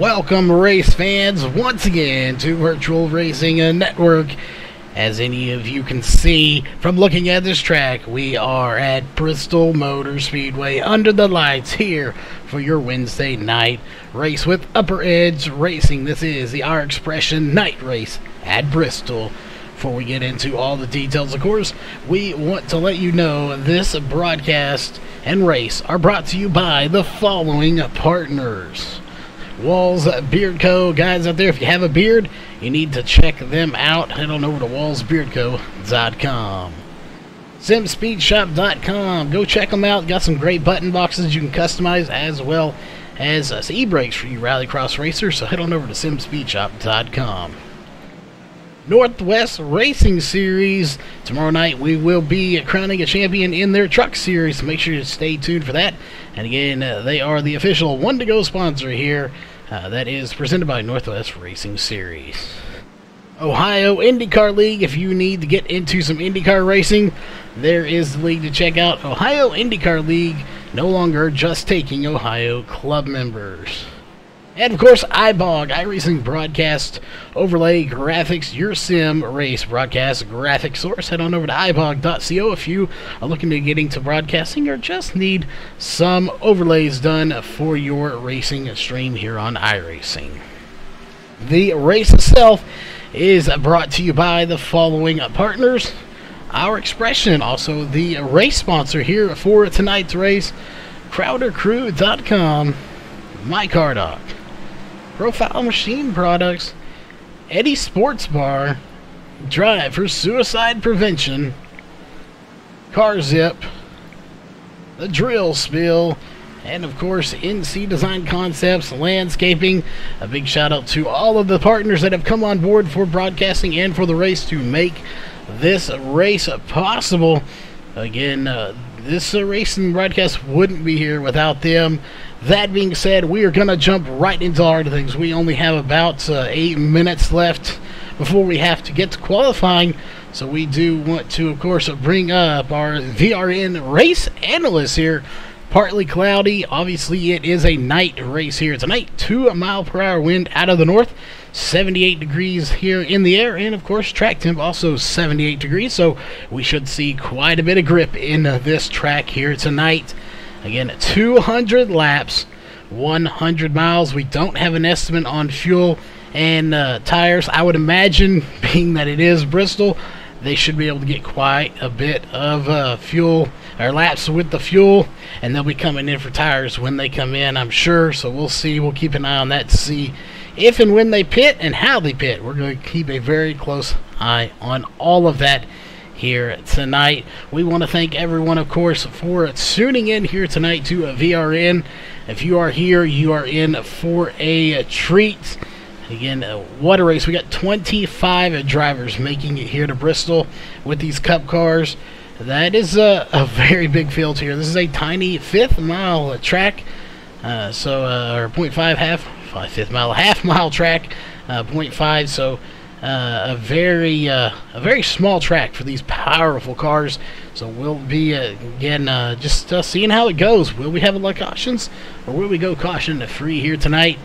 Welcome, race fans, once again to Virtual Racing Network. As any of you can see from looking at this track, we are at Bristol Motor Speedway under the lights here for your Wednesday night race with Upper Edge Racing. This is the ourExpression night race at Bristol. Before we get into all the details, of course, we want to let you know this broadcast and race are brought to you by the following partners. Walls Beard Co. Guys out there, if you have a beard, you need to check them out. Head on over to wallsbeardco.com. simspeedshop.com. Go check them out. Got some great button boxes you can customize, as well as e-brakes for you rallycross racers. So head on over to simspeedshop.com. Northwest Racing Series. Tomorrow night we will be crowning a champion in their truck series. So make sure to stay tuned for that. And again, they are the official one-to-go sponsor here. That is presented by Northwest Racing Series. Ohio IndyCar League. If you need to get into some IndyCar racing, there is the league to check out. Ohio IndyCar League, no longer just taking Ohio club members. And of course, iBog, iRacing Broadcast Overlay Graphics, your sim race broadcast graphic source. Head on over to ibog.co if you are looking to get into broadcasting or just need some overlays done for your racing stream here on iRacing. The race itself is brought to you by the following partners. ourExpression, also the race sponsor here for tonight's race. CrowderCrew.com, MyCarDoc, Profile Machine Products, Eddie Sports Bar, Drive for Suicide Prevention, CarZip, The Drill Spill, and of course NC Design Concepts Landscaping. A big shout out to all of the partners that have come on board for broadcasting and for the race to make this race possible. Again, this racing broadcast wouldn't be here without them. That being said, we are going to jump right into our things. We only have about 8 minutes left before we have to get to qualifying. So we do want to, of course, bring up our VRN race analyst here. Partly cloudy. Obviously, it is a night race here. It's a night 2-mile-per-hour wind out of the north. 78 degrees here in the air, and of course track temp also 78 degrees, so we should see quite a bit of grip in this track here tonight. Again, 200 laps, 100 miles. We don't have an estimate on fuel and tires. I would imagine, being that it is Bristol, they should be able to get quite a bit of fuel or laps with the fuel, and they'll be coming in for tires when they come in, I'm sure. So we'll see. We'll keep an eye on that to see if and when they pit and how they pit. We're going to keep a very close eye on all of that here tonight. We want to thank everyone, of course, for tuning in here tonight to VRN. If you are here, you are in for a treat. Again, what a race. We got 25 drivers making it here to Bristol with these cup cars. That is a very big field here. This is a tiny fifth-mile track, or 0.5 half-mile track, 0.5. So a very small track for these powerful cars. So we'll be again just seeing how it goes. Will we have a lot of cautions, or will we go caution free here tonight?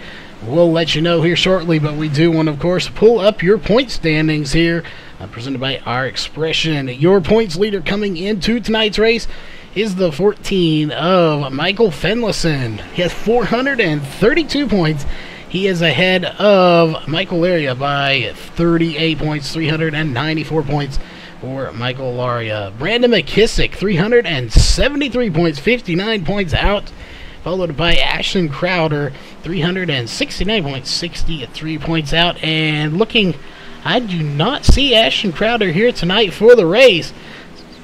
We'll let you know here shortly, but we do want to, of course, pull up your point standings here, presented by ourExpression. Your points leader coming into tonight's race is the 14 of Michael Fenlison. He has 432 points. He is ahead of Michael Laria by 38 points, 394 points for Michael Laria. Brandon McKissick, 373 points, 59 points out. Followed by Ashton Crowder, 369 points, 63 points out. And looking, I do not see Ashton Crowder here tonight for the race.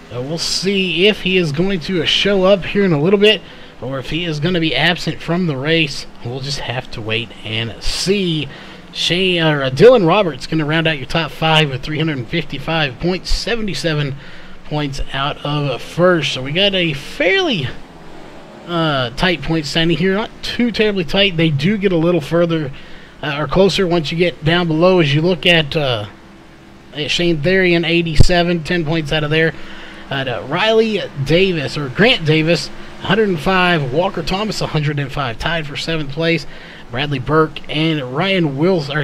So we'll see if he is going to show up here in a little bit, or if he is going to be absent from the race. We'll just have to wait and see. Dylan Roberts going to round out your top 5 with 355 points, 77 points out of first. So we got a fairly tight point standing here, not too terribly tight. They do get a little further or closer once you get down below. As you look at Shane Therian, 87, 10 points out of there. Riley Davis, or Grant Davis, 105. Walker Thomas, 105, tied for 7th place. Bradley Burke and Ryan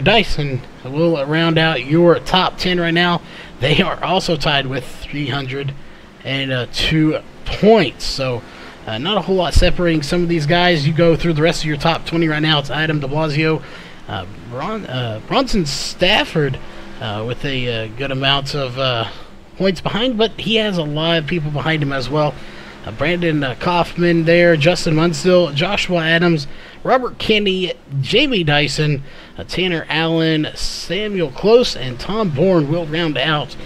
Dyson will round out your top 10 right now. They are also tied with 302 points. So not a whole lot separating some of these guys. You go through the rest of your top 20 right now. It's Adam de Blasio, Bronson Stafford with a good amount of points behind, but he has a lot of people behind him as well. Brandon Kaufman there, Justin Munstill, Joshua Adams, Robert Kennedy, Jamie Dyson, Tanner Allen, Samuel Close, and Tom Bourne will round out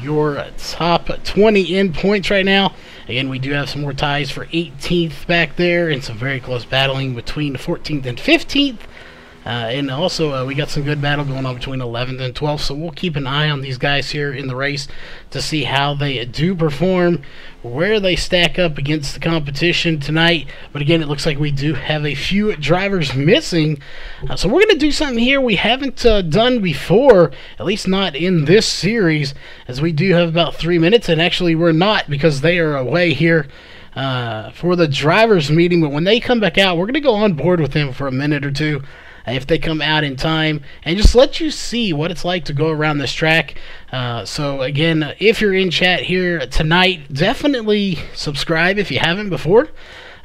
your top 20 in points right now. Again, we do have some more ties for 18th back there and some very close battling between 14th and 15th. And also, we got some good battle going on between 11th and 12th, so we'll keep an eye on these guys here in the race to see how they do perform, where they stack up against the competition tonight. But again, it looks like we do have a few drivers missing, so we're going to do something here we haven't done before, at least not in this series, as we do have about 3 minutes, and actually we're not because they are away here for the drivers meeting. But when they come back out, we're going to go on board with them for a minute or two, if they come out in time, and just let you see what it's like to go around this track. So again, if you're in chat here tonight, definitely subscribe if you haven't before.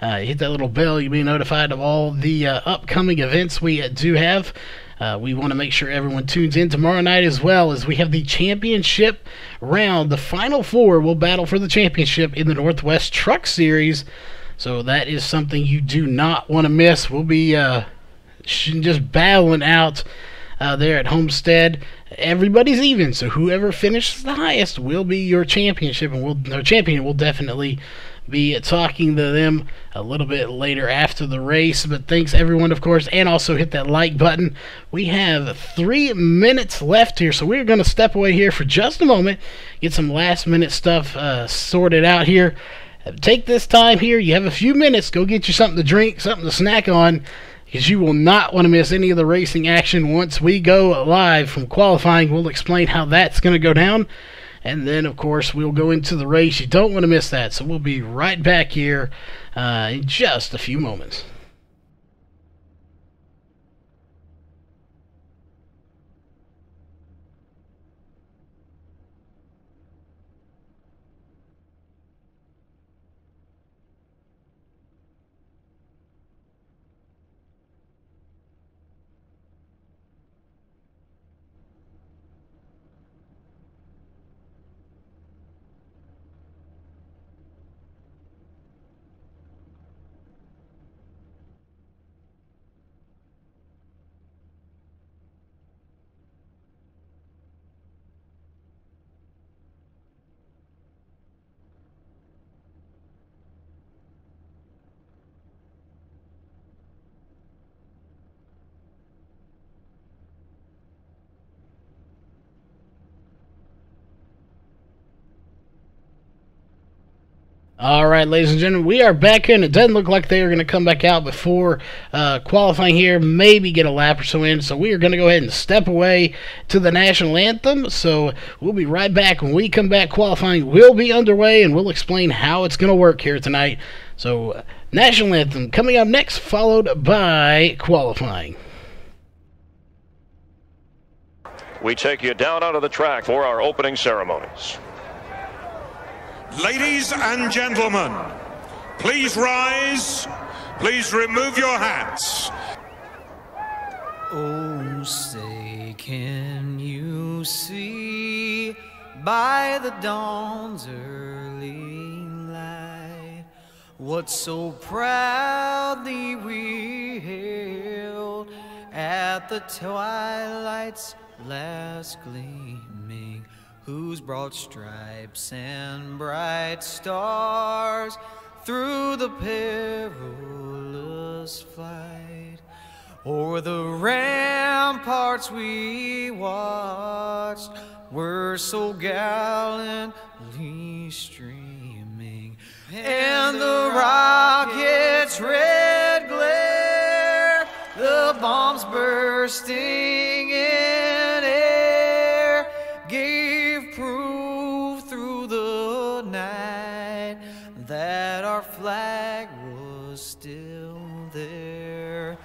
Hit that little bell, you'll be notified of all the upcoming events we do have. We want to make sure everyone tunes in tomorrow night as well, as we have the championship round. The final four will battle for the championship in the Northwest Truck Series, so that is something you do not want to miss. We'll be just battling out there at Homestead. Everybody's even, so whoever finishes the highest will be your championship, and champion. We'll definitely be talking to them a little bit later after the race. But thanks everyone, of course, and also hit that like button. We have 3 minutes left here, so we're going to step away here for just a moment, get some last minute stuff sorted out here. Take this time here, you have a few minutes, go get you something to drink, something to snack on, because you will not want to miss any of the racing action. Once we go live from qualifying, we'll explain how that's going to go down, and then of course we'll go into the race. You don't want to miss that, so we'll be right back here in just a few moments. Alright, ladies and gentlemen, we are back here, and it doesn't look like they are going to come back out before qualifying here, maybe get a lap or so in, so we are going to go ahead and step away to the national anthem. So we'll be right back. When we come back, qualifying will be underway, and we'll explain how it's going to work here tonight. So national anthem coming up next, followed by qualifying. We take you down onto the track for our opening ceremonies. Ladies and gentlemen, please rise. Please remove your hats. Oh, say, can you see by the dawn's early light what so proudly we hailed at the twilight's last gleaming, whose broad stripes and bright stars through the perilous flight o'er the ramparts we watched were so gallantly streaming, and the rocket's red glare, the bombs bursting in air, gave proof through the night that our flag was still there.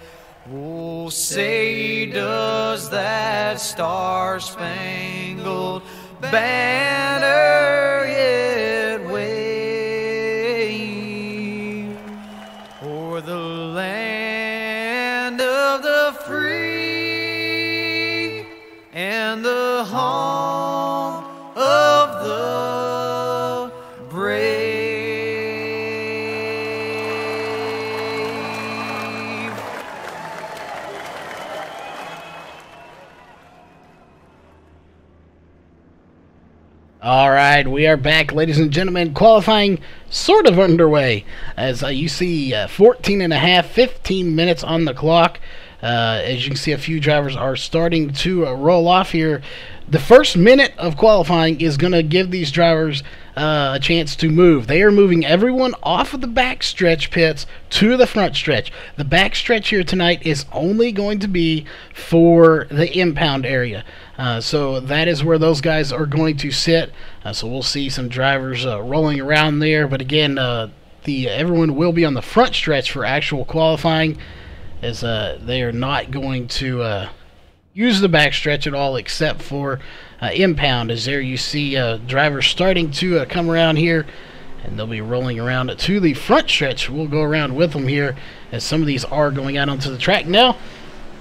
Oh, say does that star-spangled banner yet wave o'er the land of the free and the home of the brave. All right, we are back, ladies and gentlemen. Qualifying sort of underway. As you see, 14 and a half, 15 minutes on the clock. As you can see, a few drivers are starting to roll off here. The first minute of qualifying is going to give these drivers a chance to move. They are moving everyone off of the backstretch pits to the front stretch. The backstretch here tonight is only going to be for the impound area. So that is where those guys are going to sit. So we'll see some drivers rolling around there. But again, everyone will be on the front stretch for actual qualifying, as they are not going to use the backstretch at all except for impound. As there you see drivers starting to come around here, and they'll be rolling around to the front stretch. We'll go around with them here, as some of these are going out onto the track now.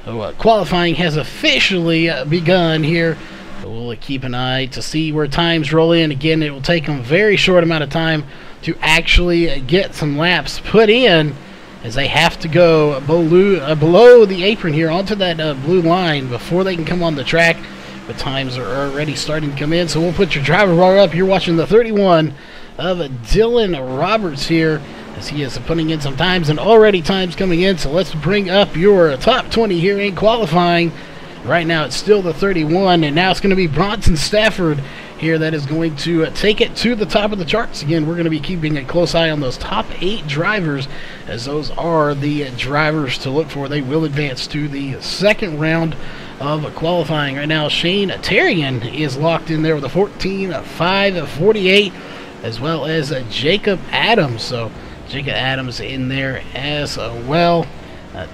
So, qualifying has officially begun here. So we'll keep an eye to see where times roll in. Again, it will take them a very short amount of time to actually get some laps put in, as they have to go below the apron here onto that blue line before they can come on the track. But times are already starting to come in, so we'll put your driver bar up. You're watching the 31 of Dylan Roberts here, as he is putting in some times, and already times coming in. So let's bring up your top 20 here in qualifying. Right now it's still the 31, and now it's going to be Bronson Stafford here that is going to take it to the top of the charts. Again, we're going to be keeping a close eye on those top 8 drivers, as those are the drivers to look for. They will advance to the second round of qualifying. Right now, Shane Terrian is locked in there with a 14.548, as well as Jacob Adams. So Jacob Adams in there as well.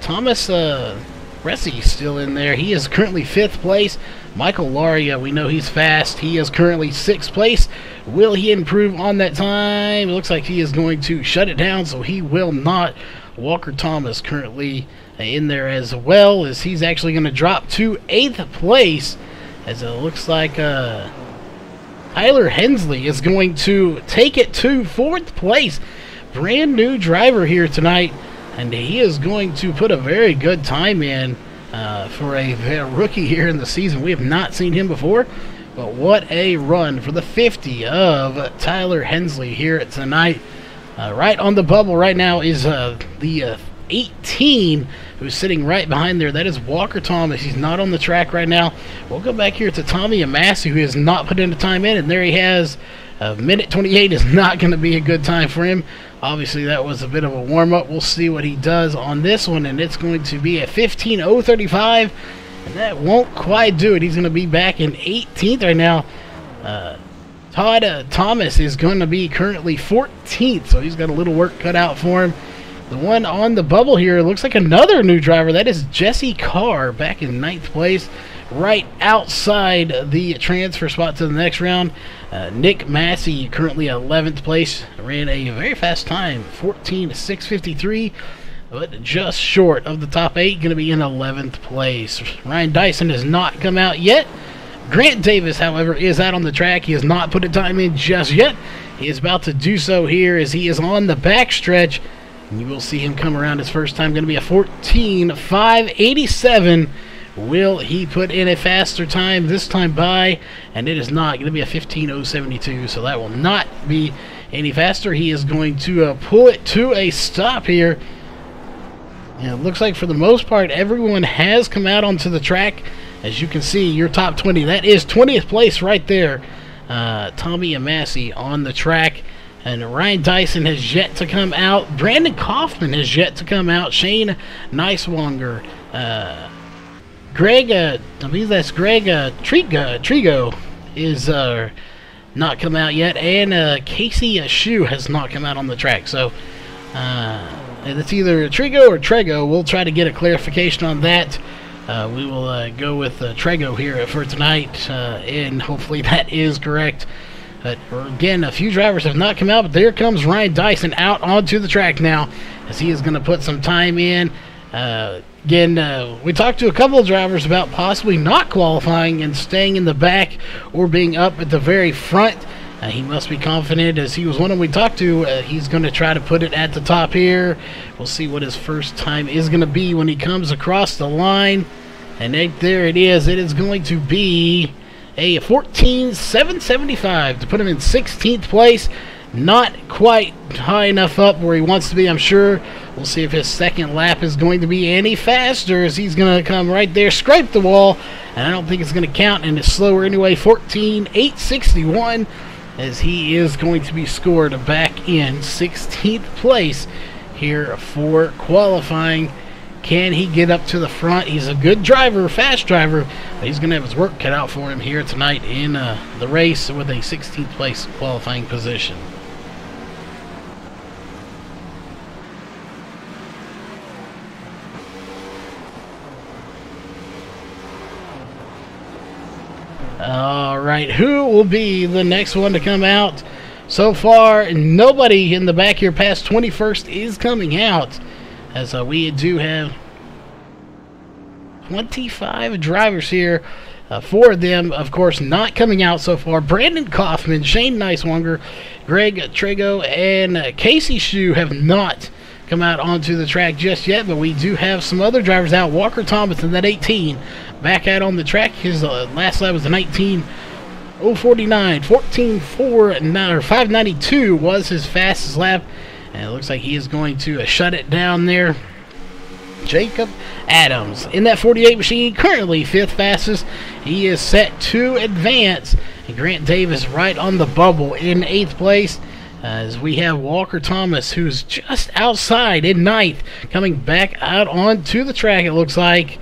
Thomas Resi still in there. He is currently 5th place. Michael Laria, we know he's fast. He is currently 6th place. Will he improve on that time? It looks like he is going to shut it down, so he will not. Walker Thomas currently in there as well, as he's actually going to drop to 8th place, as it looks like Tyler Hensley is going to take it to 4th place. Brand new driver here tonight, and he is going to put a very good time in for a rookie here in the season. We have not seen him before, but what a run for the 50 of Tyler Hensley here tonight. Right on the bubble right now is the 18 who's sitting right behind there. That is Walker Thomas. He's not on the track right now. We'll go back here to Tommy Amassi, who has not put in the time in, and there he has. Minute 28 is not going to be a good time for him. Obviously, that was a bit of a warm-up. We'll see what he does on this one, and it's going to be a 15.035, and that won't quite do it. He's going to be back in 18th right now. Todd Thomas is going to be currently 14th, so he's got a little work cut out for him. The one on the bubble here looks like another new driver. That is Jesse Carr, back in 9th place, right outside the transfer spot to the next round. Nick Massey, currently 11th place, ran a very fast time, 14.653, but just short of the top 8, going to be in 11th place. Ryan Dyson has not come out yet. Grant Davis, however, is out on the track. He has not put a time in just yet. He is about to do so here, as he is on the backstretch. And you will see him come around his first time. Going to be a 14.587. Will he put in a faster time this time by? And it is not. Going to be a 15.072. So that will not be any faster. He is going to pull it to a stop here. And it looks like for the most part everyone has come out onto the track. As you can see, your top 20. That is 20th place right there. Tommy Amassi on the track. And Ryan Dyson has yet to come out. Brandon Kaufman has yet to come out. Shane Neiswanger. Greg, I believe that's Greg Trigo is not come out yet. And Casey Shue has not come out on the track. So it's either Trigo or Trego. We'll try to get a clarification on that we will go with Trego here for tonight, and hopefully that is correct. But again, a few drivers have not come out, but there comes Ryan Dyson out onto the track now, as he is going to put some time in. Again, we talked to a couple of drivers about possibly not qualifying and staying in the back or being up at the very front. He must be confident, as he was one of them we talked to. He's going to try to put it at the top here. We'll see what his first time is going to be when he comes across the line. And there it is. It is going to be a 14.775 to put him in 16th place. Not quite high enough up where he wants to be, I'm sure. We'll see if his second lap is going to be any faster, as he's going to come right there, scrape the wall, and I don't think it's going to count, and it's slower anyway. 14.861, as he is going to be scored back in 16th place here for qualifying. Can he get up to the front? He's a good driver, fast driver, but he's going to have his work cut out for him here tonight in the race with a 16th place qualifying position. All right, who will be the next one to come out? So far, nobody in the back here past 21st is coming out, as we do have 25 drivers here. 4 of them, of course, not coming out so far. Brandon Kaufman, Shane Neiswanger, Greg Trego, and Casey Shue have not come out onto the track just yet, but we do have some other drivers out. Walker Thomas in that 18 back out on the track. His last lap was a 19.049. 592 was his fastest lap, and it looks like he is going to shut it down there. Jacob Adams in that 48 machine, currently 5th fastest. He is set to advance. And Grant Davis right on the bubble in 8th place. As we have Walker Thomas, who's just outside in 9th, coming back out onto the track, it looks like.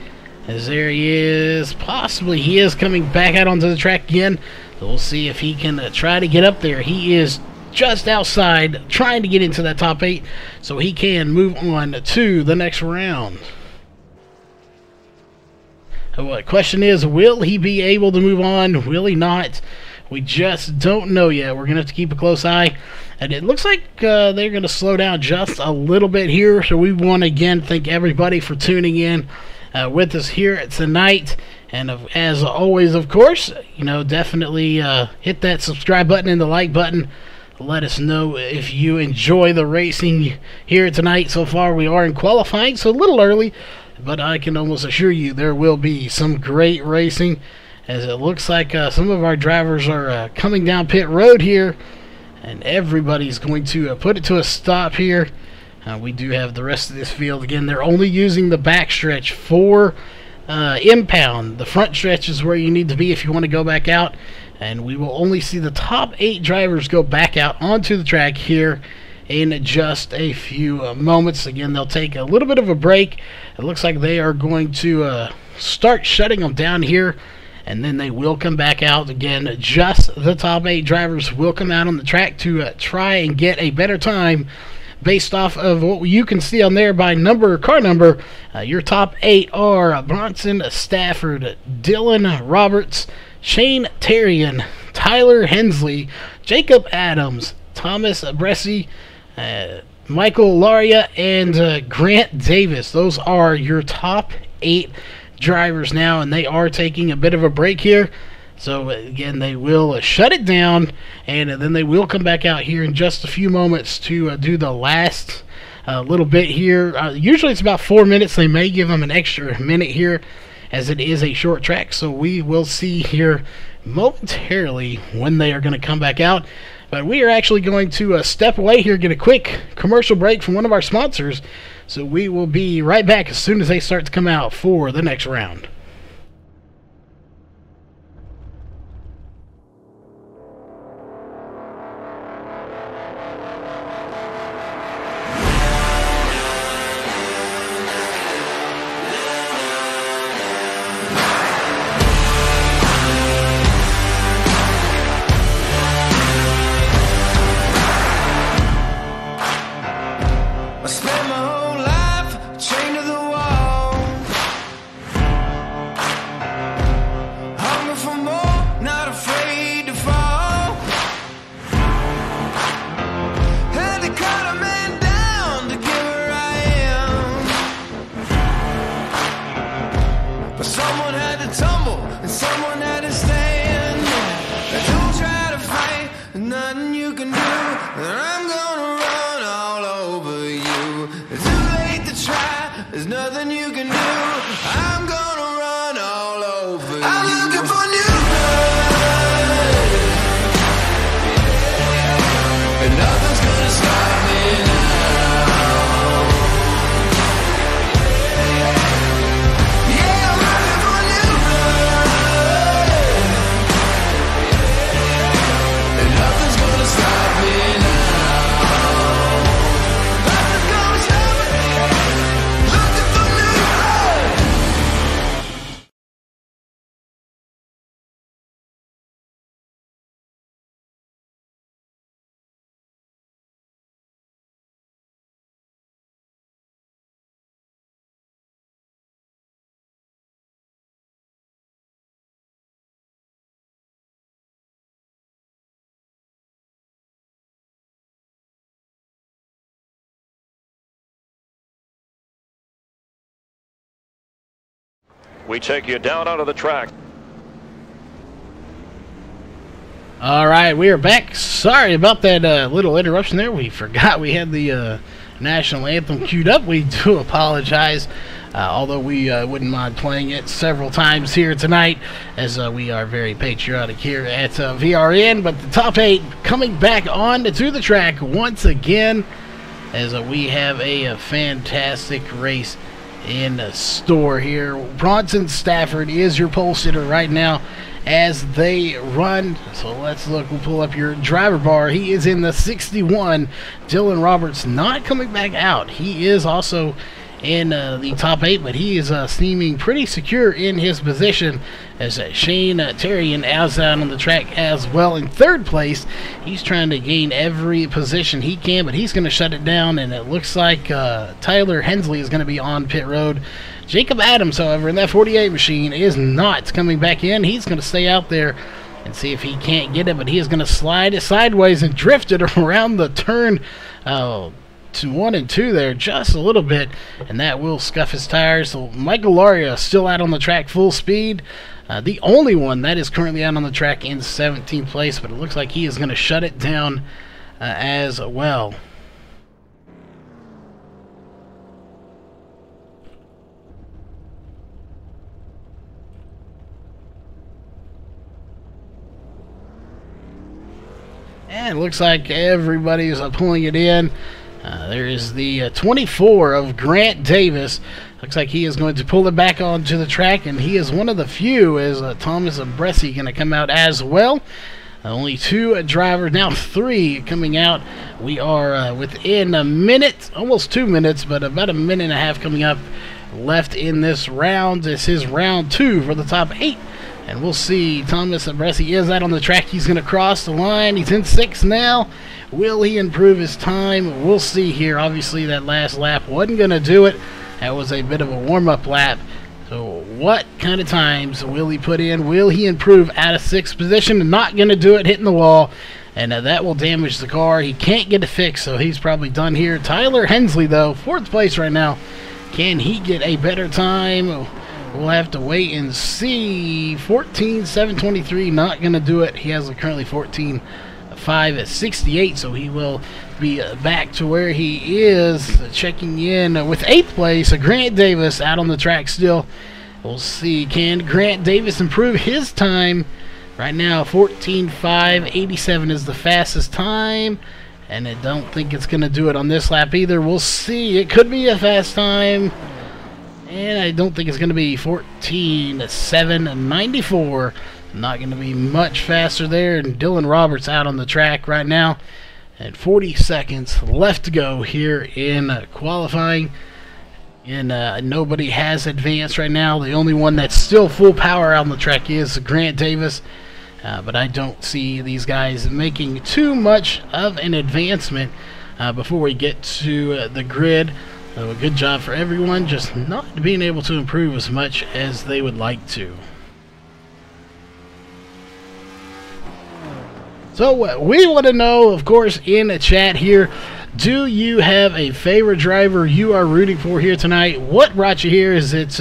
As there he is. Possibly he is coming back out onto the track again. So we'll see if he can try to get up there. He is just outside, trying to get into that top 8 so he can move on to the next round. The question is, will he be able to move on? Will he not? We just don't know yet. We're going to have to keep a close eye. And it looks like they're going to slow down just a little bit here. So we want to again thank everybody for tuning in with us here tonight. And as always, of course, definitely hit that subscribe button and the like button. Let us know if you enjoy the racing here tonight. So far, we are in qualifying, so a little early, but I can almost assure you there will be some great racing, as it looks like some of our drivers are coming down pit road here, and everybody's going to put it to a stop here. We do have the rest of this field. Again, they're only using the back stretch for impound. The front stretch is where you need to be if you want to go back out. And we will only see the top 8 drivers go back out onto the track here in just a few moments. Again, they'll take a little bit of a break. It looks like they are going to start shutting them down here, and then they will come back out again. Just the top 8 drivers will come out on the track to try and get a better time based off of what you can see on there by car number. Your top 8 are Bronson Stafford, Dylan Roberts, Shane Terrian, Tyler Hensley, Jacob Adams, Thomas Bresci, Michael Laria, and Grant Davis. Those are your top 8 drivers now, and they are taking a bit of a break here. So again, they will shut it down, and then they will come back out here in just a few moments to do the last little bit here. Usually it's about 4 minutes. They may give them an extra minute here, as it is a short track, so we will see here momentarily when they are going to come back out. But we are actually going to step away here, get a quick commercial break from one of our sponsors, so we will be right back as soon as they start to come out for the next round. I spent my whole life chained to the wall. There's nothing you can do. I'm gonna run all over you. I'm looking for new blood, and nothing's gonna stop me now. Yeah, I'm looking for new blood, and nothing's gonna stop me now. Nothing's gonna stop me. Looking for new blood. We take you down onto the track. All right, we are back. Sorry about that little interruption there. We forgot we had the national anthem queued up. We do apologize, although we wouldn't mind playing it several times here tonight, as we are very patriotic here at VRN. But the top 8 coming back on to the track once again, as we have a fantastic race in store here. Bronson Stafford is your pole sitter right now as they run. So let's look. We'll pull up your driver bar. He is in the 61. Dylan Roberts not coming back out. He is also in the top 8, but he is seeming pretty secure in his position, as Shane Terrian is out on the track as well in 3rd place. He's trying to gain every position he can, but he's going to shut it down, and it looks like Tyler Hensley is going to be on pit road. Jacob Adams, however, in that 48 machine is not coming back in. He's going to stay out there and see if he can't get it, but he is going to slide it sideways and drift it around the turn to 1 and 2 there just a little bit, and that will scuff his tires. So Michael Laria still out on the track full speed, the only one that is currently out on the track in 17th place, but it looks like he is going to shut it down as well. And it looks like everybody's pulling it in. There is the 24 of Grant Davis. Looks like he is going to pull it back onto the track, and he is one of the few, as Thomas Bresci going to come out as well. Only 2 drivers, now 3 coming out. We are within a minute, almost 2 minutes, but about a minute and a half coming up left in this round. This is round 2 for the top 8. And we'll see. Thomas Bresci is out on the track. He's going to cross the line. He's in 6th now. Will he improve his time? We'll see here. Obviously, that last lap wasn't going to do it. That was a bit of a warm-up lap. So what kind of times will he put in? Will he improve out of 6th position? Not going to do it, hitting the wall. And that will damage the car. He can't get it fixed, so he's probably done here. Tyler Hensley, though, 4th place right now. Can he get a better time? We'll have to wait and see. 14.723, not going to do it. He has currently 14.5 at 68, so he will be back to where he is. Checking in with 8th place, Grant Davis out on the track still. We'll see. Can Grant Davis improve his time? Right now, 14.5, 87 is the fastest time. And I don't think it's going to do it on this lap either. We'll see. It could be a fast time. And I don't think it's going to be 14.794. Not going to be much faster there. And Dylan Roberts out on the track right now. And 40 seconds left to go here in qualifying. And nobody has advanced right now. The only one that's still full power out on the track is Grant Davis. But I don't see these guys making too much of an advancement before we get to the grid. So a good job for everyone, just not being able to improve as much as they would like to. So we want to know, of course, in the chat here, do you have a favorite driver you are rooting for here tonight? What brought you here? Is it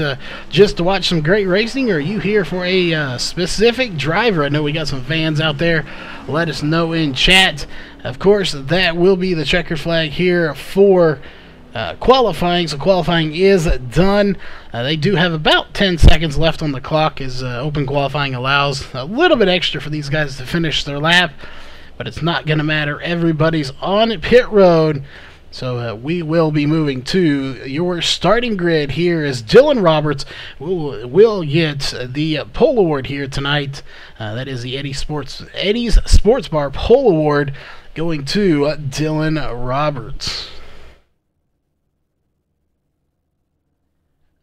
just to watch some great racing, or are you here for a specific driver? I know we got some fans out there. Let us know in chat. Of course, that will be the checkered flag here for qualifying. So qualifying is done. They do have about 10 seconds left on the clock, as open qualifying allows a little bit extra for these guys to finish their lap, but it's not going to matter. Everybody's on pit road. So we will be moving to your starting grid here as Dylan Roberts will get the pole award here tonight. That is the Eddie's Sports Bar pole award going to Dylan Roberts.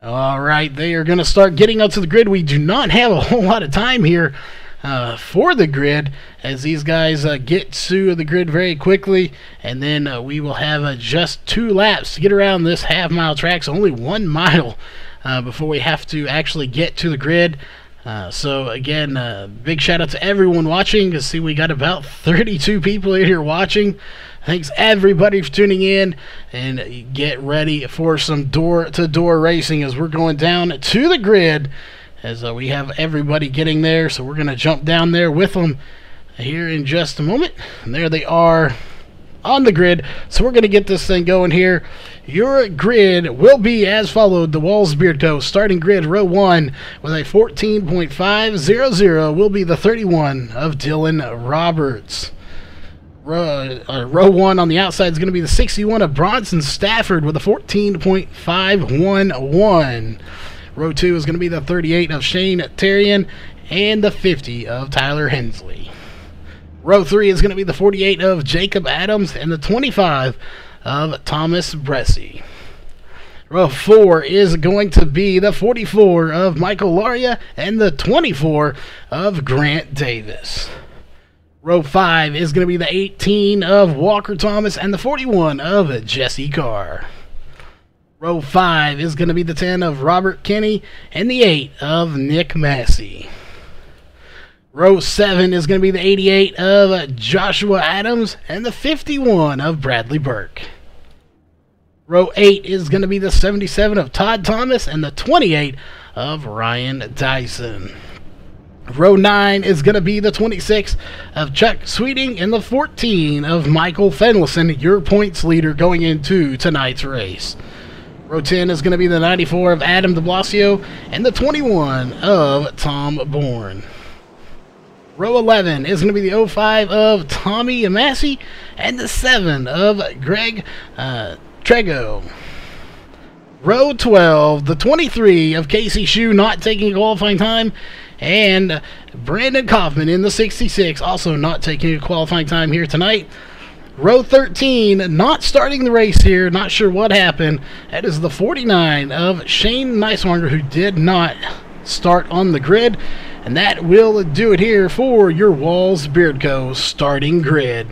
All right, they are going to start getting up to the grid. We do not have a whole lot of time here for the grid, as these guys get to the grid very quickly, and then we will have just 2 laps to get around this half-mile track, so only 1 mile before we have to actually get to the grid. So again, big shout out to everyone watching. You see, we got about 32 people in here watching. Thanks everybody for tuning in, and get ready for some door-to-door racing as we're going down to the grid, as we have everybody getting there. So we're going to jump down there with them here in just a moment. And there they are on the grid. So we're going to get this thing going here. Your grid will be as followed. The Walls Beard Co. starting grid, row 1 with a 14.500 will be the 31 of Dylan Roberts. Row 1 on the outside is going to be the 61 of Bronson Stafford with a 14.511. Row 2 is going to be the 38 of Shane Terrian and the 50 of Tyler Hensley. Row 3 is going to be the 48 of Jacob Adams and the 25 of Thomas Bresci. Row 4 is going to be the 44 of Michael Laria and the 24 of Grant Davis. Row 5 is going to be the 18 of Walker Thomas and the 41 of Jesse Carr. Row 5 is going to be the 10 of Robert Kinney and the 8 of Nick Massey. Row 7 is going to be the 88 of Joshua Adams and the 51 of Bradley Burke. Row 8 is going to be the 77 of Todd Thomas and the 28 of Ryan Dyson. Row 9 is going to be the 26 of Chuck Sweeting and the 14 of Michael Fenlison, your points leader going into tonight's race. Row 10 is going to be the 94 of Adam de Blasio and the 21 of Tom Bourne. Row 11 is going to be the 05 of Tommy Massey and the 7 of Greg Trego. Row 12, the 23 of Casey Shue, not taking qualifying time, and Brandon Kaufman in the 66, also not taking a qualifying time here tonight. Row 13, not starting the race here, not sure what happened. That is the 49 of Shane Neiswanger, who did not start on the grid. And that will do it here for your Walls Beard Co. starting grid.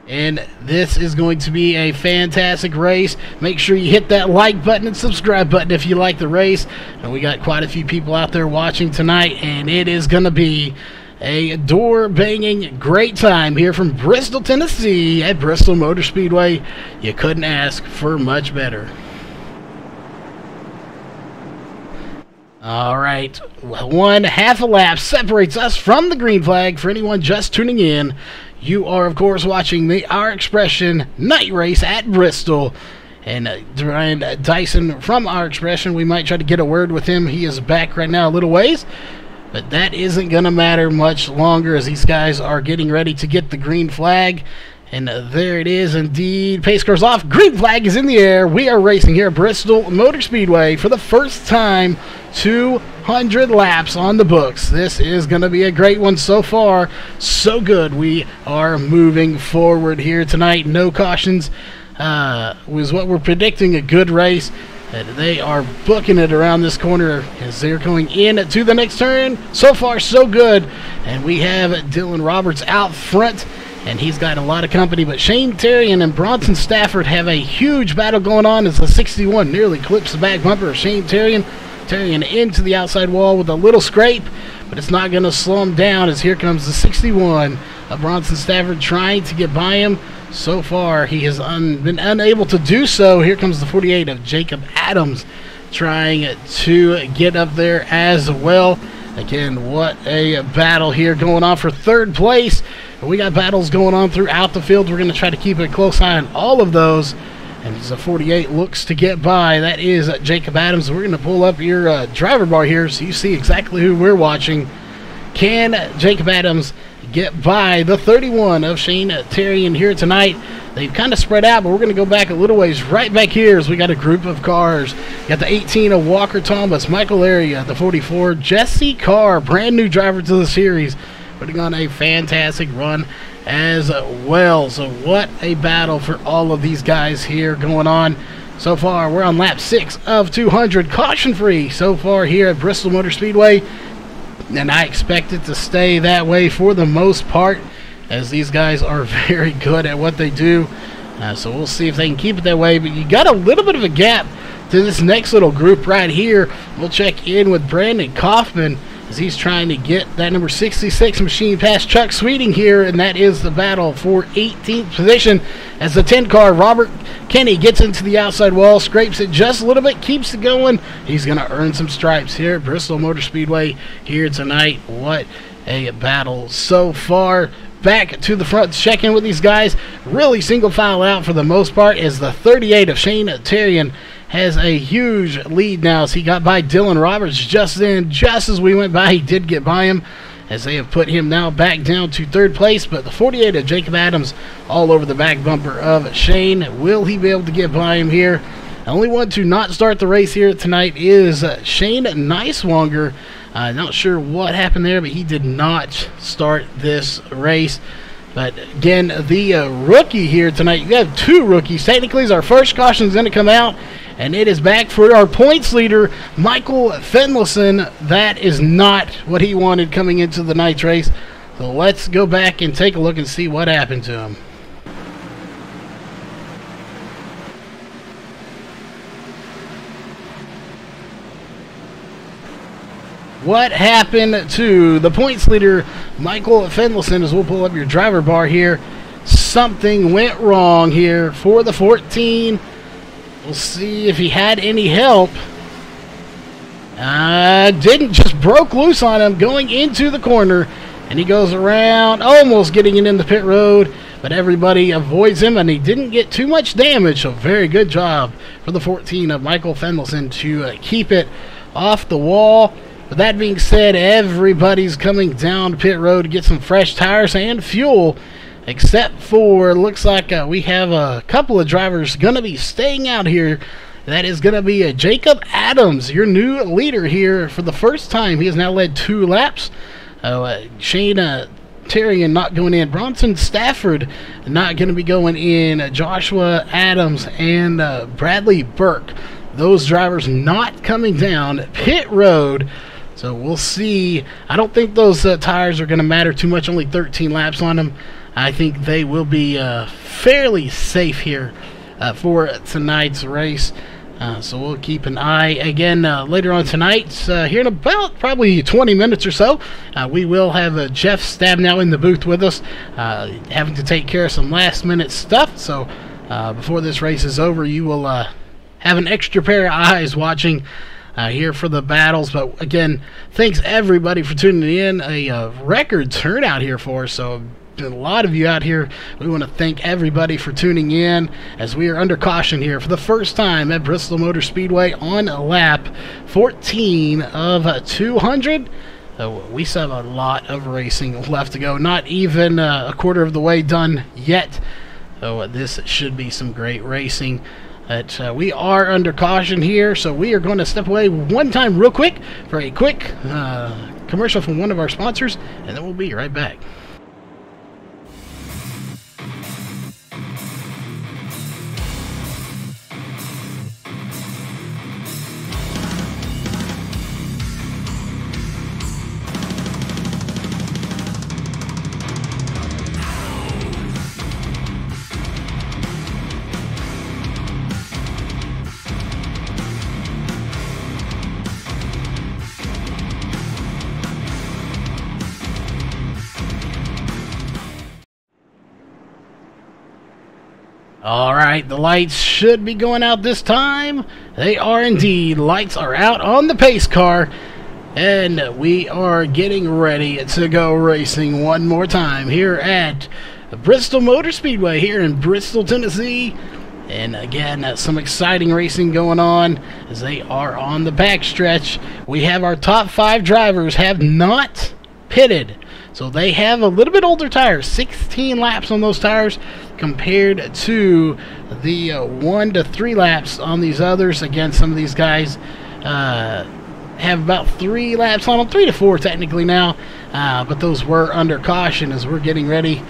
And this is going to be a fantastic race. Make sure you hit that like button and subscribe button if you like the race. And we got quite a few people out there watching tonight, and it is going to be a door-banging great time here from Bristol, Tennessee at Bristol Motor Speedway. You couldn't ask for much better. All right, 1/2 a lap separates us from the green flag. For anyone just tuning in, you are, of course, watching the ourExpression night race at Bristol. And Ryan Dyson from ourExpression, we might try to get a word with him. He is back right now a little ways. But that isn't going to matter much longer, as these guys are getting ready to get the green flag. And there it is indeed. Pace car's off. Green flag is in the air. We are racing here at Bristol Motor Speedway for the first time. 200 laps on the books. This is going to be a great one so far. So good. We are moving forward here tonight. No cautions was what we're predicting. A good race. They are booking it around this corner as they're going in to the next turn. So far, so good. And we have Dylan Roberts out front, and he's got a lot of company. But Shane Terrian and Bronson Stafford have a huge battle going on as the 61 nearly clips the back bumper of Shane Terrian. Terrian into the outside wall with a little scrape, but it's not going to slow him down, as here comes the 61 of Bronson Stafford trying to get by him. So far, he has been unable to do so. Here comes the 48 of Jacob Adams trying to get up there as well. Again, what a battle here going on for third place. We got battles going on throughout the field. We're going to try to keep a close eye on all of those And as the 48 looks to get by, that is Jacob Adams. We're going to pull up your driver bar here so you see exactly who we're watching. Can Jacob Adams get by the 31 of Shane Terrian here tonight? They've kind of spread out, but we're going to go back a little ways right back here as we got a group of cars. Got the 18 of Walker Thomas, Michael Area, the 44, Jesse Carr, brand new driver to the series, putting on a fantastic run as well. So what a battle for all of these guys here going on. So far, we're on lap 6 of 200, caution-free so far here at Bristol Motor Speedway, and I expect it to stay that way for the most part, as these guys are very good at what they do. So we'll see if they can keep it that way. But you got a little bit of a gap to this next little group right here. We'll check in with Brandon Kaufman as he's trying to get that number 66 machine past Chuck Sweeting here, and that is the battle for 18th position as the 10 car Robert Kenny gets into the outside wall, scrapes it just a little bit, keeps it going. He's going to earn some stripes here at Bristol Motor Speedway here tonight. What a battle so far. Back to the front to check in with these guys. Really single file out for the most part, as the 38 of Shane Terrian has a huge lead now as he got by Dylan Roberts just then. Just as we went by, he did get by him, as they have put him now back down to third place. But the 48 of Jacob Adams all over the back bumper of Shane. Will he be able to get by him here? The only one to not start the race here tonight is Shane Neiswanger. Not sure what happened there, but he did not start this race. But again, the rookie here tonight, you have two rookies. Technically, as our first caution is going to come out, and it is back for our points leader, Michael Finlayson. That is not what he wanted coming into the night's race. So let's go back and take a look and see what happened to him. What happened to the points leader, Michael Finlayson, as we'll pull up your driver bar here? Something went wrong here for the 14. We'll see if he had any help. Didn't, just broke loose on him going into the corner. And he goes around, almost getting it in the pit road. But everybody avoids him, and he didn't get too much damage. So very good job for the 14 of Michael Finlayson to keep it off the wall. With that being said, everybody's coming down pit road to get some fresh tires and fuel, except for, looks like we have a couple of drivers going to be staying out here. That is going to be Jacob Adams, your new leader here for the first time. He has now led 2 laps. Shane Terrian not going in. Bronson Stafford not going to be going in. Joshua Adams and Bradley Burke, those drivers not coming down pit road. So we'll see. I don't think those tires are going to matter too much. Only 13 laps on them. I think they will be fairly safe here for tonight's race. So we'll keep an eye again later on tonight. Here in about probably 20 minutes or so, we will have Jeff Stabnow in the booth with us, having to take care of some last-minute stuff. So before this race is over, you will have an extra pair of eyes watching here for the battles. But again, thanks everybody for tuning in. A record turnout here for us, so a lot of you out here. We want to thank everybody for tuning in as we are under caution here for the first time at Bristol Motor Speedway on lap 14 of 200. We still have a lot of racing left to go, not even a quarter of the way done yet. So this should be some great racing. But we are under caution here, so we are going to step away one time real quick for a quick commercial from one of our sponsors, and then we'll be right back. Alright, the lights should be going out this time. They are indeed. Lights are out on the pace car. And we are getting ready to go racing one more time here at Bristol Motor Speedway here in Bristol, Tennessee. And again, some exciting racing going on as they are on the backstretch. We have our top 5 drivers have not pitted. So they have a little bit older tires, 16 laps on those tires compared to the 1 to 3 laps on these others. Again, some of these guys have about 3 laps on them, 3 to 4 technically now, but those were under caution as we're getting ready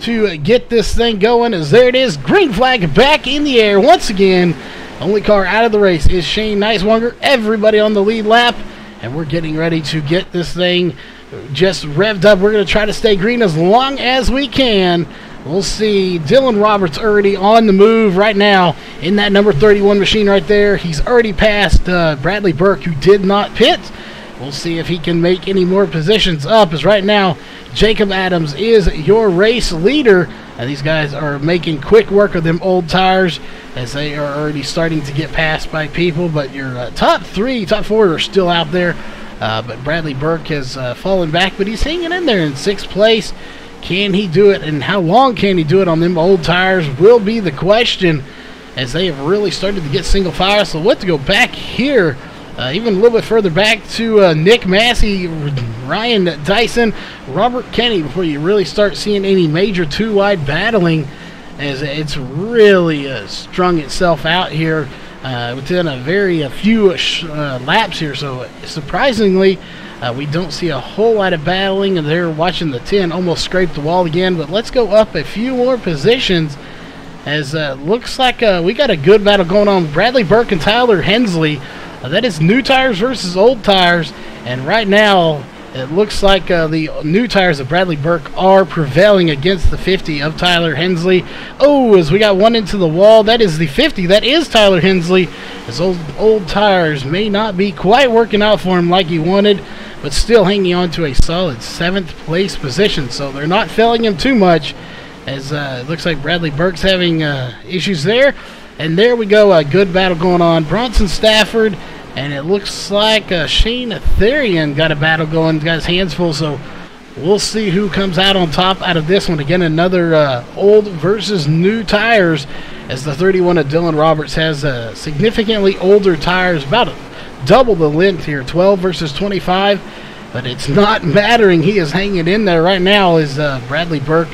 to get this thing going. As there it is, green flag back in the air once again. Only car out of the race is Shane Neiswanger. Everybody on the lead lap, and we're getting ready to get this thing just revved up. We're going to try to stay green as long as we can. We'll see. Dylan Roberts already on the move right now in that number 31 machine right there. He's already passed Bradley Burke, who did not pit. We'll see if he can make any more positions up, as right now Jacob Adams is your race leader. And these guys are making quick work of them old tires as they are already starting to get passed by people. But your top 3, top 4 are still out there. But Bradley Burke has fallen back, but he's hanging in there in 6th place. Can he do it, and how long can he do it on them old tires will be the question, as they have really started to get single file. So we'll have to go back here, even a little bit further back to Nick Massey, Ryan Dyson, Robert Kenny, before you really start seeing any major 2-wide battling, as it's really strung itself out here within a few laps here. So surprisingly, we don't see a whole lot of battling, and they're watching the 10 almost scrape the wall again. But let's go up a few more positions, as looks like we got a good battle going on with Bradley Burke and Tyler Hensley. That is new tires versus old tires, and right now it looks like the new tires of Bradley Burke are prevailing against the 50 of Tyler Hensley. Oh, as we got one into the wall, that is the 50. That is Tyler Hensley, as old tires may not be quite working out for him like he wanted, but still hanging on to a solid 7th place position. So they're not failing him too much, as it looks like Bradley Burke's having issues there. And there we go, a good battle going on. Bronson Stafford, and it looks like Shane Therian got a battle going, got his hands full. So we'll see who comes out on top out of this one. Again, another old versus new tires, as the 31 of Dylan Roberts has significantly older tires, about double the length here, 12 versus 25, but it's not mattering. He is hanging in there right now, as Bradley Burke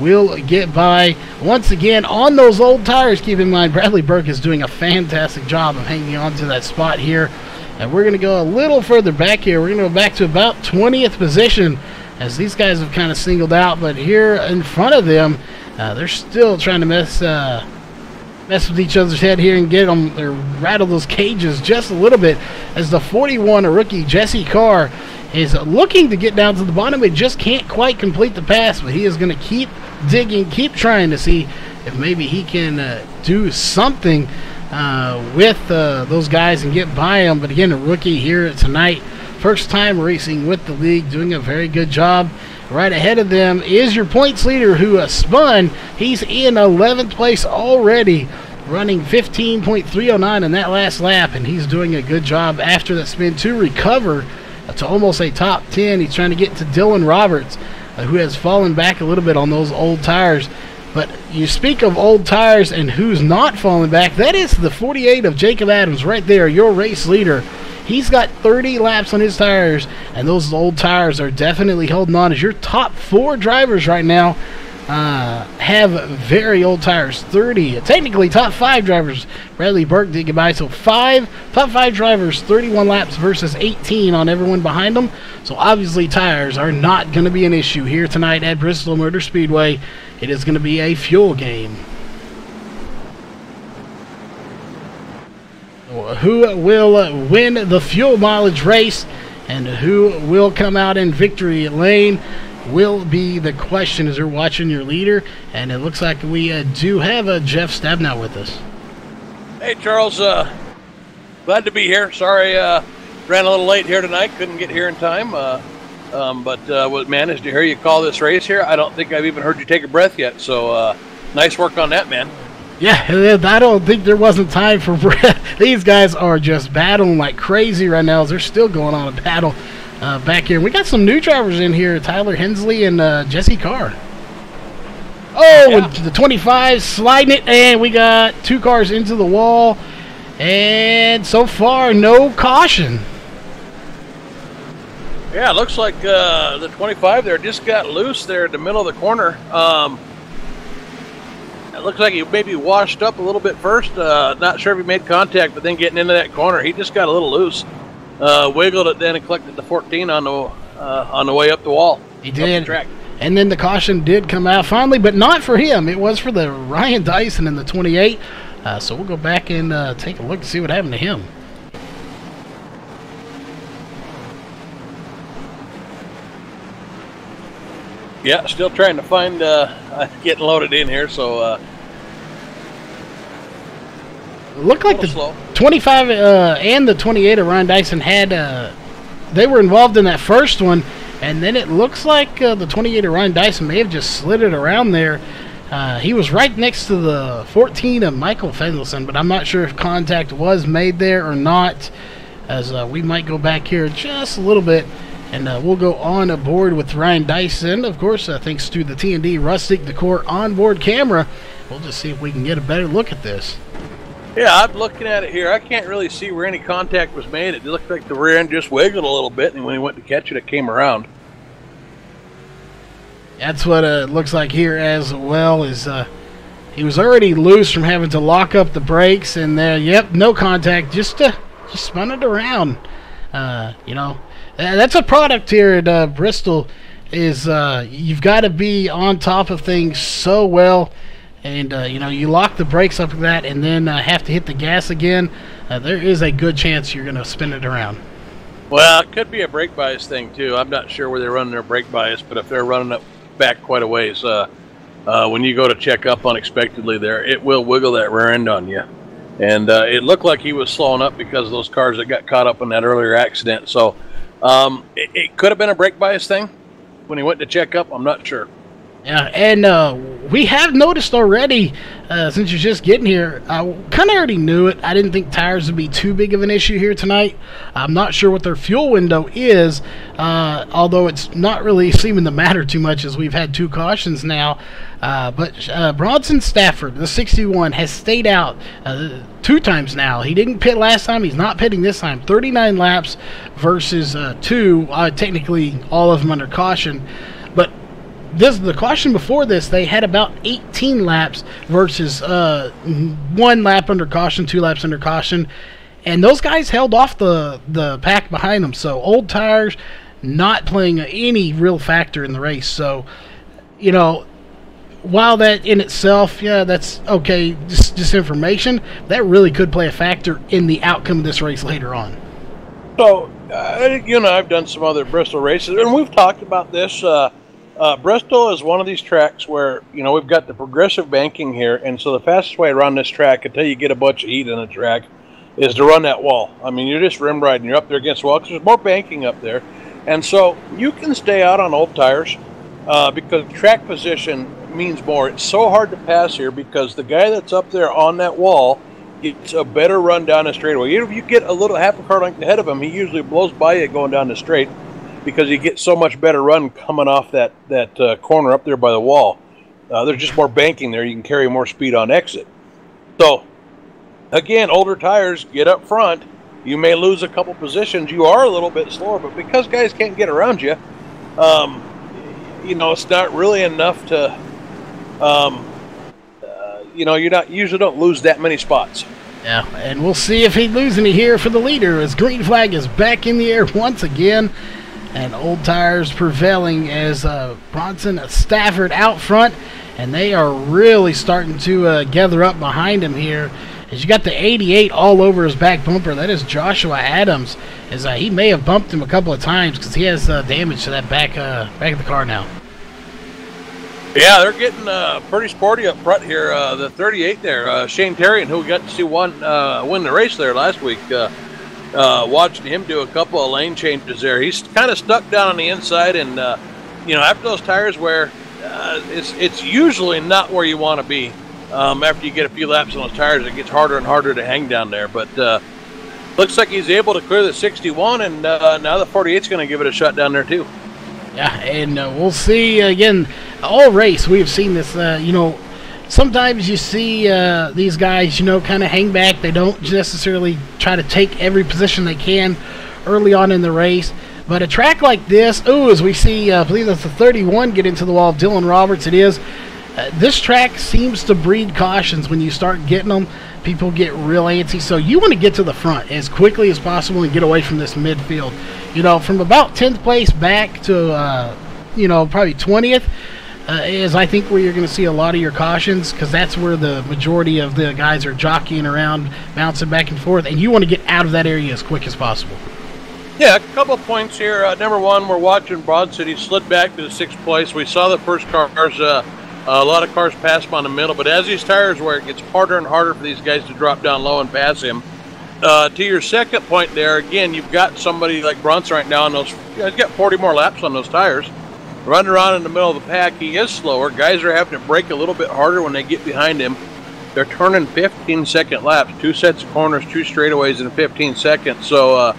will get by once again on those old tires. Keep in mind, Bradley Burke is doing a fantastic job of hanging on to that spot here, and we're going to go a little further back here. We're going to go back to about 20th position, as these guys have kind of singled out, but here in front of them, they're still trying to mess with each other's head here and get them, or rattle those cages just a little bit, as the 41 rookie Jesse Carr is looking to get down to the bottom, but just can't quite complete the pass. But he is going to keep digging, keep trying to see if maybe he can do something with those guys and get by them. But again, a rookie here tonight, first time racing with the league, doing a very good job. Right ahead of them is your points leader, who spun. He's in 11th place already, running 15.309 in that last lap, and he's doing a good job after that spin to recover to almost a top 10. He's trying to get to Dylan Roberts, who has fallen back a little bit on those old tires. But you speak of old tires and who's not falling back, that is the 48 of Jacob Adams right there, your race leader. He's got 30 laps on his tires, and those old tires are definitely holding on, as your top 4 drivers right now have very old tires. 30, technically top 5 drivers. Bradley Burke did goodbye, so top 5 drivers, 31 laps versus 18 on everyone behind them. So obviously tires are not going to be an issue here tonight at Bristol Motor Speedway. It is going to be a fuel game. Who will win the fuel mileage race and who will come out in victory lane will be the question as you're watching your leader. And it looks like we do have Jeff Stabnow with us. Hey, Charles. Glad to be here. Sorry, ran a little late here tonight. Couldn't get here in time. But managed to hear you call this race here. I don't think I've even heard you take a breath yet. So nice work on that, man. Yeah, I don't think there wasn't time for breath. These guys are just battling like crazy right now. They're still going on a battle back here. We got some new drivers in here, Tyler Hensley and Jesse Carr. Oh, the 25 sliding it, and we got 2 cars into the wall. And so far, no caution. Yeah, it looks like the 25 there just got loose there in the middle of the corner. It looks like he maybe washed up a little bit first. Not sure if he made contact, but then getting into that corner, he just got a little loose. Wiggled it then and collected the 14 on the way up the wall. He did. The track. And then the caution did come out finally, but not for him. It was for the Ryan Dyson in the 28. So we'll go back and take a look and see what happened to him. Yeah, still trying to find, getting loaded in here, so It looked like the slow. 25 and the 28 of Ryan Dyson had, they were involved in that first one, and then it looks like the 28 of Ryan Dyson may have just slid it around there. He was right next to the 14 of Michael Fendelson, but I'm not sure if contact was made there or not, as we might go back here just a little bit, and we'll go on aboard with Ryan Dyson. Of course, thanks to the T&D Rustic Decor onboard camera, we'll just see if we can get a better look at this. Yeah, I'm looking at it here. I can't really see where any contact was made. It looked like the rear end just wiggled a little bit, and when he went to catch it, it came around. That's what it looks like here as well. Is he was already loose from having to lock up the brakes, and yep, no contact, just spun it around. You know, that's a product here at Bristol. Is you've got to be on top of things so well. And, you know, you lock the brakes up like that and then have to hit the gas again, there is a good chance you're going to spin it around. Well, it could be a brake bias thing, too. I'm not sure where they're running their brake bias, but if they're running it back quite a ways, when you go to check up unexpectedly there, it will wiggle that rear end on you. And it looked like he was slowing up because of those cars that got caught up in that earlier accident. So it could have been a brake bias thing when he went to check up. I'm not sure. Yeah, and we have noticed already, since you're just getting here, I kind of already knew it. I didn't think tires would be too big of an issue here tonight. I'm not sure what their fuel window is, although it's not really seeming to matter too much as we've had 2 cautions now. But Bronson Stafford, the 61, has stayed out 2 times now. He didn't pit last time. He's not pitting this time. 39 laps versus 2, technically all of them under caution. But the caution before this, they had about 18 laps versus 1 lap under caution, 2 laps under caution, and those guys held off the pack behind them. So old tires not playing any real factor in the race. So, you know, while that in itself, yeah, that's okay, just information, that really could play a factor in the outcome of this race later on. So, you know, I've done some other Bristol races, and we've talked about this. Bristol is one of these tracks where, you know, we've got the progressive banking here, and so the fastest way around this track until you get a bunch of heat in the track is to run that wall. I mean, you're just rim riding. You're up there against the wall because there's more banking up there. And so you can stay out on old tires because track position means more. It's so hard to pass here because the guy that's up there on that wall gets a better run down the straightaway. If you get a little half a car length ahead of him, he usually blows by you going down the straight, because you get so much better run coming off that corner up there by the wall. There's just more banking there. You can carry more speed on exit. So, again, older tires, get up front. You may lose a couple positions. You are a little bit slower, but because guys can't get around you, you know, it's not really enough to, you know, usually don't lose that many spots. Yeah, and we'll see if he loses any here for the leader as green flag is back in the air once again. And old tires prevailing as Bronson Stafford out front, and they are really starting to gather up behind him here. As you got the 88 all over his back bumper, that is Joshua Adams. As he may have bumped him a couple of times because he has damage to that back of the car now. Yeah, they're getting pretty sporty up front here. The 38 there, Shane Terrian, who we got to see win the race there last week. Watching him do a couple of lane changes there. He's kind of stuck down on the inside, and you know, after those tires wear, it's usually not where you want to be. After you get a few laps on those tires, it gets harder and harder to hang down there. But looks like he's able to clear the 61, and now the 48's going to give it a shot down there too. Yeah, and we'll see again. all race we have seen this. Sometimes you see these guys, kind of hang back. They don't necessarily try to take every position they can early on in the race. But a track like this, as we see, I believe that's the 31 get into the wall. Dylan Roberts, it is. This track seems to breed cautions. When you start getting them, people get real antsy. So you want to get to the front as quickly as possible and get away from this midfield. From about 10th place back to, probably 20th is, I think, where you're going to see a lot of your cautions, because that's where the majority of the guys are jockeying around, bouncing back and forth, and you want to get out of that area as quick as possible. Yeah, a couple of points here. Number one, we're watching Broad City slid back to the 6th place. We saw the first cars, a lot of cars pass him on the middle, but as these tires wear, it gets harder and harder for these guys to drop down low and pass him. To your second point there, again, you've got somebody like Brunson right now, and he's got 40 more laps on those tires. Running around in the middle of the pack, he is slower. Guys are having to brake a little bit harder when they get behind him. They're turning 15-second laps, 2 sets of corners, 2 straightaways in 15 seconds. So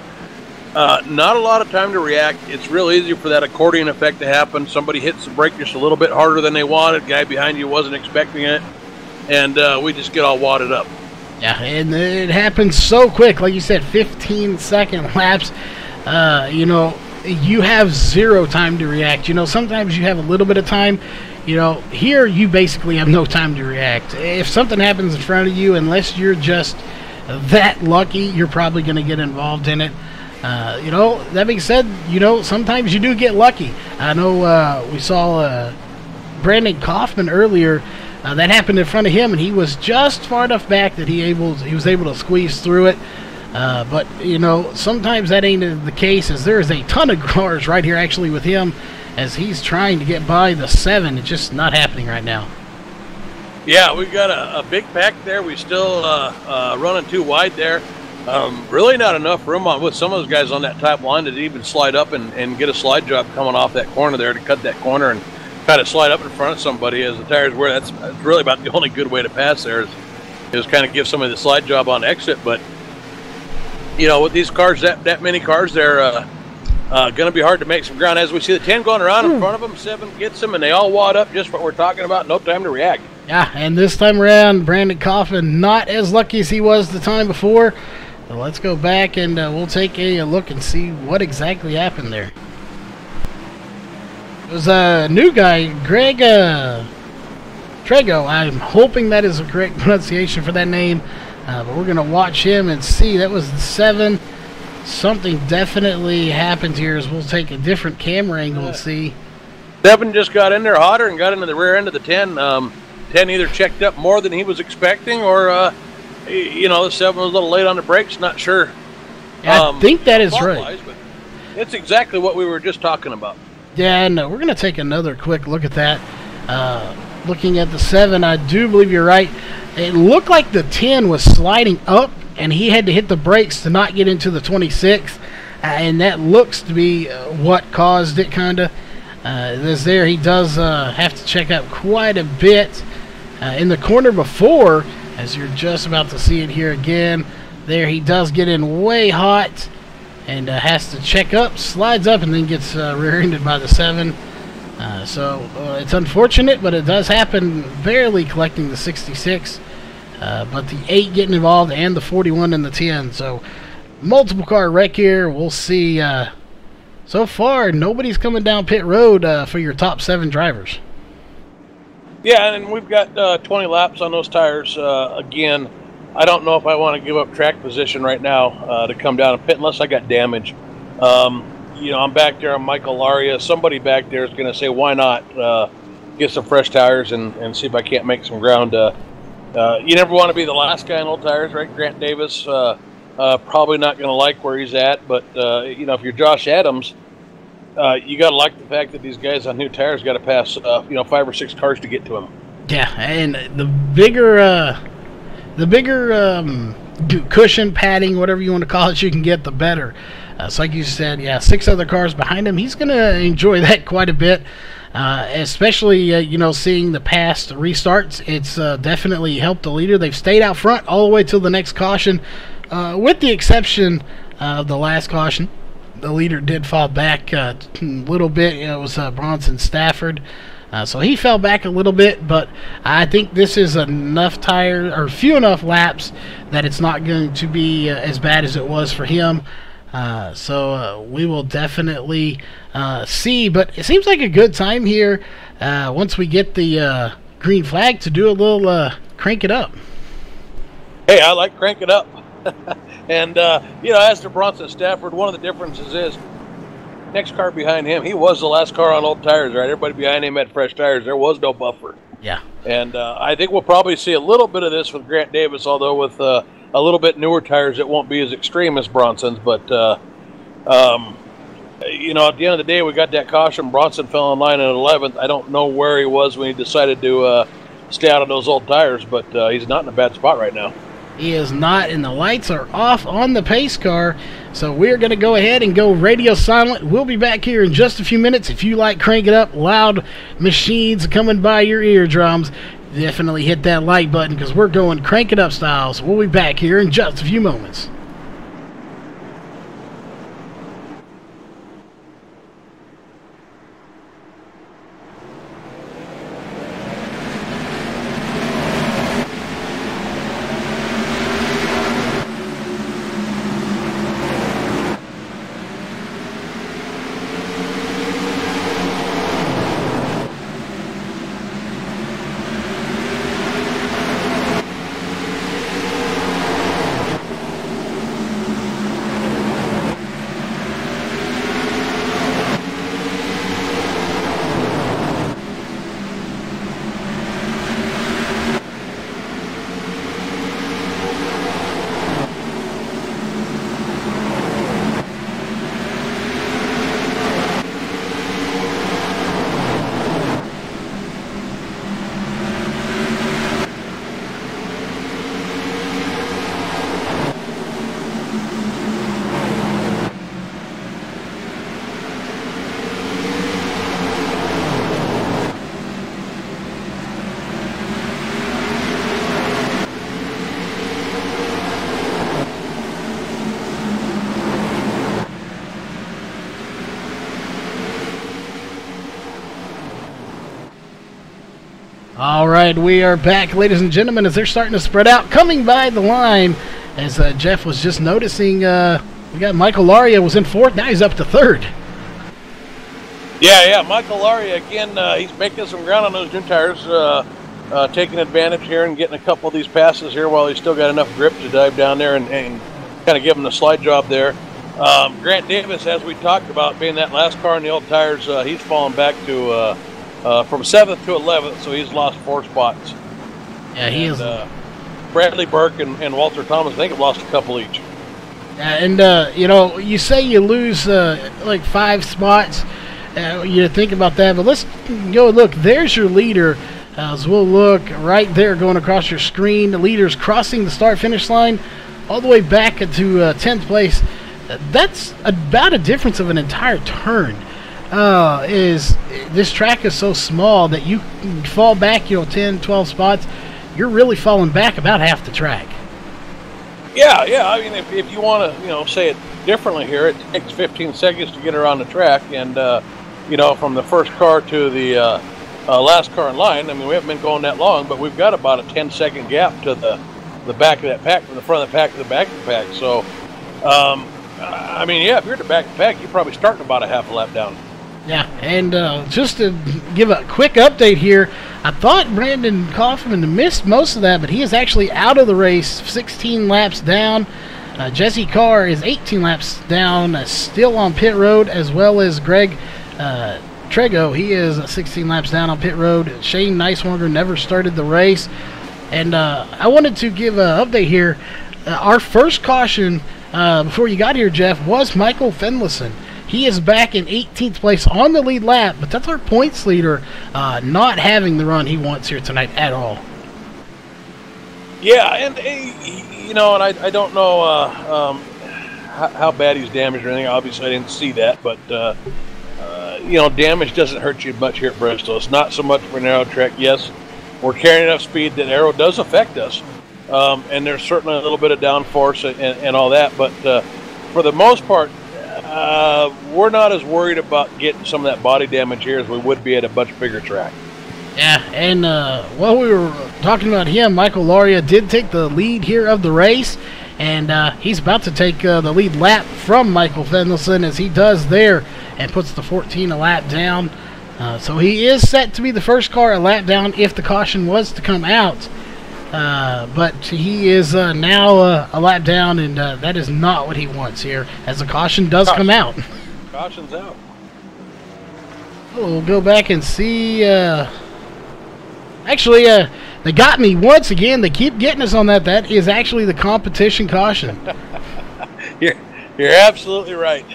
not a lot of time to react. It's real easy for that accordion effect to happen. Somebody hits the brake just a little bit harder than they wanted. Guy behind you wasn't expecting it. And we just get all wadded up. Yeah, and it happens so quick. Like you said, 15-second laps. You have zero time to react. Sometimes you have a little bit of time. Here you basically have no time to react. If something happens in front of you, unless you're just that lucky, you're probably going to get involved in it. That being said, sometimes you do get lucky. I know we saw Brandon Kaufman earlier. That happened in front of him, and he was just far enough back that he was able to squeeze through it. But sometimes that ain't the case, as there is a ton of cars right here actually with him as he's trying to get by the 7. It's just not happening right now. Yeah, we've got a big pack there. We still running too wide there. Really not enough room with some of those guys on that top line to even slide up and get a slide job coming off that corner there to cut that corner and kind of slide up in front of somebody as the tires wear. That's really about the only good way to pass there is kind of give somebody the slide job on exit. But with these cars, that many cars, they're going to be hard to make some ground. As we see the 10 going around in front of them, 7 gets them, and they all wad up just what we're talking about. No time to react. Yeah, and this time around, Brandon Kaufman not as lucky as he was the time before. So let's go back and we'll take a look and see what exactly happened there. It was a new guy, Greg Trego. I'm hoping that is the correct pronunciation for that name. But we're going to watch him and see. That was the 7. Something definitely happened here, as we'll take a different camera angle and see. 7 just got in there hotter and got into the rear end of the 10. 10 either checked up more than he was expecting, or, the 7 was a little late on the brakes. Not sure. Yeah, I think that is right. But it's exactly what we were just talking about. Yeah, no, we're going to take another quick look at that. Looking at the 7, I do believe you're right. It looked like the 10 was sliding up, and he had to hit the brakes to not get into the 26, and that looks to be what caused it, kind of. He does have to check out quite a bit in the corner before, as you're just about to see it here again. There he does get in way hot and has to check up, slides up, and then gets rear-ended by the 7. So it's unfortunate, but it does happen, barely collecting the 66. But the 8 getting involved and the 41 and the 10. So multiple car wreck here. We'll see. So far, nobody's coming down pit road for your top 7 drivers. Yeah, and we've got 20 laps on those tires. Again, I don't know if I want to give up track position right now to come down and pit unless I got damage. I'm back there on Michael Laria. Somebody back there is going to say, why not get some fresh tires and see if I can't make some ground. You never want to be the last guy on old tires, right? Grant Davis probably not going to like where he's at, but if you're Josh Adams, you got to like the fact that these guys on new tires got to pass 5 or 6 cars to get to him. Yeah, and the bigger cushion, padding, whatever you want to call it, you can get, the better. So like you said, 6 other cars behind him. He's going to enjoy that quite a bit. Especially, seeing the past restarts. It's definitely helped the leader. They've stayed out front all the way till the next caution, with the exception of the last caution. The leader did fall back a little bit. It was Bronson Stafford. So he fell back a little bit, but I think this is enough tire or few enough laps that it's not going to be as bad as it was for him. So we will definitely see, but it seems like a good time here once we get the green flag to do a little crank it up. Hey, I like crank it up. And, as to Bronson Stafford, one of the differences is next car behind him, he was the last car on old tires, right? Everybody behind him had fresh tires. There was no buffer. Yeah. And I think we'll probably see a little bit of this with Grant Davis, although with a little bit newer tires, it won't be as extreme as Bronson's. But, at the end of the day, we got that caution. Bronson fell in line at 11th. I don't know where he was when he decided to stay out of those old tires, but he's not in a bad spot right now. He is not, and the lights are off on the pace car. So we're going to go ahead and go radio silent. We'll be back here in just a few minutes. If you like Crank It Up, loud machines coming by your eardrums, definitely hit that like button because we're going Crank It Up style. So we'll be back here in just a few moments. All right, we are back, ladies and gentlemen, as they're starting to spread out, coming by the line. As Jeff was just noticing, we got Michael Laria was in fourth. Now he's up to third. Yeah, Michael Laria, again, he's making some ground on those new tires, taking advantage here and getting a couple of these passes here while he's still got enough grip to dive down there and kind of give him the slide job there. Grant Davis, as we talked about, being that last car in the old tires, he's fallen back to from 7th to 11th, so he's lost 4 spots. Yeah, he is. Bradley Burke and Walter Thomas, I think, have lost a couple each. And, you say you lose like 5 spots. You think about that, but let's go look. There's your leader. As we'll look right there going across your screen. The leader's crossing the start-finish line all the way back to 10th place. That's about a difference of an entire turn. This track is so small that you can fall back, 10, 12 spots. You're really falling back about half the track. Yeah. I mean, if you want to, say it differently here, it takes 15 seconds to get around the track, and from the first car to the last car in line. I mean, we haven't been going that long, but we've got about a 10-second gap to the back of that pack, from the front of the pack to the back of the pack. So, if you're at the back of the pack, you're probably starting about a half a lap down. Yeah, and just to give a quick update here, I thought Brandon Kaufman missed most of that, but he is actually out of the race, 16 laps down. Jesse Carr is 18 laps down, still on pit road, as well as Greg Trego. He is 16 laps down on pit road. Shane Neiswanger never started the race. And I wanted to give an update here. Our first caution before you got here, Jeff, was Michael Finlayson. He is back in 18th place on the lead lap, but that's our points leader not having the run he wants here tonight at all. Yeah, and I don't know how bad he's damaged or anything. Obviously, I didn't see that, but damage doesn't hurt you much here at Bristol. It's not so much for an aero track. Yes, we're carrying enough speed that aero does affect us, and there's certainly a little bit of downforce and all that, but for the most part, we're not as worried about getting some of that body damage here as we would be at a much bigger track. Yeah, and while we were talking about him, Michael Lauria did take the lead here of the race, and he's about to take the lead lap from Michael Fendelson as he does there and puts the 14 a lap down. So he is set to be the first car a lap down if the caution was to come out. But he is now a lap down, and that is not what he wants here, as the caution does come out. Caution's out. We'll go back and see. Actually, they got me once again. They keep getting us on that. That is actually the competition caution. You're absolutely right.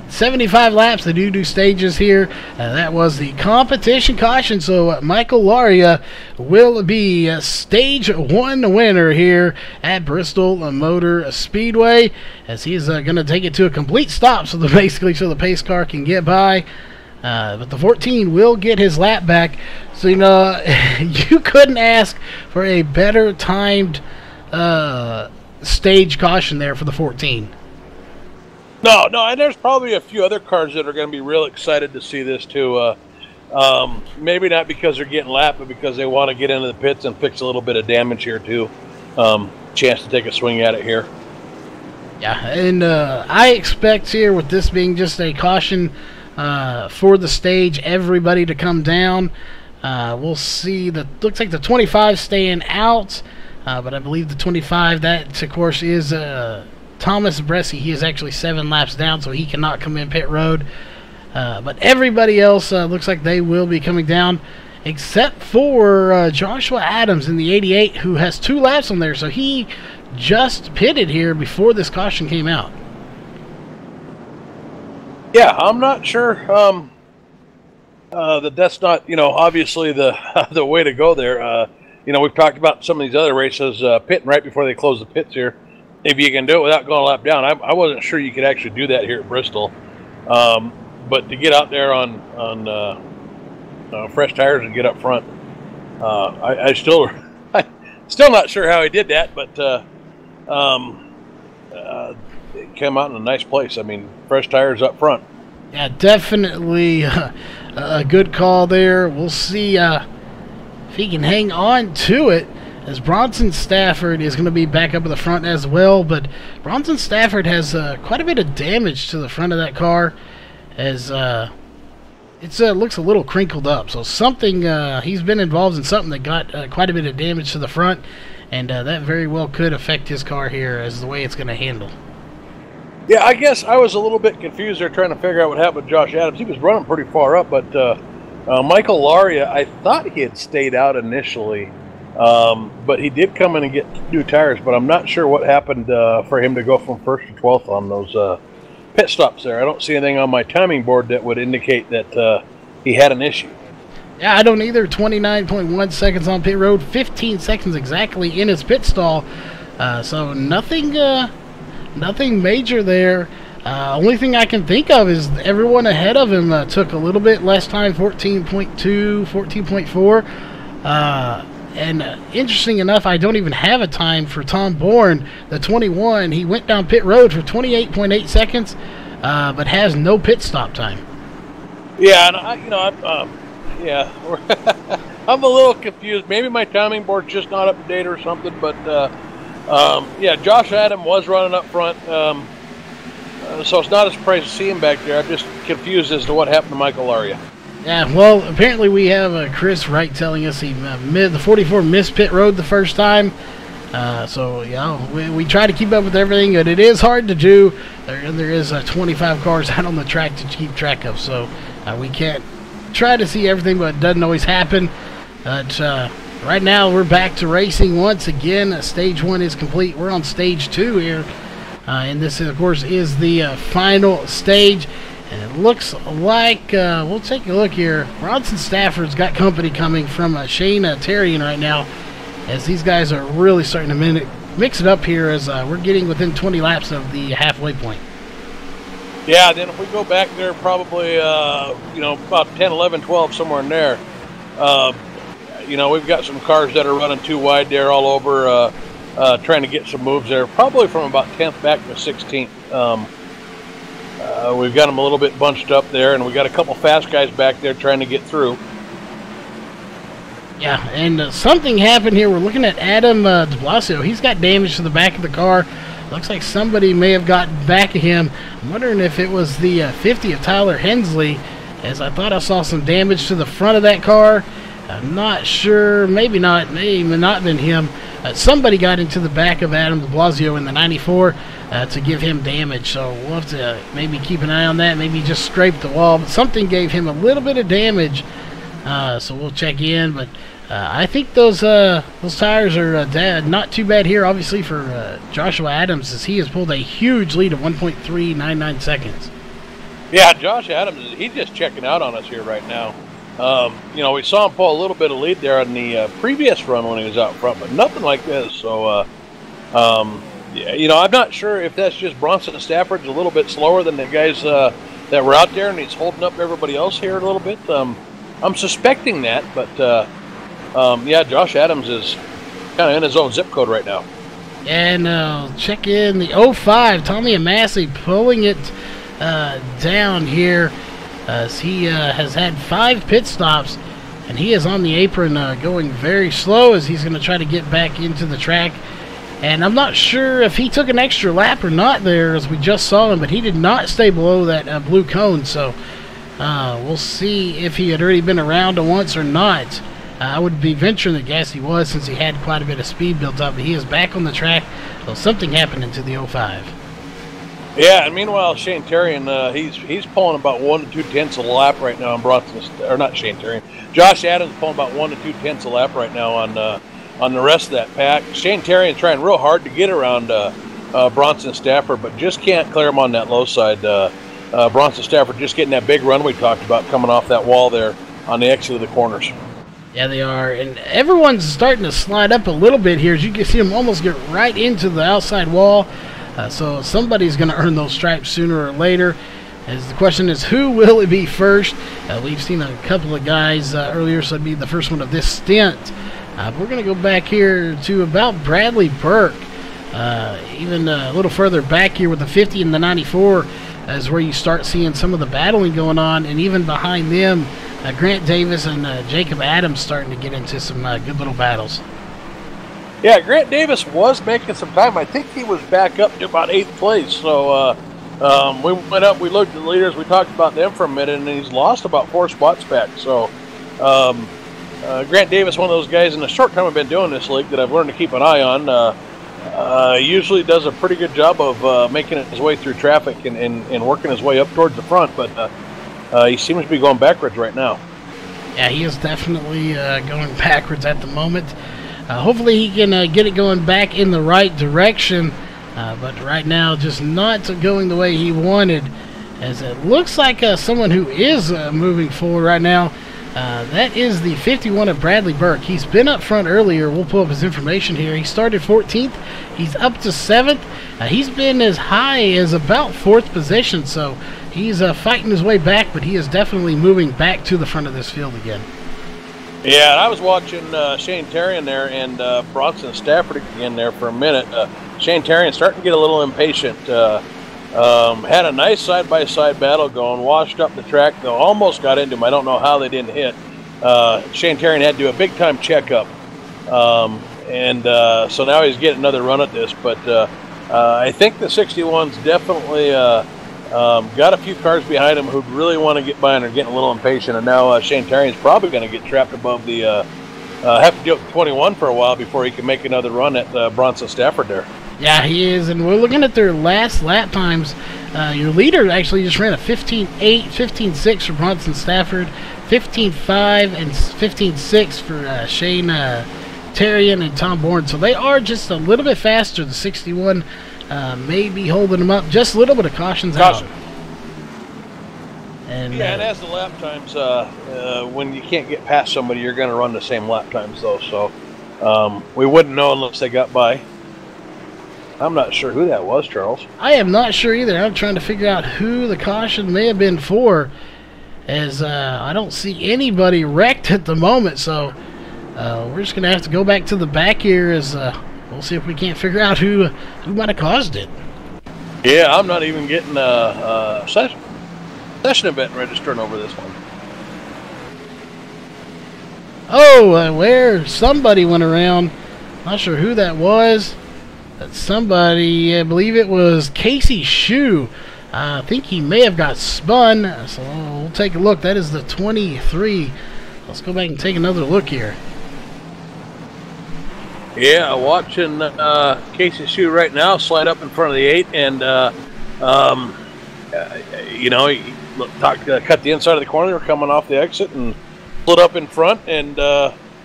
75 laps. They do stages here. That was the competition caution. So Michael Lauria will be stage 1 winner here at Bristol Motor Speedway, as he's going to take it to a complete stop, so the pace car can get by. But the 14 will get his lap back. So, you couldn't ask for a better timed stage caution there for the 14. No, and there's probably a few other cars that are going to be real excited to see this too. Maybe not because they're getting lapped, but because they want to get into the pits and fix a little bit of damage here too. Chance to take a swing at it here. Yeah, and I expect here, with this being just a caution for the stage, everybody to come down. We'll see that looks like the 25 staying out, but I believe the 25, that of course is Thomas Bresci. He is actually 7 laps down, so he cannot come in pit road. But everybody else looks like they will be coming down, except for Joshua Adams in the 88, who has 2 laps on there, so he just pitted here before this caution came out. Yeah, I'm not sure that's not, obviously the way to go there. We've talked about some of these other races pitting right before they close the pits here. If you can do it without going a lap down, I wasn't sure you could actually do that here at Bristol. But to get out there on fresh tires and get up front, I still not sure how he did that, but it came out in a nice place. I mean, fresh tires up front. Yeah, definitely a good call there. We'll see if he can hang on to it, as Bronson Stafford is going to be back up at the front as well. But Bronson Stafford has quite a bit of damage to the front of that car, as it looks a little crinkled up. So something, he's been involved in something that got quite a bit of damage to the front, and that very well could affect his car here as the way it's going to handle. Yeah, I guess I was a little bit confused there trying to figure out what happened with Josh Adams. He was running pretty far up, but Michael Lauria, I thought he had stayed out initially. But he did come in and get new tires, but I'm not sure what happened for him to go from 1st to 12th on those pit stops there. I don't see anything on my timing board that would indicate that he had an issue. Yeah, I don't either. 29.1 seconds on pit road, 15 seconds exactly in his pit stall. So nothing major there. Only thing I can think of is everyone ahead of him took a little bit less time, 14.2, 14.4. And interesting enough, I don't even have a time for Tom Bourne, the 21. He went down pit road for 28.8 seconds, but has no pit stop time. Yeah, and I'm a little confused. Maybe my timing board's just not up to date or something. But yeah, Josh Adam was running up front, so it's not a surprise to see him back there. I'm just confused as to what happened to Michael Lauria. Yeah, well, apparently we have Chris Wright telling us the 44 missed pit road the first time. So, we try to keep up with everything, but it is hard to do. There is 25 cars out on the track to keep track of, so we can't try to see everything, but it doesn't always happen. But right now we're back to racing once again. Stage 1 is complete. We're on stage 2 here, and this, of course, is the final stage. And it looks like, we'll take a look here. Bronson Stafford's got company coming from Shane Terrian right now, as these guys are really starting to mix it up here as we're getting within 20 laps of the halfway point. Yeah, then if we go back there, probably, about 10, 11, 12, somewhere in there, we've got some cars that are running too wide there all over, trying to get some moves there, probably from about 10th back to 16th. We've got them a little bit bunched up there, and we got a couple fast guys back there trying to get through. Yeah, and something happened here. We're looking at Adam de Blasio. He's got damage to the back of the car. Looks like somebody may have gotten back at him. I'm wondering if it was the 50 of Tyler Hensley, as I thought I saw some damage to the front of that car. I'm not sure. Maybe not. May not have been him. Somebody got into the back of Adam de Blasio in the 94 to give him damage. So we'll have to maybe keep an eye on that. Maybe just scrape the wall. But something gave him a little bit of damage. So we'll check in. But I think those tires are not too bad here, obviously, for Joshua Adams, as he has pulled a huge lead of 1.399 seconds. Yeah, Josh Adams, he's just checking out on us here right now. You know, we saw him pull a little bit of lead there on the previous run when he was out front, but nothing like this. So, yeah, you know, I'm not sure if that's just Bronson Stafford's a little bit slower than the guys that were out there, and he's holding up everybody else here a little bit. I'm suspecting that, but yeah, Josh Adams is kind of in his own zip code right now. And check in the 05, Tommy Amassi pulling it down here, as he has had 5 pit stops, and he is on the apron going very slow as he's going to try to get back into the track. And I'm not sure if he took an extra lap or not there, as we just saw him, but he did not stay below that blue cone. So we'll see if he had already been around once or not. I would be venturing to guess he was, since he had quite a bit of speed built up. But he is back on the track, so something happened into the 05. Yeah, and meanwhile, Shane Terrian, he's pulling about 1 to 2/10 of a lap right now on Bronson, or not Shane Terrian. Josh Adams pulling about 1 to 2/10 of a lap right now on the rest of that pack. Shane Terrian trying real hard to get around Bronson Stafford, but just can't clear him on that low side. Bronson Stafford just getting that big run we talked about coming off that wall there on the exit of the corners. Yeah, they are, and everyone's starting to slide up a little bit here, as you can see them almost get right into the outside wall. So somebody's going to earn those stripes sooner or later. As the question is, who will it be first? We've seen a couple of guys earlier, so it'd be the first one of this stint. We're going to go back here to about Bradley Burke. Even a little further back here with the 50 and the 94 is where you start seeing some of the battling going on. And even behind them, Grant Davis and Jacob Adams starting to get into some good little battles. Yeah, Grant Davis was making some time. I think he was back up to about 8th place. So we went up, we looked at the leaders, we talked about them for a minute, and he's lost about 4 spots back. So Grant Davis, one of those guys in the short time I've been doing this league that I've learned to keep an eye on, usually does a pretty good job of making his way through traffic and working his way up towards the front, but he seems to be going backwards right now. Yeah, he is definitely going backwards at the moment. Hopefully he can get it going back in the right direction, but right now just not going the way he wanted, as it looks like someone who is moving forward right now. That is the 51 of Bradley Burke. He's been up front earlier. We'll pull up his information here. He started 14th. He's up to 7th. He's been as high as about 4th position, so he's fighting his way back, but he is definitely moving back to the front of this field again. Yeah, and I was watching Shane Terrian there and Bronson Stafford again there for a minute. Shane Terrian starting to get a little impatient. Had a nice side-by-side battle going, washed up the track, though almost got into him. I don't know how they didn't hit. Shane Terrian had to do a big-time checkup. So now he's getting another run at this. But I think the 61's definitely got a few cars behind him who really want to get by and are getting a little impatient. And now Shane Terrian's probably going to get trapped above the have to deal with 21 for a while before he can make another run at Bronson Stafford there. Yeah, he is, and we're looking at their last lap times. Your leader actually just ran a 15.8, 15.6 for Bronson Stafford, 15.5 and 15.6 for Shane Terrian and Tom Bourne. So they are just a little bit faster. The 61 may be holding them up. Just a little bit of caution's out. And, yeah, and as the lap times, when you can't get past somebody, you're going to run the same lap times, though. So we wouldn't know unless they got by. I'm not sure who that was, Charles. I am not sure either. I'm trying to figure out who the caution may have been for, as I don't see anybody wrecked at the moment. So we're just going to have to go back to the back here, as we'll see if we can't figure out who might have caused it. Yeah, I'm not even getting a session event registering over this one. Oh, where somebody went around. Not sure who that was. That's somebody, I believe it was Casey Shue. I think he may have got spun. So we'll take a look. That is the 23. Let's go back and take another look here. Yeah, watching Casey Shue right now slide up in front of the 8, and you know, he cut the inside of the corner. They were coming off the exit and split up in front, and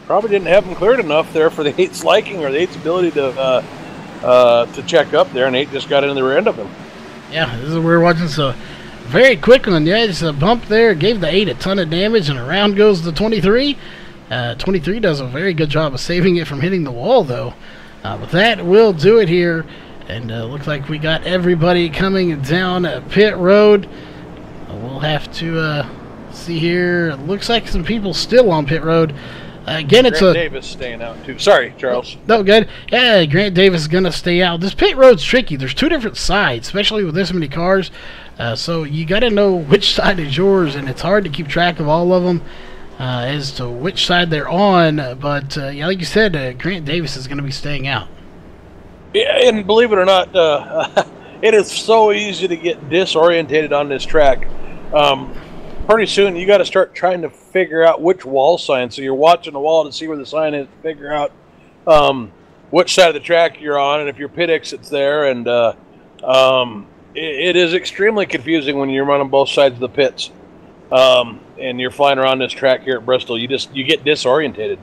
probably didn't have him cleared enough there for the 8's liking or the 8's ability to check up there, and 8 just got into the rear end of him. Yeah, this is what we're watching. So very quick on the edge. A bump there gave the 8 a ton of damage, and around goes the 23. 23 does a very good job of saving it from hitting the wall, though. But that will do it here. And looks like we got everybody coming down pit road. We'll have to see here. It looks like some people still on pit road. Again, it's Grant Davis staying out, too. Sorry, Charles. No, good. Yeah, Grant Davis is going to stay out. This pit road's tricky. There's 2 different sides, especially with this many cars. So you got to know which side is yours, and it's hard to keep track of all of them. As to which side they're on, but yeah, like you said, Grant Davis is going to be staying out. Yeah, and believe it or not, it is so easy to get disorientated on this track. Pretty soon, you got to start trying to figure out which wall sign. So you're watching the wall to see where the sign is, figure out which side of the track you're on, and if your pit exit's there. And it is extremely confusing when you're running both sides of the pits. And you're flying around this track here at Bristol, you get disorientated.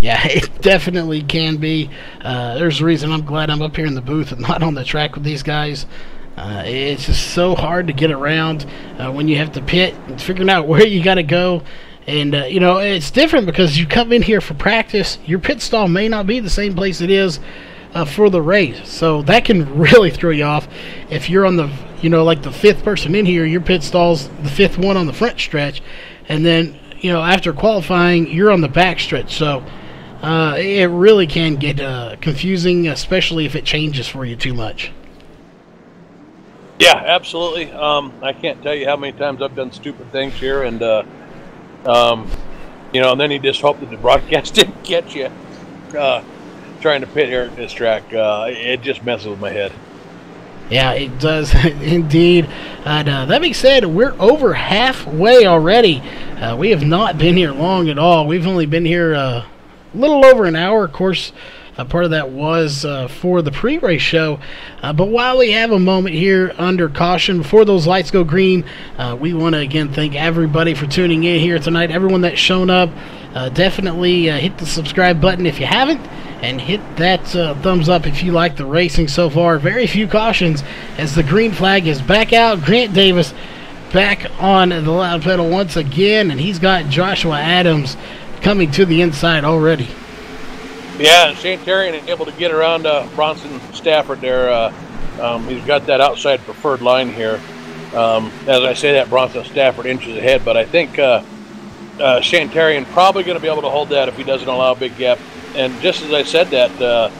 Yeah, it definitely can be. There's a reason I'm glad I'm up here in the booth and not on the track with these guys. It's just so hard to get around when you have to pit and figuring out where you got to go. And, you know, it's different because you come in here for practice. Your pit stall may not be the same place it is for the race. So that can really throw you off. If you're on the, you know, like the 5th person in here, your pit stall's the 5th one on the front stretch. And then, you know, after qualifying, you're on the back stretch. So it really can get confusing, especially if it changes for you too much. Yeah, absolutely. I can't tell you how many times I've done stupid things here, and you know, and then you just hope that the broadcast didn't get you trying to pit here at this track. It just messes with my head. Yeah, it does indeed. And that being said, we're over halfway already. We have not been here long at all. We've only been here a little over an hour. Of course, part of that was for the pre-race show. But while we have a moment here under caution, before those lights go green, we want to again thank everybody for tuning in here tonight. Everyone that's shown up, definitely hit the subscribe button if you haven't, and hit that thumbs up if you like the racing so far. Very few cautions as the green flag is back out. Grant Davis back on the loud pedal once again, and he's got Joshua Adams coming to the inside already. Yeah, and Shane Terrian is able to get around Bronson Stafford there. He's got that outside preferred line here. As I say that, Bronson Stafford inches ahead, but I think Shane Terrian probably going to be able to hold that if he doesn't allow a big gap. And just as I said that,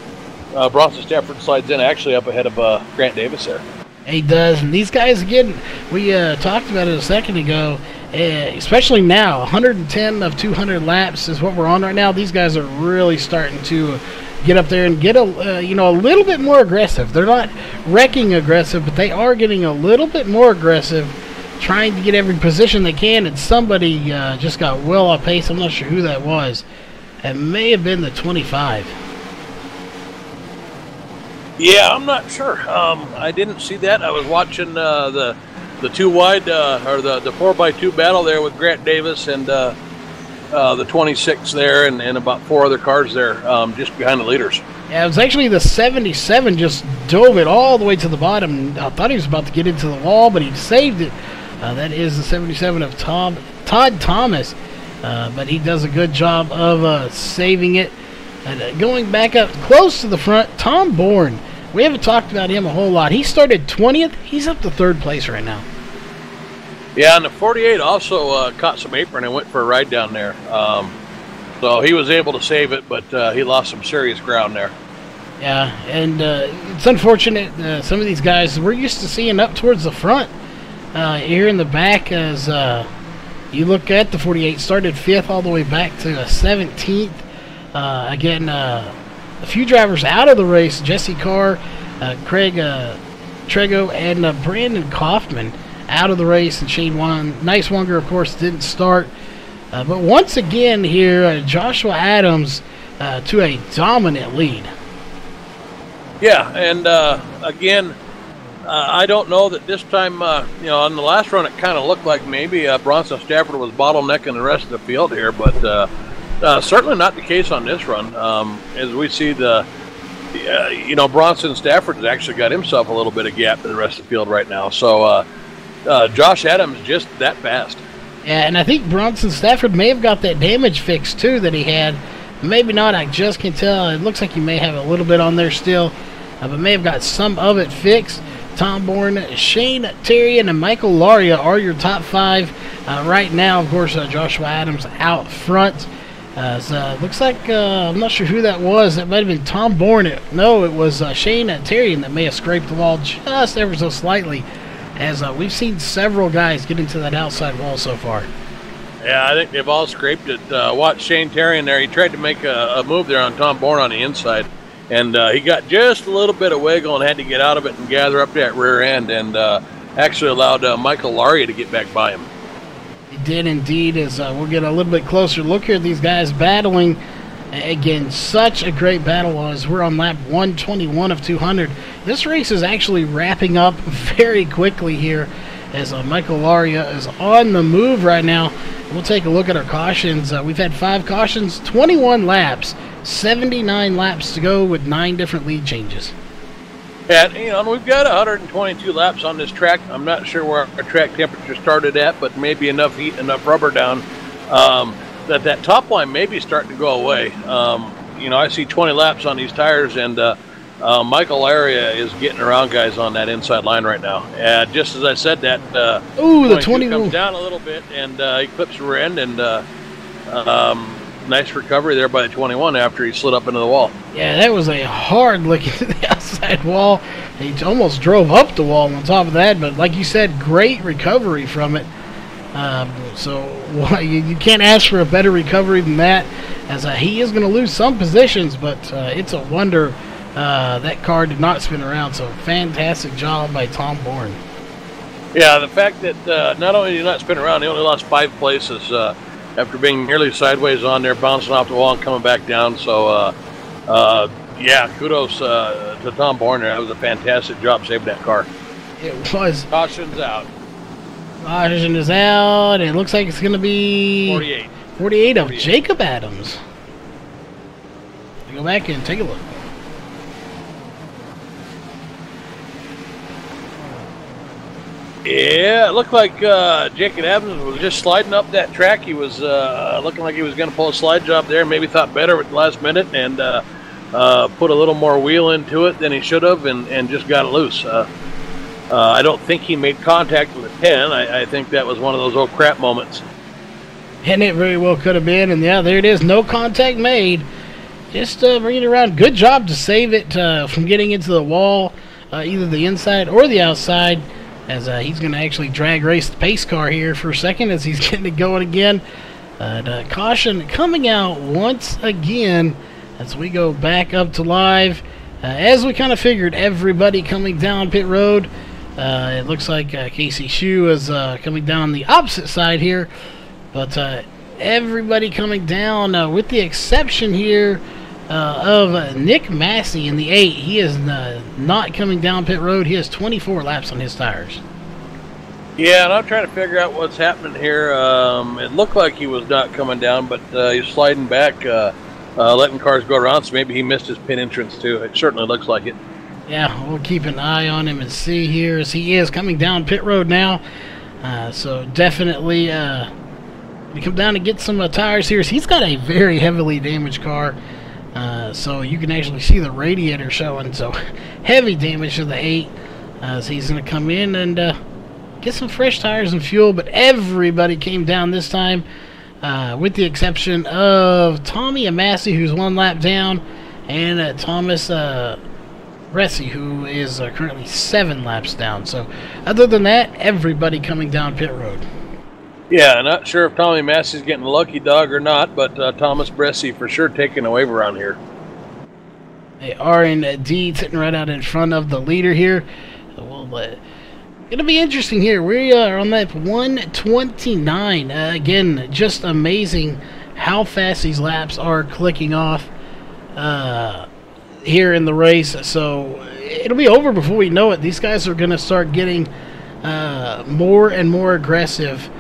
Bronson Stafford slides in actually up ahead of Grant Davis there. He does, and these guys, again, we talked about it a second ago, especially now, 110 of 200 laps is what we're on right now. These guys are really starting to get up there and get a little bit more aggressive. They're not wrecking aggressive, but they are getting a little bit more aggressive, trying to get every position they can, and somebody just got well off pace. I'm not sure who that was. It may have been the 25. Yeah, I'm not sure. I didn't see that. I was watching the 2 wide or the 4x2 battle there with Grant Davis and the 26 there, and about 4 other cars there just behind the leaders. Yeah, it was actually the 77 just dove it all the way to the bottom. I thought he was about to get into the wall, but he saved it. That is the 77 of Todd Thomas, but he does a good job of saving it. And going back up close to the front, Tom Bourne. We haven't talked about him a whole lot. He started 20th. He's up to 3rd place right now. Yeah, and the 48 also caught some apron and went for a ride down there. So he was able to save it, but he lost some serious ground there. Yeah, and it's unfortunate. Some of these guys we're used to seeing up towards the front. Here in the back as, You look at the 48, started 5th all the way back to 17th. Again, a few drivers out of the race. Jesse Carr, Craig Trego, and Brandon Kaufman out of the race. And Shane Nicewanger, of course, didn't start. But once again here, Joshua Adams to a dominant lead. Yeah, and again, I don't know that this time, you know, on the last run it kind of looked like maybe Bronson Stafford was bottlenecking the rest of the field here, but certainly not the case on this run. As we see you know, Bronson Stafford has actually got himself a little bit of gap to the rest of the field right now. So Josh Adams just that fast. Yeah, and I think Bronson Stafford may have got that damage fixed too that he had. Maybe not, I just can tell. It looks like he may have a little bit on there still, but may have got some of it fixed. Tom Bourne, Shane Terry, and Michael Laria are your top 5 right now. Of course, Joshua Adams out front. So looks like, I'm not sure who that was. That might have been Tom Bourne. No, it was Shane Terry that may have scraped the wall just ever so slightly, as we've seen several guys get into that outside wall so far. Yeah, I think they've all scraped it. Watch Shane Terry in there. He tried to make a move there on Tom Bourne on the inside, and he got just a little bit of wiggle and had to get out of it and gather up that rear end, and actually allowed Michael Laria to get back by him. He did indeed, as we'll get a little bit closer look here at these guys battling. Again, such a great battle as we're on lap 121 of 200. This race is actually wrapping up very quickly here, as Michael Laria is on the move right now. We'll take a look at our cautions. We've had 5 cautions, 21 laps, 79 laps to go with 9 different lead changes. Yeah, you know, and we've got 122 laps on this track. I'm not sure where our track temperature started at, but maybe enough heat, enough rubber down that top line may be starting to go away. You know, I see 20 laps on these tires, and Michael Laria is getting around guys on that inside line right now. Just as I said that, the 20 comes down a little bit, and he clips the rear end, and nice recovery there by the 21 after he slid up into the wall. Yeah, that was a hard look into the outside wall. He almost drove up the wall on top of that, but like you said, great recovery from it. So you can't ask for a better recovery than that, as he is going to lose some positions, but it's a wonder that car did not spin around. So fantastic job by Tom Bourne. Yeah, the fact that not only did he not spin around, he only lost 5 places after being nearly sideways on there, bouncing off the wall and coming back down. So yeah, kudos to Tom Bourne there. That was a fantastic job saving that car. It was. Caution's out. Caution is out. It looks like it's going to be 48. 48 of Jacob Adams. Go back and take a look. Yeah, it looked like Jacob Adams was just sliding up that track. He was looking like he was going to pull a slide job there. Maybe thought better at the last minute and put a little more wheel into it than he should have, and just got it loose. I don't think he made contact with the 10. I think that was one of those oh crap moments. And it very well could have been. And yeah, there it is. No contact made. Just bring it around. Good job to save it from getting into the wall, either the inside or the outside, as he's going to actually drag race the pace car here for a second as he's getting it going again. Caution coming out once again as we go back up to live. As we kind of figured, everybody coming down pit road. It looks like Casey Shue is coming down the opposite side here. But everybody coming down, with the exception here of Nick Massey in the 8. He is not coming down pit road. He has 24 laps on his tires. Yeah, and I'm trying to figure out what's happening here. It looked like he was not coming down, but he's sliding back, letting cars go around, so maybe he missed his pit entrance too. It certainly looks like it. Yeah, we'll keep an eye on him and see here as he is coming down pit road now. So definitely we come down to get some tires here. So he's got a very heavily damaged car. So you can actually see the radiator showing. So heavy damage to the 8. So he's going to come in and get some fresh tires and fuel. But everybody came down this time, with the exception of Tommy Amassi, who's 1 lap down, and Thomas Ressi, who is currently 7 laps down. So other than that, everybody coming down pit road. Yeah, not sure if Tommy Massey's getting a lucky dog or not, but Thomas Bressy for sure taking a wave around here. They are indeed sitting right out in front of the leader here. Well, it'll be interesting here. We are on lap 129. Again, just amazing how fast these laps are clicking off here in the race. So it'll be over before we know it. These guys are going to start getting more and more aggressive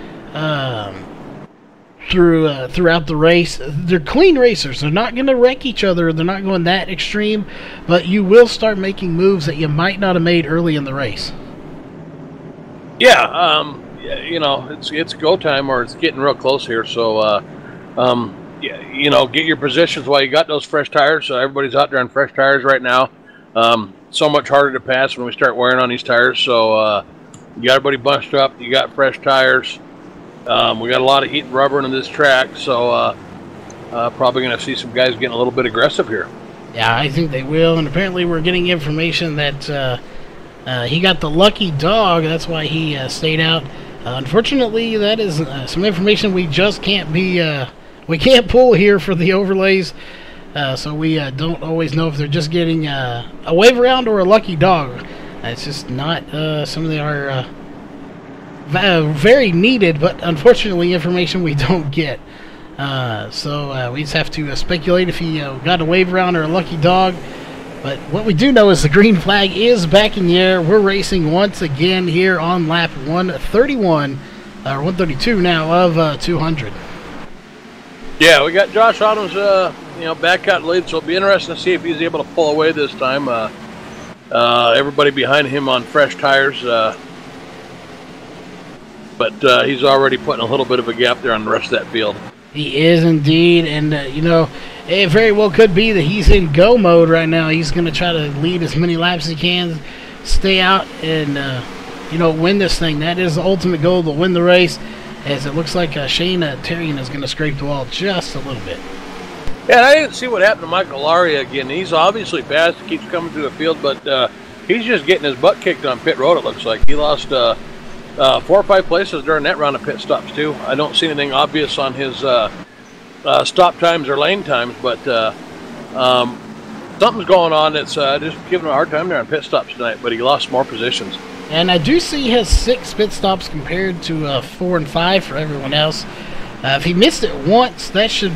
throughout the race. They're clean racers. They're not going to wreck each other. They're not going that extreme, but you will start making moves that you might not have made early in the race. Yeah, you know, it's go time, or it's getting real close here. So, yeah, you know, get your positions while you got those fresh tires. So everybody's out there on fresh tires right now. So much harder to pass when we start wearing on these tires. So you got everybody bunched up. You got fresh tires. We got a lot of heat and rubber into this track, so probably going to see some guys getting a little bit aggressive here. Yeah, I think they will. And apparently we're getting information that he got the lucky dog. That's why he stayed out. Unfortunately, that is some information we just can't we can't pull here for the overlays. So we don't always know if they're just getting a wave around or a lucky dog. It's just not some of our very needed, but unfortunately information we don't get. So we just have to speculate if he got a wave around or a lucky dog. But what we do know is the green flag is back in the air. We're racing once again here on lap 131, or 132 now of 200. Yeah, we got Josh Adams, you know, back out lead, so it'll be interesting to see if he's able to pull away this time. Everybody behind him on fresh tires, but he's already putting a little bit of a gap there on the rest of that field. He is indeed, and you know, it very well could be that he's in go mode right now. He's going to try to lead as many laps as he can, stay out, and you know, win this thing. That is the ultimate goal, to win the race. As it looks like Shane Terrian is going to scrape the wall just a little bit. Yeah, and I didn't see what happened to Michael Laria again. He's obviously fast, keeps coming through the field, but he's just getting his butt kicked on pit road, it looks like. He lost 4 or 5 places during that round of pit stops, too. I don't see anything obvious on his stop times or lane times, but something's going on that's just giving him a hard time there on pit stops tonight, but he lost more positions. And I do see he has 6 pit stops compared to 4 and 5 for everyone else. If he missed it once, that should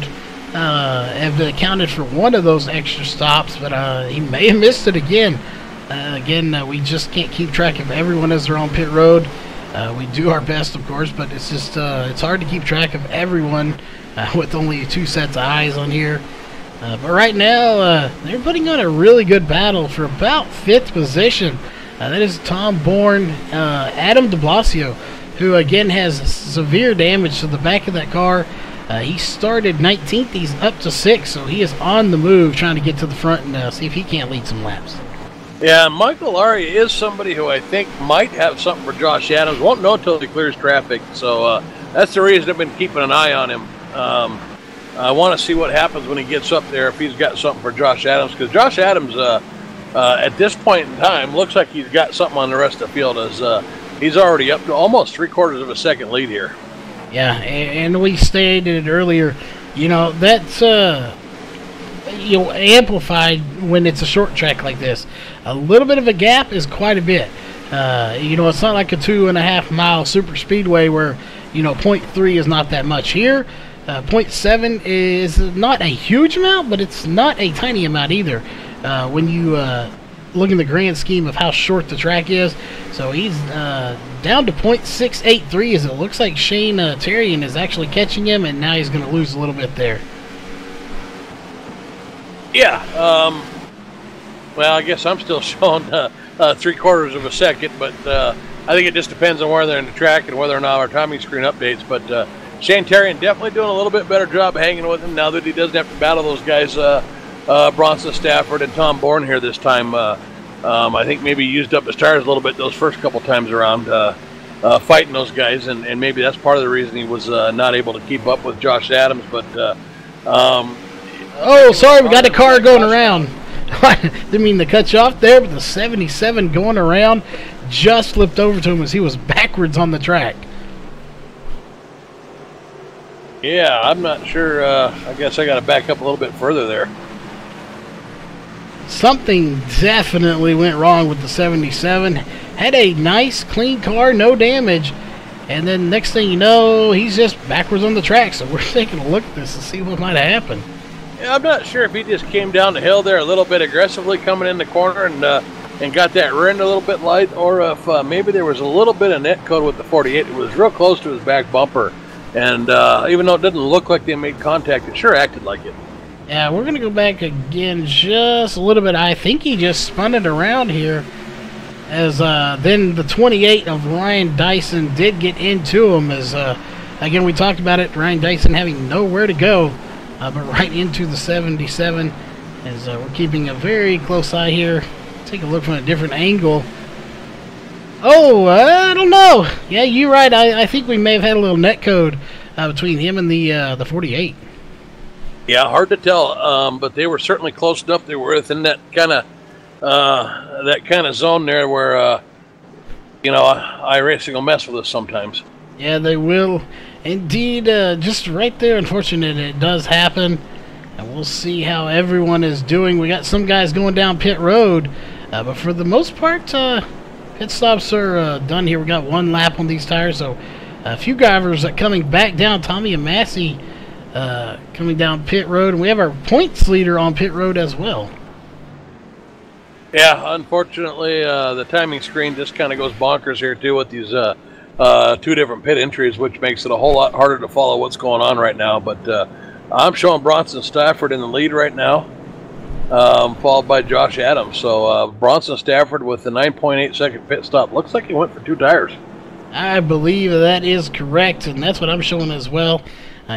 have accounted for one of those extra stops, but he may have missed it again. We just can't keep track of everyone as they're on pit road. We do our best, of course, but it's just it's hard to keep track of everyone with only 2 sets of eyes on here. But right now, they're putting on a really good battle for about 5th position. That is Tom Bourne, Adam de Blasio, who again has severe damage to the back of that car. He started 19th, he's up to 6th, so he is on the move trying to get to the front and see if he can't lead some laps. Yeah, Michael Laria is somebody who I think might have something for Josh Adams. Won't know until he clears traffic, so that's the reason I've been keeping an eye on him. I want to see what happens when he gets up there, if he's got something for Josh Adams, because Josh Adams, at this point in time, looks like he's got something on the rest of the field, as he's already up to almost 3/4 of a second lead here. Yeah, and we stated it earlier, you know, that's you know, amplified when it's a short track like this. A little bit of a gap is quite a bit. You know, it's not like a 2.5 mile super speedway where, you know, 0.3 is not that much. Here, 0.7 is not a huge amount, but it's not a tiny amount either. When you look in the grand scheme of how short the track is. So he's down to 0.683 as it looks like Shane Terrian is actually catching him, and now he's going to lose a little bit there. Yeah, well, I guess I'm still showing 3/4 of a second, but I think it just depends on where they're in the track and whether or not our timing screen updates. But Shane Terrian definitely doing a little bit better job hanging with him now that he doesn't have to battle those guys, Bronson Stafford and Tom Bourne here this time. I think maybe he used up his tires a little bit those first couple times around fighting those guys, and maybe that's part of the reason he was not able to keep up with Josh Adams. But oh, sorry, we got a car going around. Didn't mean to cut you off there, but the 77 going around just flipped over to him as he was backwards on the track. Yeah, I'm not sure. I guess I got to back up a little bit further there. Something definitely went wrong with the 77. Had a nice, clean car, no damage. And then next thing you know, he's just backwards on the track. So we're taking a look at this to see what might have happened. Yeah, I'm not sure if he just came down the hill there a little bit aggressively coming in the corner and got that rear end a little bit light, or if maybe there was a little bit of net code with the 48. It was real close to his back bumper. And even though it didn't look like they made contact, it sure acted like it. Yeah, we're going to go back again just a little bit. I think he just spun it around here. As then the 28 of Ryan Dyson did get into him. As again, we talked about it, Ryan Dyson having nowhere to go, but right into the 77. As we're keeping a very close eye here. Take a look from a different angle. Oh, I don't know. Yeah, you're right. I think we may have had a little net code between him and the 48. Yeah, hard to tell, but they were certainly close enough. They were within that kind of zone there where iRacing will mess with us sometimes. Yeah, they will indeed. Just right there, unfortunately, it does happen. And we'll see how everyone is doing. We got some guys going down pit road, but for the most part, pit stops are done here. We got one lap on these tires, so a few drivers are coming back down. Tommy and Massey coming down pit road, and we have our points leader on pit road as well. Yeah, unfortunately, the timing screen just kind of goes bonkers here too with these two different pit entries, which makes it a whole lot harder to follow what's going on right now. But I'm showing Bronson Stafford in the lead right now, followed by Josh Adams. So Bronson Stafford with the 9.8 second pit stop. Looks like he went for 2 tires. I believe that is correct, and that's what I'm showing as well.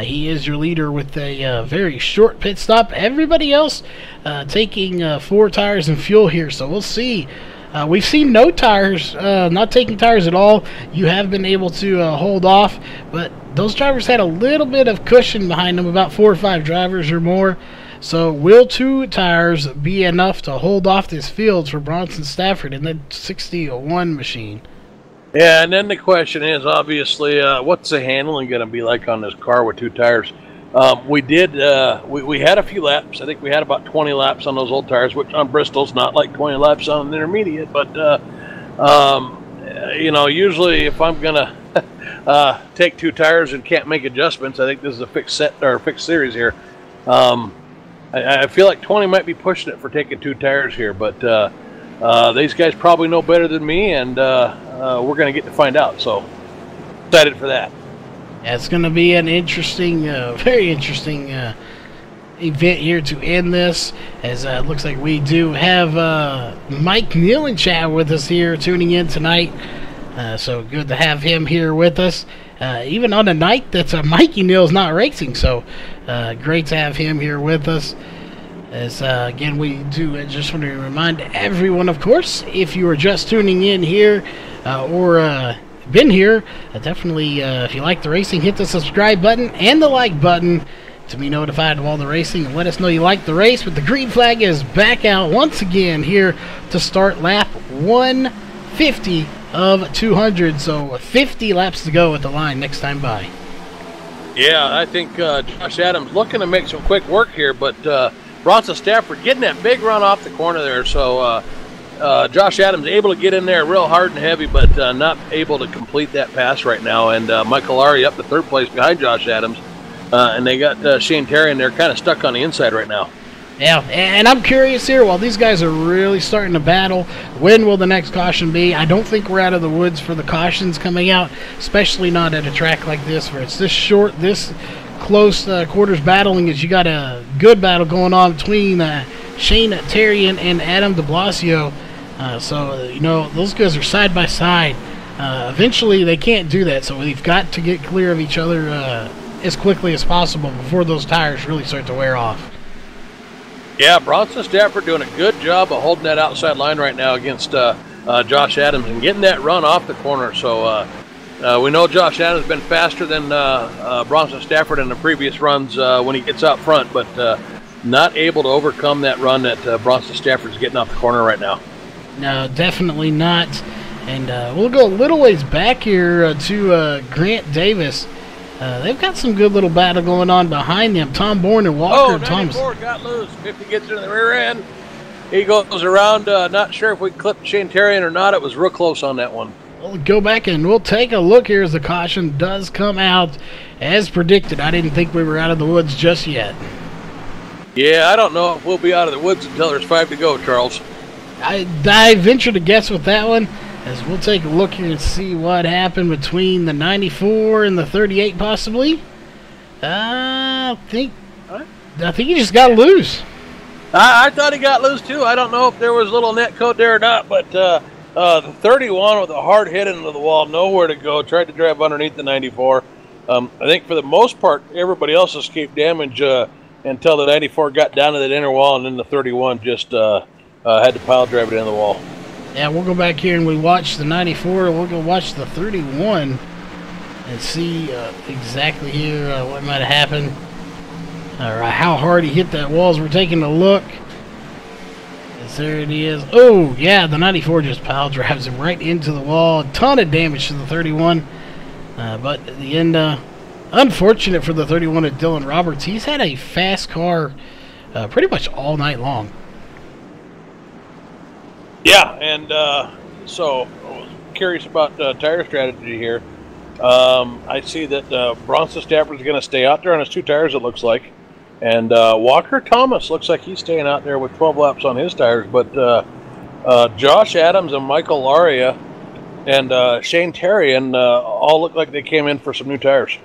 He is your leader with a very short pit stop. Everybody else taking 4 tires and fuel here, so we'll see. We've seen no tires, not taking tires at all. You have been able to hold off, but those drivers had a little bit of cushion behind them, about 4 or 5 drivers or more. So will 2 tires be enough to hold off this field for Bronson Stafford in the 60-01 machine? Yeah, and then the question is, obviously, what's the handling going to be like on this car with 2 tires? We had a few laps. I think we had about 20 laps on those old tires, which on Bristol's not like 20 laps on an intermediate. But, usually if I'm going to take 2 tires and can't make adjustments, I think this is a fixed set or a fixed series here. I feel like 20 might be pushing it for taking 2 tires here, but these guys probably know better than me, and we're going to get to find out. So excited for that. Yeah, it's going to be an interesting, very interesting event here to end this, as it looks like we do have Mike Neal in chat with us here tuning in tonight. So good to have him here with us, even on a night that Mikey Neal's not racing. So great to have him here with us. As again, we do just want to remind everyone, of course, if you are just tuning in here or been here, definitely if you like the racing, hit the subscribe button and the like button to be notified of all the racing, and let us know you like the race. But the green flag is back out once again here to start lap 150 of 200, so 50 laps to go at the line next time by. Yeah, I think Josh Adams looking to make some quick work here, but Bronson Stafford getting that big run off the corner there, so Josh Adams able to get in there real hard and heavy, but not able to complete that pass right now. And Michael Ari up to 3rd place behind Josh Adams, and they got Shane Terry in there kind of stuck on the inside right now. Yeah, and I'm curious here, while these guys are really starting to battle, when will the next caution be? I don't think we're out of the woods for the cautions coming out, especially not at a track like this where it's this short, this close quarters battling. As you got a good battle going on between Shane Terry and Adam de Blasio. So, those guys are side by side. Eventually, they can't do that, so we've got to get clear of each other as quickly as possible before those tires really start to wear off. Yeah, Bronson Stafford doing a good job of holding that outside line right now against Josh Adams and getting that run off the corner. So we know Josh Adams has been faster than Bronson Stafford in the previous runs when he gets out front, but not able to overcome that run that Bronson Stafford's getting off the corner right now. No, definitely not. And we'll go a little ways back here to Grant Davis. They've got some good little battle going on behind them. Tom Bourne and Walker Thomas. 94 got loose. 50 gets into the rear end. He goes around. Not sure if we clipped Shane Terrian or not. It was real close on that one. We'll go back and we'll take a look here as the caution does come out as predicted. I didn't think we were out of the woods just yet. Yeah, I don't know if we'll be out of the woods until there's 5 to go, Charles. I venture to guess with that one, as we'll take a look here and see what happened between the 94 and the 38 possibly. I think he just got loose. I thought he got loose too. I don't know if there was a little net code there or not, but the 31 with a hard hit into the wall, nowhere to go, tried to drive underneath the 94. I think for the most part, everybody else escaped damage until the 94 got down to that inner wall, and then the 31 just had to pile drive it in the wall. Yeah, we'll go back here and we watch the 94. We'll go watch the 31 and see exactly here what might have happened. All right, how hard he hit that wall as we're taking a look. Yes, there it is. Oh, yeah, the 94 just pile drives him right into the wall. A ton of damage to the 31. But at the end, unfortunate for the 31 of Dylan Roberts. He's had a fast car pretty much all night long. Yeah, and so I was curious about tire strategy here. I see that Bronson Stafford's going to stay out there on his 2 tires, it looks like. And Walker Thomas looks like he's staying out there with 12 laps on his tires. But Josh Adams and Michael Laria and Shane Terrian all look like they came in for some new tires.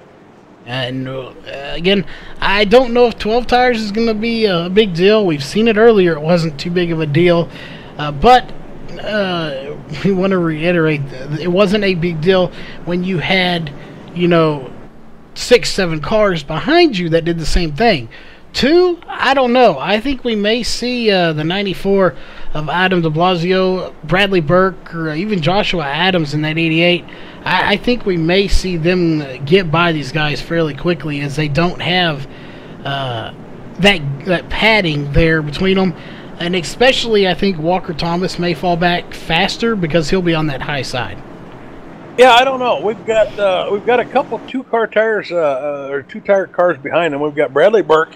And again, I don't know if 12 tires is going to be a big deal. We've seen it earlier. It wasn't too big of a deal. But we want to reiterate, it wasn't a big deal when you had, 6, 7 cars behind you that did the same thing. 2, I don't know. I think we may see the 94 of Adam de Blasio, Bradley Burke, or even Joshua Adams in that 88. I think we may see them get by these guys fairly quickly as they don't have that padding there between them. And especially, I think Walker Thomas may fall back faster because he'll be on that high side. Yeah, I don't know. We've got a couple 2-car tires or 2-tire cars behind him. We've got Bradley Burke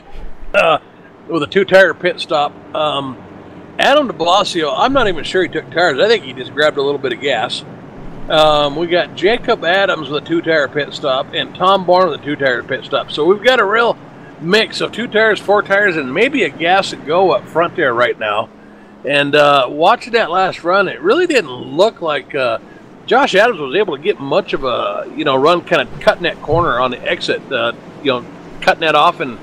with a 2-tire pit stop. Adam de Blasio, I'm not even sure he took tires. I think he just grabbed a little bit of gas. We got Jacob Adams with a 2-tire pit stop and Tom Bourne with a 2-tire pit stop. So we've got a real mix of 2 tires, 4 tires, and maybe a gas and go up front there right now. And watching that last run, it really didn't look like Josh Adams was able to get much of a run, kind of cutting that corner on the exit, cutting that off, and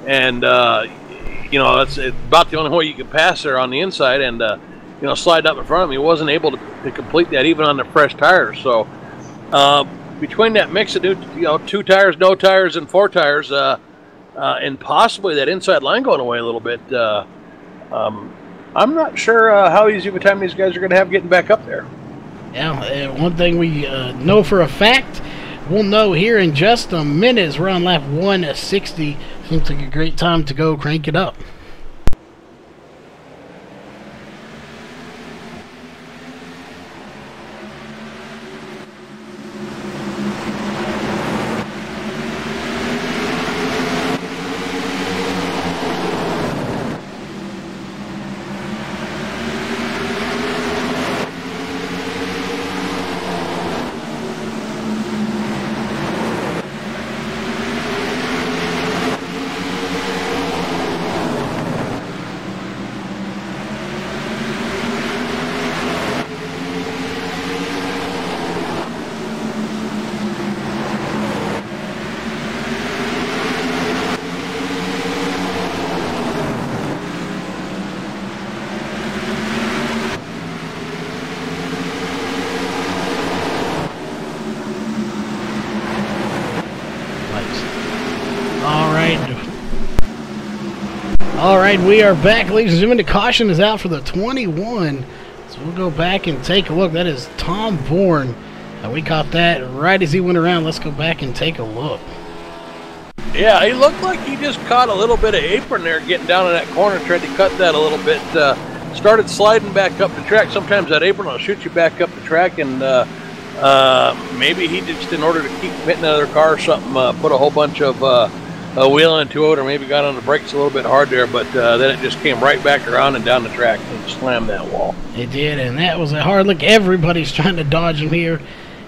it's about the only way you can pass there on the inside, and slide up in front of him. He wasn't able to complete that even on the fresh tires. So between that mix of new, 2 tires, no tires, and 4 tires. And possibly that inside line going away a little bit. I'm not sure how easy of a time these guys are going to have getting back up there. Yeah, one thing we know for a fact, we'll know here in just a minute as we're on lap 160. Seems like a great time to go crank it up. All right, we are back, ladies and gentlemen. The caution is out for the 21. So we'll go back and take a look. That is Tom Bourne. We caught that right as he went around. Let's go back and take a look. Yeah, he looked like he just caught a little bit of apron there getting down in that corner, tried to cut that a little bit. Started sliding back up the track. Sometimes that apron will shoot you back up the track, and Maybe he just, in order to keep hitting another car or something, put a whole bunch of wheel into it, or maybe got on the brakes a little bit hard there, but then it just came right back around and down the track and slammed that wall. It did, and that was a hard look. Everybody's trying to dodge him here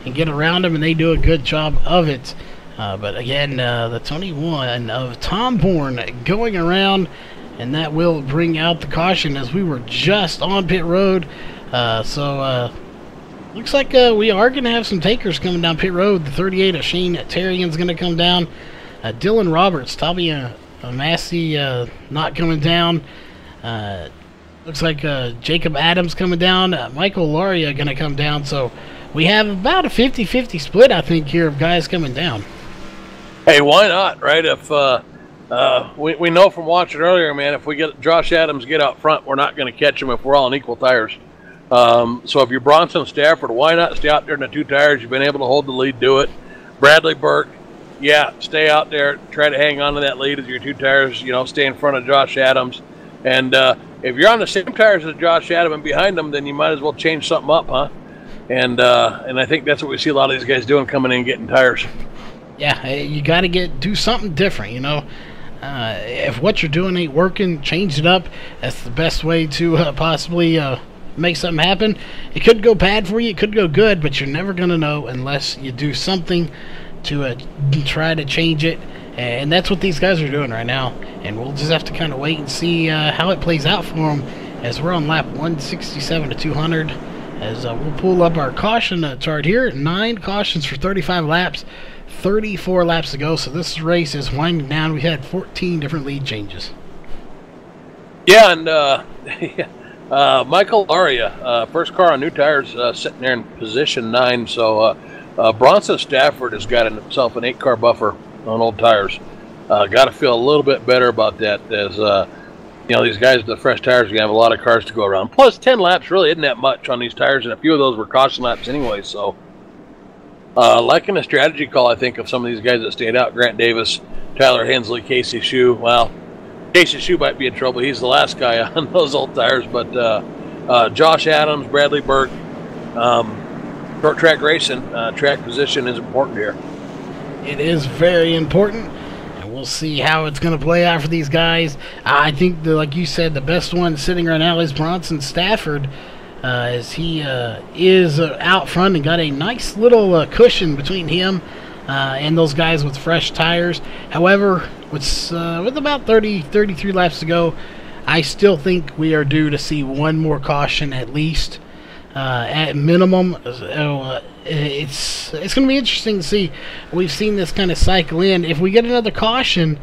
and get around him, and they do a good job of it. But again, the 21 of Tom Bourne going around, and that will bring out the caution as we were just on pit road. Looks like we are going to have some takers coming down pit road. The 38 of Shane Terrian's going to come down. Dylan Roberts, Tommy Massey not coming down. Looks like Jacob Adams coming down. Michael Laria going to come down. So we have about a 50-50 split, I think, here of guys coming down. Hey, why not, right? If we know from watching earlier, man, if we get Josh Adams get out front, we're not going to catch him if we're all on equal tires. So if you're Bronson Stafford, why not stay out there in the 2 tires? You've been able to hold the lead, do it. Bradley Burke, yeah, stay out there, try to hang on to that lead with your 2 tires, you know, stay in front of Josh Adams. And if you're on the same tires as Josh Adams and behind them, then you might as well change something up, huh? And I think that's what we see a lot of these guys doing, coming in and getting tires. Yeah, you got to do something different, you know. If what you're doing ain't working, change it up. That's the best way to possibly make something happen. It could go bad for you, it could go good, but you're never going to know unless you do something to try to change it. And that's what these guys are doing right now. And we'll just have to kind of wait and see how it plays out for them as we're on lap 167 to 200. As we'll pull up our caution chart here. 9 cautions for 35 laps. 34 laps to go, so this race is winding down. We had 14 different lead changes. Yeah, and Michael Laria, first car on new tires, sitting there in position 9. So Bronson Stafford has got himself an 8-car buffer on old tires. Got to feel a little bit better about that, as you know, these guys with the fresh tires are going to have a lot of cars to go around. Plus, 10 laps really isn't that much on these tires, and a few of those were caution laps anyway, so liking a strategy call, I think, of some of these guys that stayed out. Grant Davis, Tyler Hensley, Casey Shue. Well, Casey Shue might be in trouble. He's the last guy on those old tires. But Josh Adams, Bradley Burke, short track racing, track position is important here. It is very important, and we'll see how it's going to play out for these guys. I think, like you said, the best one sitting right now is Bronson Stafford. As he is out front and got a nice little cushion between him and those guys with fresh tires. However, with about 33 laps to go, I still think we are due to see one more caution at least, at minimum. It's going to be interesting to see. We've seen this kind of cycle in. If we get another caution,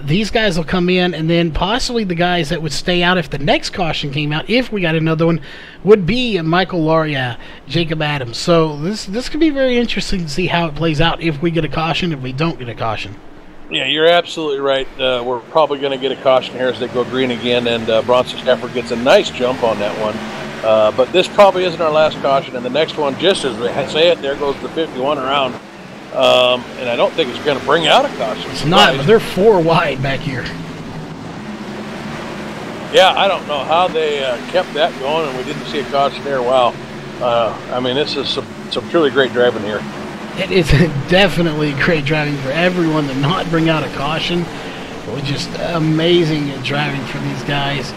these guys will come in, and then possibly the guys that would stay out if the next caution came out, if we got another one, would be Michael Laria, Jacob Adams. So this could be very interesting to see how it plays out if we get a caution, if we don't get a caution. Yeah, you're absolutely right. We're probably going to get a caution here as they go green again, and Bronson Stafford gets a nice jump on that one. But this probably isn't our last caution, and the next one, just as they say it, there goes the 51 around. And I don't think it's going to bring out a caution. It's not. They're 4 wide back here. Yeah, I don't know how they kept that going, and we didn't see a caution there. Wow. I mean, this is some truly great driving here. It is definitely great driving for everyone to not bring out a caution. It was just amazing driving for these guys.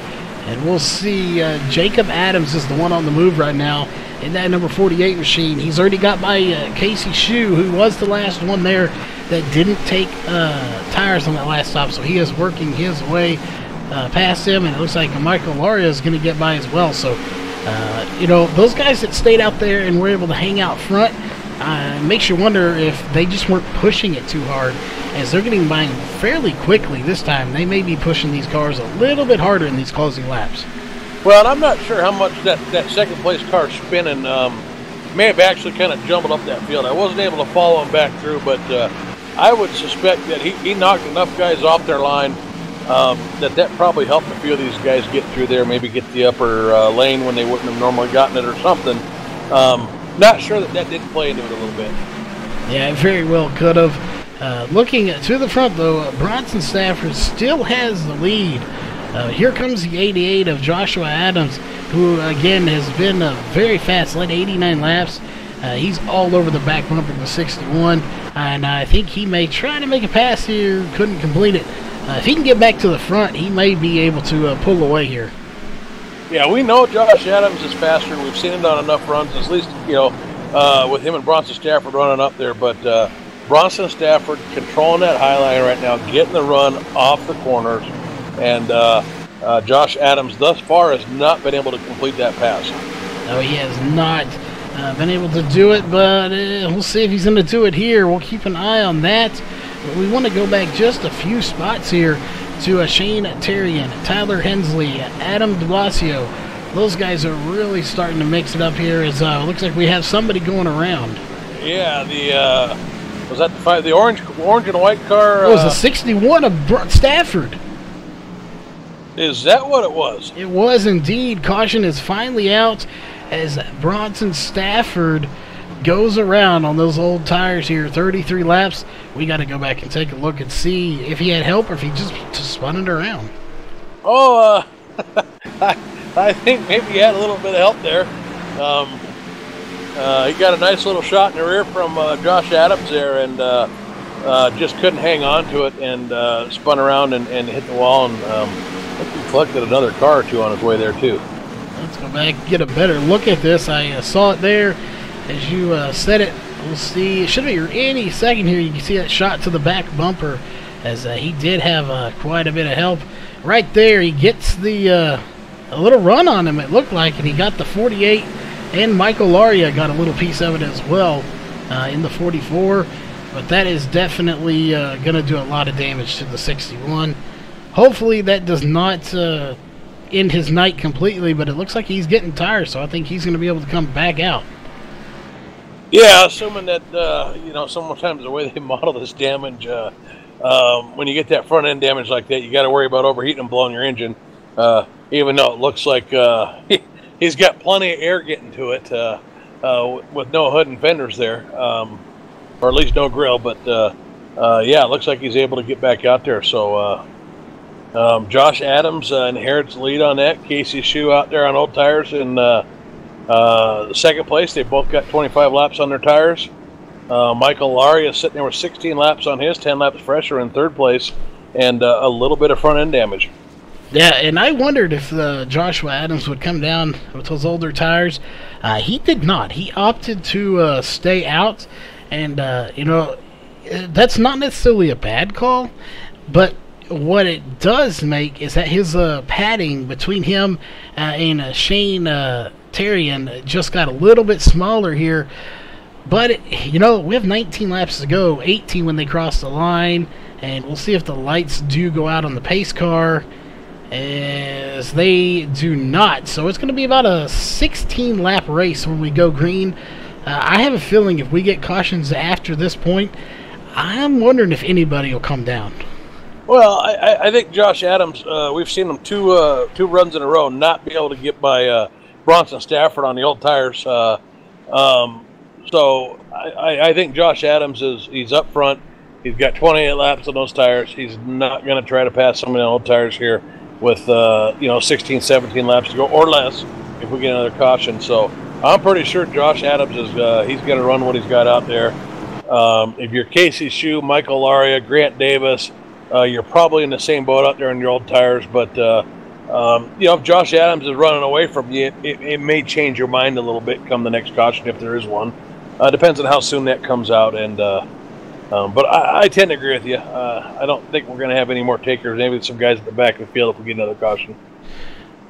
And we'll see Jacob Adams is the one on the move right now in that number 48 machine. He's already got by Casey Shue, who was the last one there that didn't take tires on that last stop. So he is working his way past him, and it looks like Michael Laria is going to get by as well. So, you know, those guys that stayed out there and were able to hang out front, makes you wonder if they just weren't pushing it too hard, as they're getting by fairly quickly this time. They may be pushing these cars a little bit harder in these closing laps. Well, I'm not sure how much that second place car spinning may have actually kind of jumbled up that field. I wasn't able to follow him back through, but I would suspect that he knocked enough guys off their line that probably helped a few of these guys get through there, maybe get the upper lane when they wouldn't have normally gotten it or something. Not sure that didn't play into it a little bit. Yeah, it very well could have. Looking to the front, though, Bronson Stafford still has the lead. Here comes the 88 of Joshua Adams, who, again, has been very fast, led 89 laps. He's all over the back bumper of the 61, and I think he may try to make a pass here, couldn't complete it. If he can get back to the front, he may be able to pull away here. Yeah, we know Josh Adams is faster. We've seen him on enough runs, at least, with him and Bronson Stafford running up there. But Bronson Stafford controlling that high line right now, getting the run off the corners. And Josh Adams thus far has not been able to complete that pass. No, he has not been able to do it, but we'll see if he's going to do it here. We'll keep an eye on that. But we want to go back just a few spots here to Shane Terrian, Tyler Hensley, Adam de Blasio. Those guys are really starting to mix it up here. As looks like we have somebody going around. Yeah, was that the orange and white car? It was a 61 of Stafford. Is that what it was? It was indeed. Caution is finally out as Bronson Stafford goes around on those old tires here. 33 laps. We got to go back and take a look and see if he had help or if he just spun it around. Oh, I think maybe he had a little bit of help there. He got a nice little shot in the rear from Josh Adams there, and just couldn't hang on to it, and spun around and hit the wall, and I think he collected another car or two on his way there too. Let's go back and get a better look at this. I saw it there as you said it. We'll see. It should be any second here. You can see that shot to the back bumper as he did have quite a bit of help. Right there, he gets the a little run on him, it looked like, and he got the 48, and Michael Laria got a little piece of it as well in the 44. But that is definitely going to do a lot of damage to the 61. Hopefully that does not end his night completely, but it looks like he's getting tired, so I think he's going to be able to come back out. Yeah, assuming that, sometimes the way they model this damage, when you get that front end damage like that, you got to worry about overheating and blowing your engine, even though it looks like he's got plenty of air getting to it with no hood and fenders there, or at least no grill. But, yeah, it looks like he's able to get back out there. So Josh Adams inherits the lead on that. Casey Shue out there on old tires in the second place. They both got 25 laps on their tires. Michael Laria is sitting there with 16 laps on his, 10 laps fresher in third place, and a little bit of front end damage. Yeah, and I wondered if Joshua Adams would come down with those older tires. He did not. He opted to stay out, and that's not necessarily a bad call, but what it does make is that his padding between him and Shane Terrian just got a little bit smaller here. But, we have 19 laps to go, 18 when they cross the line, and we'll see if the lights do go out on the pace car, as they do not. So it's going to be about a 16-lap race when we go green. I have a feeling if we get cautions after this point, I'm wondering if anybody will come down. Well, I think Josh Adams, we've seen him two runs in a row not be able to get by Bronson Stafford on the old tires. So I think Josh Adams he's up front. He's got 28 laps on those tires. He's not going to try to pass some of the old tires here with 16, 17 laps to go or less if we get another caution. So I'm pretty sure Josh Adams is he's going to run what he's got out there. If you're Casey Shue, Michael Laria, Grant Davis, you're probably in the same boat out there on your old tires. But if Josh Adams is running away from you, it may change your mind a little bit come the next caution if there is one. Depends on how soon that comes out, and but I tend to agree with you. I don't think we're going to have any more takers. Maybe some guys at the back of the field if we get another caution.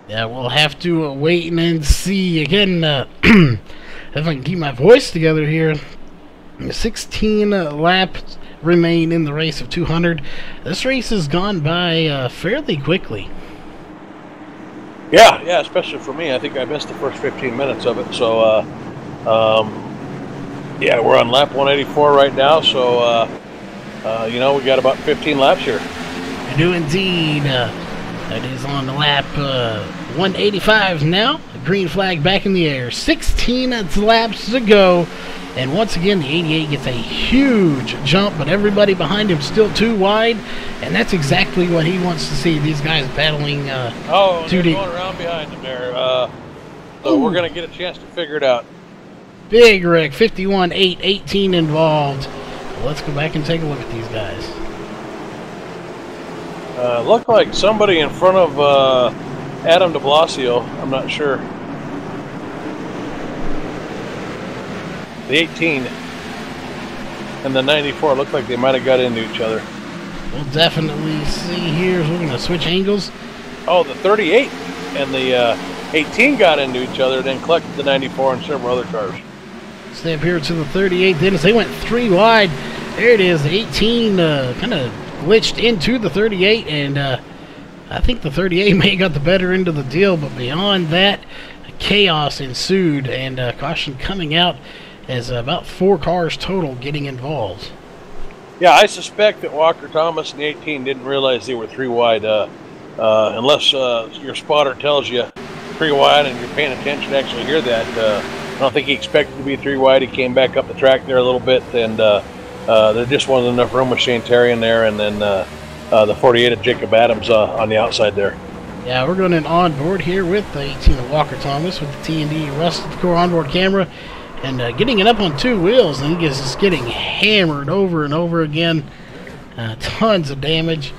Yeah, we'll have to wait and see. Again, if I can keep my voice together here, 16 laps remain in the race of 200. This race has gone by fairly quickly. Yeah, especially for me. I think I missed the first 15 minutes of it, so yeah, we're on lap 184 right now, so, we got about 15 laps here. We do indeed. That is on the lap 185 now. The green flag back in the air. 16 laps to go. And once again, the 88 gets a huge jump, but everybody behind him still too wide. And that's exactly what he wants to see. These guys battling they're going around behind him there. So we're going to get a chance to figure it out. Big wreck, 51-8, 18 involved. Let's go back and take a look at these guys. Looked like somebody in front of Adam de Blasio. I'm not sure. The 18 and the 94 looked like they might have got into each other. We'll definitely see here. We're going to switch angles. Oh, the 38 and the 18 got into each other, then collected the 94 and several other cars. Stay up here to the 38. Dennis, they went 3 wide. There it is. The 18 kind of glitched into the 38, and I think the 38 may have got the better end of the deal, but beyond that, chaos ensued, and caution coming out as about 4 cars total getting involved. Yeah, I suspect that Walker Thomas and the 18 didn't realize they were 3 wide, unless your spotter tells you 3 wide and you're paying attention to actually hear that. I don't think he expected to be 3 wide. He came back up the track there a little bit, and there just wasn't enough room with Shane Terry in there, and then the 48 of Jacob Adams on the outside there. Yeah, we're going on board here with the 18 of Walker Thomas with the T&D Rusted Core onboard camera, and getting it up on 2 wheels, and he is just getting hammered over and over again. Tons of damage.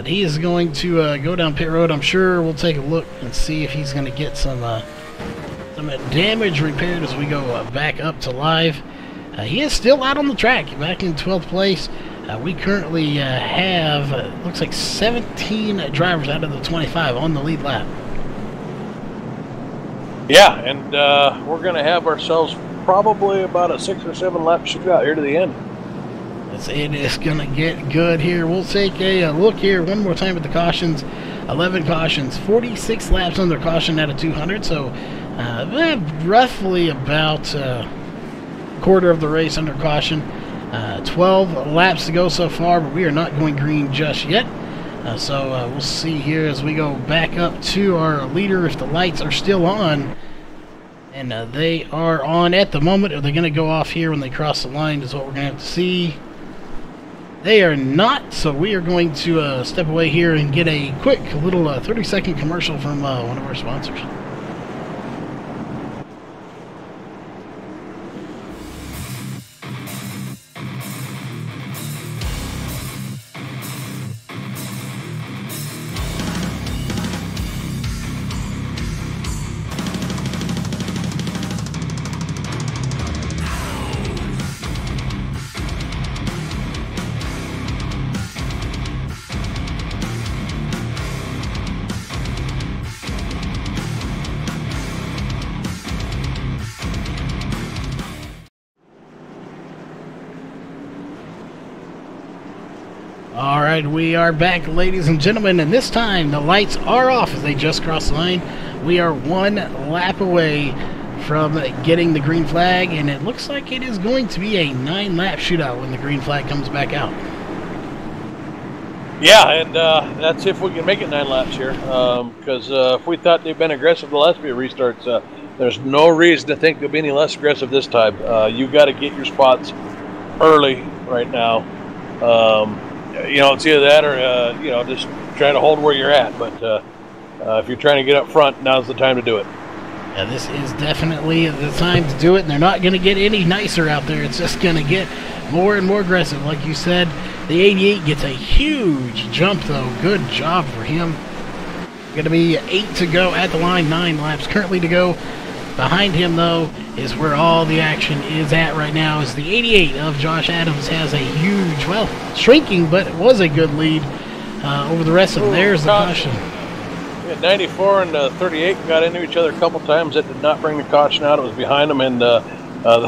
He is going to go down pit road. I'm sure we'll take a look and see if he's going to get some damage repaired as we go back up to live. He is still out on the track, back in 12th place. We currently have, looks like 17 drivers out of the 25 on the lead lap. Yeah, and we're going to have ourselves probably about a 6 or 7 lap shootout here to the end. It is going to get good here. We'll take a look here one more time at the cautions. 11 cautions, 46 laps under caution out of 200, so roughly about a quarter of the race under caution. 12 laps to go so far, but we are not going green just yet. So we'll see here as we go back up to our leader if the lights are still on. And they are on at the moment. Are they going to go off here when they cross the line is what we're going to have to see. They are not, so we are going to step away here and get a quick little 30-second commercial from one of our sponsors. Alright, we are back, ladies and gentlemen, and this time the lights are off as they just crossed the line. We are 1 lap away from getting the green flag, and it looks like it is going to be a 9-lap shootout when the green flag comes back out. Yeah, and that's if we can make it 9 laps here, because if we thought they've been aggressive the last few restarts, there's no reason to think they'll be any less aggressive this time. You got to get your spots early right now. You know, it's either that or, you know, just try to hold where you're at. But if you're trying to get up front, now's the time to do it. Yeah, this is definitely the time to do it, and they're not going to get any nicer out there. It's just going to get more and more aggressive. Like you said, the 88 gets a huge jump, though. Good job for him. Going to be 8 to go at the line, 9 laps currently to go. Behind him, though, is where all the action is at right now, is the 88 of Josh Adams has a huge, well, shrinking, but it was a good lead over the rest of them. There's the caution. Yeah, 94 and 38 got into each other a couple times. That did not bring the caution out. It was behind them, and the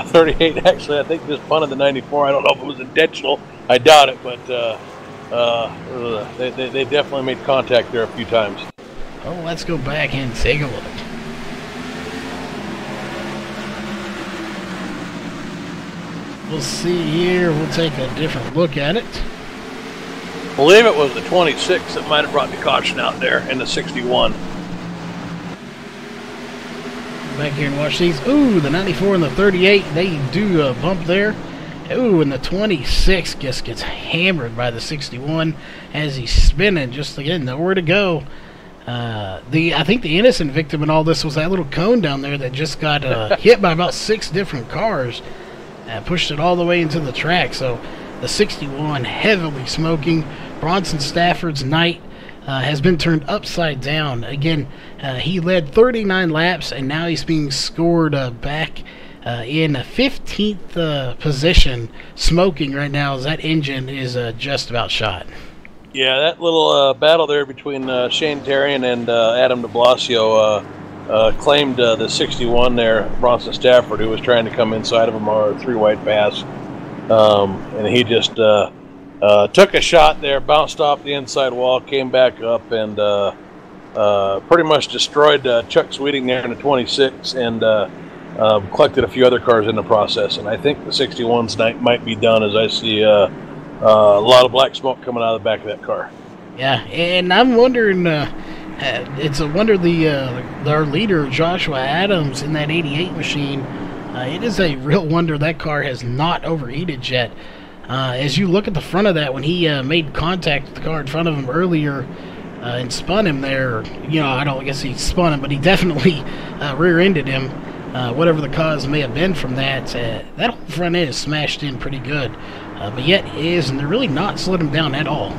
38 actually, I think, just punted the 94. I don't know if it was intentional. I doubt it, but they definitely made contact there a few times. Oh, let's go back and take a look. We'll see here. We'll take a different look at it. I believe it was the 26 that might have brought the caution out there, and the 61. Back here and watch these. Ooh, the 94 and the 38, they do bump there. Ooh, and the 26 just gets hammered by the 61 as he's spinning. Just, again, nowhere to go. I think the innocent victim in all this was that little cone down there that just got hit by about 6 different cars and pushed it all the way into the track. So the 61 heavily smoking. Bronson Stafford's night has been turned upside down. Again, he led 39 laps, and now he's being scored back in 15th position, smoking right now as that engine is just about shot. Yeah, that little battle there between Shane Terrian and Adam de Blasio claimed the 61 there, Bronson Stafford, who was trying to come inside of him on a 3-wide pass. And he just took a shot there, bounced off the inside wall, came back up, and pretty much destroyed Chuck Sweeting there in the 26, and collected a few other cars in the process. And I think the 61's night might be done, as I see a lot of black smoke coming out of the back of that car. Yeah, and I'm wondering, it's a wonder our leader, Joshua Adams, in that 88 machine, it is a real wonder that car has not overheated yet. As you look at the front of that, when he made contact with the car in front of him earlier and spun him there, I don't guess he spun him, but he definitely rear-ended him. Whatever the cause may have been from that, that whole front end is smashed in pretty good. But yet and they're really not slowing him down at all.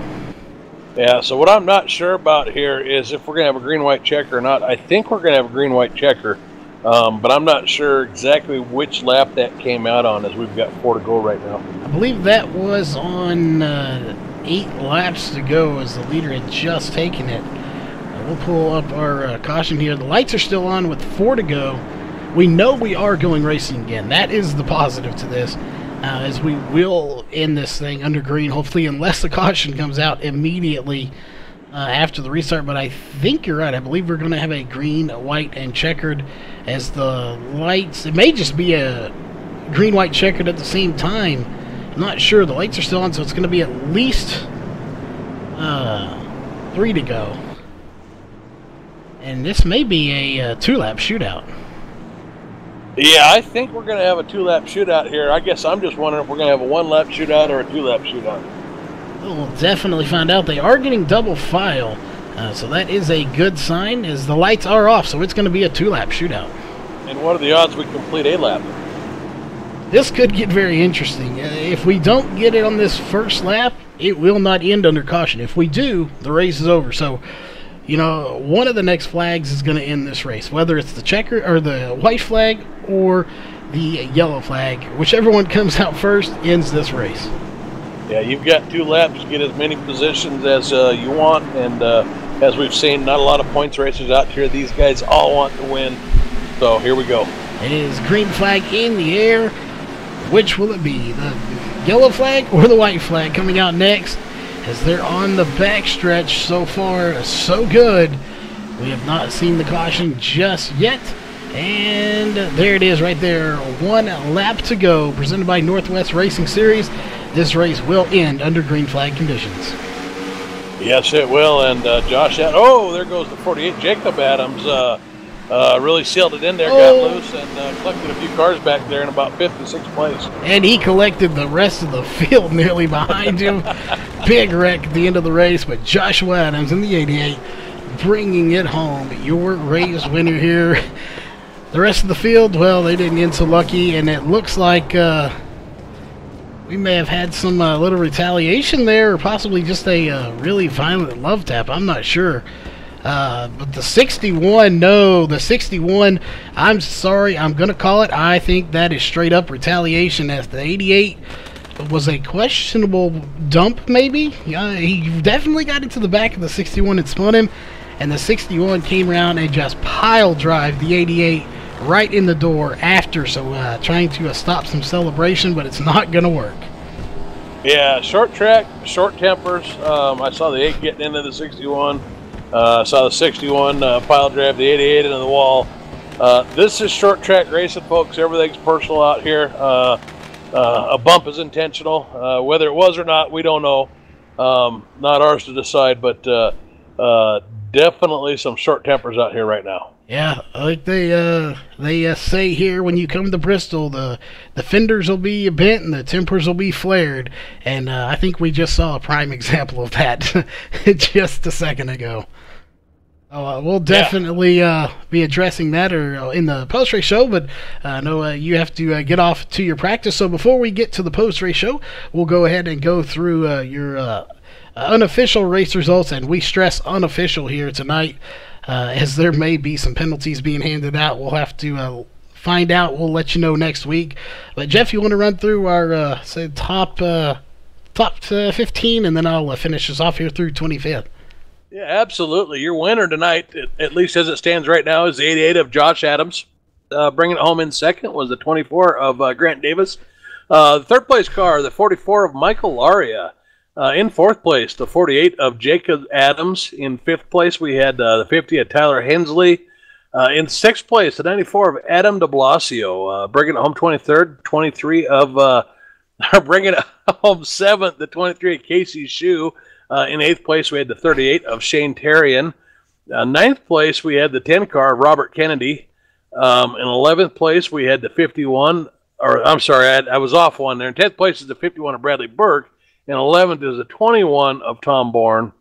Yeah, so what I'm not sure about here is if we're going to have a green-white checker or not. I think we're going to have a green-white checker, but I'm not sure exactly which lap that came out on, as we've got 4 to go right now. I believe that was on 8 laps to go, as the leader had just taken it. We'll pull up our caution here. The lights are still on with 4 to go. We know we are going racing again. That is the positive to this, as we will end this thing under green, hopefully, unless the caution comes out immediately after the restart. But I think you're right. I believe we're going to have a green, white, and checkered as the lights. It may just be a green, white, checkered at the same time. I'm not sure. The lights are still on, so it's going to be at least 3 to go. And this may be a 2-lap shootout. Yeah, I think we're going to have a 2-lap shootout here. I guess I'm just wondering if we're going to have a 1-lap shootout or a 2-lap shootout. We'll definitely find out. They are getting double file, so that is a good sign, as the lights are off, so it's going to be a 2-lap shootout. And what are the odds we complete a lap? This could get very interesting. If we don't get it on this first lap, it will not end under caution. If we do, the race is over. So, one of the next flags is going to end this race, whether it's the checker or the white flag or the yellow flag. Whichever one comes out first ends this race. Yeah, you've got 2 laps to get as many positions as you want, and as we've seen, not a lot of points racers out here. These guys all want to win, so here we go. It is green flag in the air. Which will it be, the yellow flag or the white flag coming out next? As they're on the backstretch. So far, so good. We have not seen the caution just yet. And there it is right there. 1 lap to go. Presented by Northwest Racing Series. This race will end under green flag conditions. Yes, it will. And Josh, there goes the 48. Jacob Adams really sealed it in there, got loose, and collected a few cars back there in about 5th and 6th place. And he collected the rest of the field nearly behind him. Big wreck at the end of the race, but Joshua Adams in the 88 bringing it home. Your race winner here. The rest of the field, well, they didn't end so lucky, and it looks like we may have had some little retaliation there, or possibly just a really violent love tap. I'm not sure. But the 61, no, the 61, I'm sorry, I'm going to call it. I think that is straight up retaliation, as the 88 was a questionable dump, maybe. He definitely got into the back of the 61 and spun him, and the 61 came around and just pile drive the 88 right in the door after, so trying to stop some celebration, but it's not going to work. Yeah, short track, short tempers. I saw the 8 getting into the 61. Saw the 61 pile drive the 88 into the wall. This is short track racing, folks. Everything's personal out here. A bump is intentional. Whether it was or not, we don't know. Not ours to decide, but definitely some short tempers out here right now. Yeah, like they say here, when you come to Bristol, the fenders will be bent and the tempers will be flared. And I think we just saw a prime example of that just a second ago. We'll definitely be addressing that or in the post-race show, but I know you have to get off to your practice. So before we get to the post-race show, we'll go ahead and go through your unofficial race results, and we stress unofficial here tonight, as there may be some penalties being handed out. We'll have to find out. We'll let you know next week. But Jeff, you want to run through our say top 15, and then I'll finish us off here through 25th. Yeah, absolutely. Your winner tonight, at least as it stands right now, is the 88 of Josh Adams. Bringing it home in second was the 24 of Grant Davis. The third place car, the 44 of Michael Laria. In fourth place, the 48 of Jacob Adams. In fifth place, we had the 50 of Tyler Hensley. In sixth place, the 94 of Adam de Blasio. Bringing it home 23rd, 23 of bringing it home seventh, the 23 of Casey Shue. In eighth place, we had the 38 of Shane Terrian. Ninth place, we had the 10 car of Robert Kennedy. In 11th place, we had the 51, or I'm sorry, I was off one there. In 10th place is the 51 of Bradley Burke. In 11th is the 21 of Tom Bourne.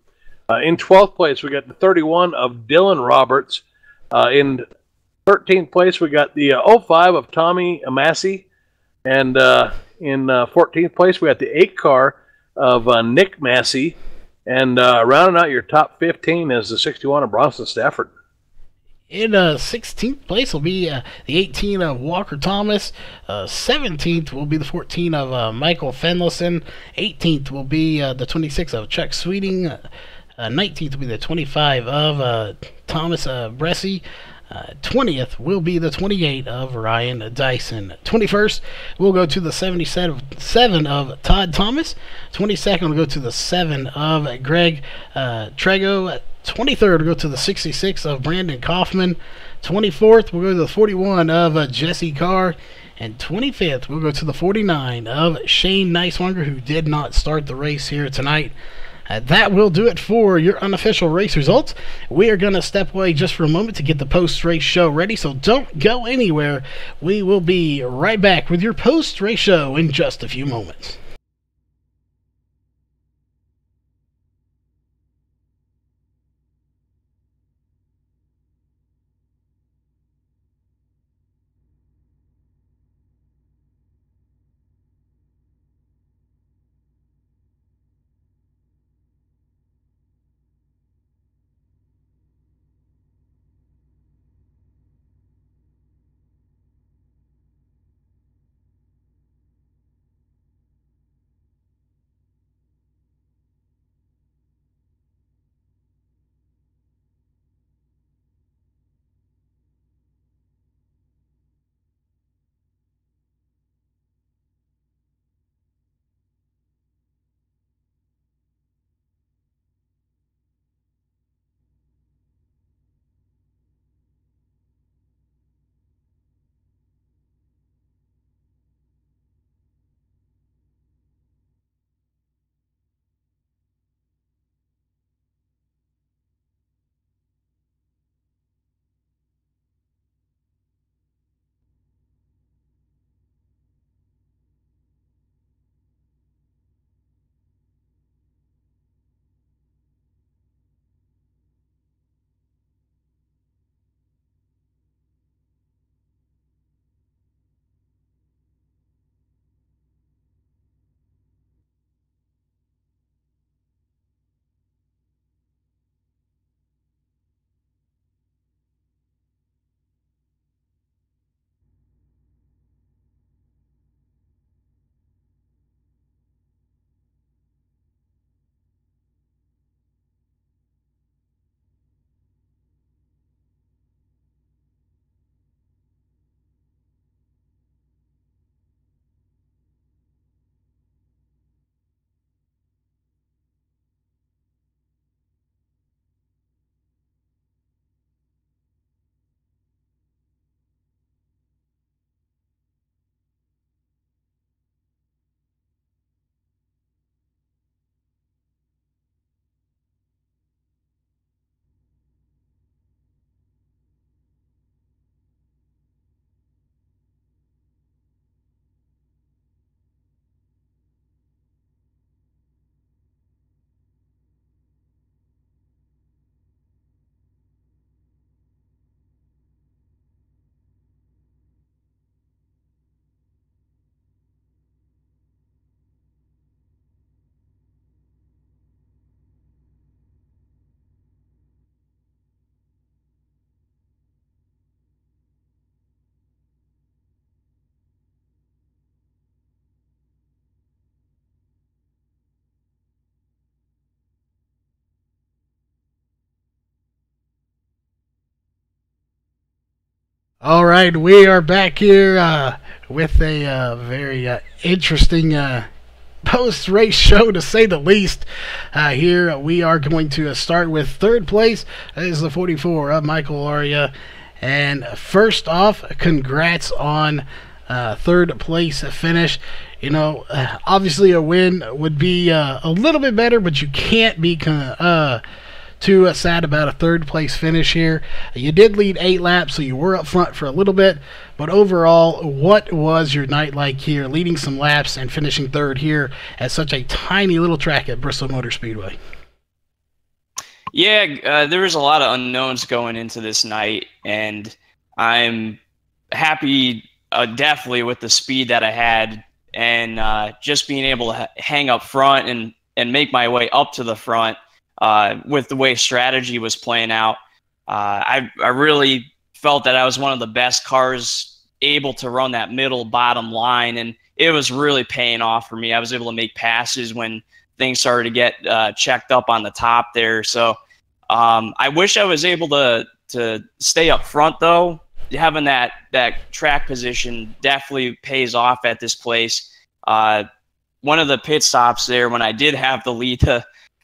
In 12th place, we got the 31 of Dylan Roberts. In 13th place, we got the 05 of Tommy Massey. And in 14th place, we got the 8 car of Nick Massey. And rounding out your top 15 is the 61 of Bronson Stafford. In 16th place will be the 18 of Walker Thomas. 17th will be the 14 of Michael Fenlison. 18th will be the 26 of Chuck Sweeting. 19th will be the 25 of Thomas Bressie. 20th will be the 28 of Ryan Dyson. 21st will go to the 77 of Todd Thomas. 22nd will go to the 7 of Greg Trego. 23rd will go to the 66 of Brandon Kaufman. 24th will go to the 41 of Jesse Carr. And 25th will go to the 49 of Shane Neiswanger, who did not start the race here tonight. That will do it for your unofficial race results. We are going to step away just for a moment to get the post-race show ready, so don't go anywhere. We will be right back with your post-race show in just a few moments. All right, we are back here with a very interesting post-race show, to say the least. Here we are going to start with third place. That is the 44 of Michael Aria. And first off, congrats on third place finish. You know, obviously a win would be a little bit better, but you can't be too sad about a third place finish here. You did lead 8 laps, so you were up front for a little bit, but overall, what was your night like here, leading some laps and finishing third here at such a tiny little track at Bristol Motor Speedway? Yeah, there was a lot of unknowns going into this night, and I'm happy definitely with the speed that I had, and just being able to hang up front and make my way up to the front. With the way strategy was playing out, I really felt that I was one of the best cars able to run that middle bottom line, and it was really paying off for me. I was able to make passes when things started to get checked up on the top there. So I wish I was able to stay up front, though. Having that track position definitely pays off at this place. One of the pit stops there, when I did have the lead,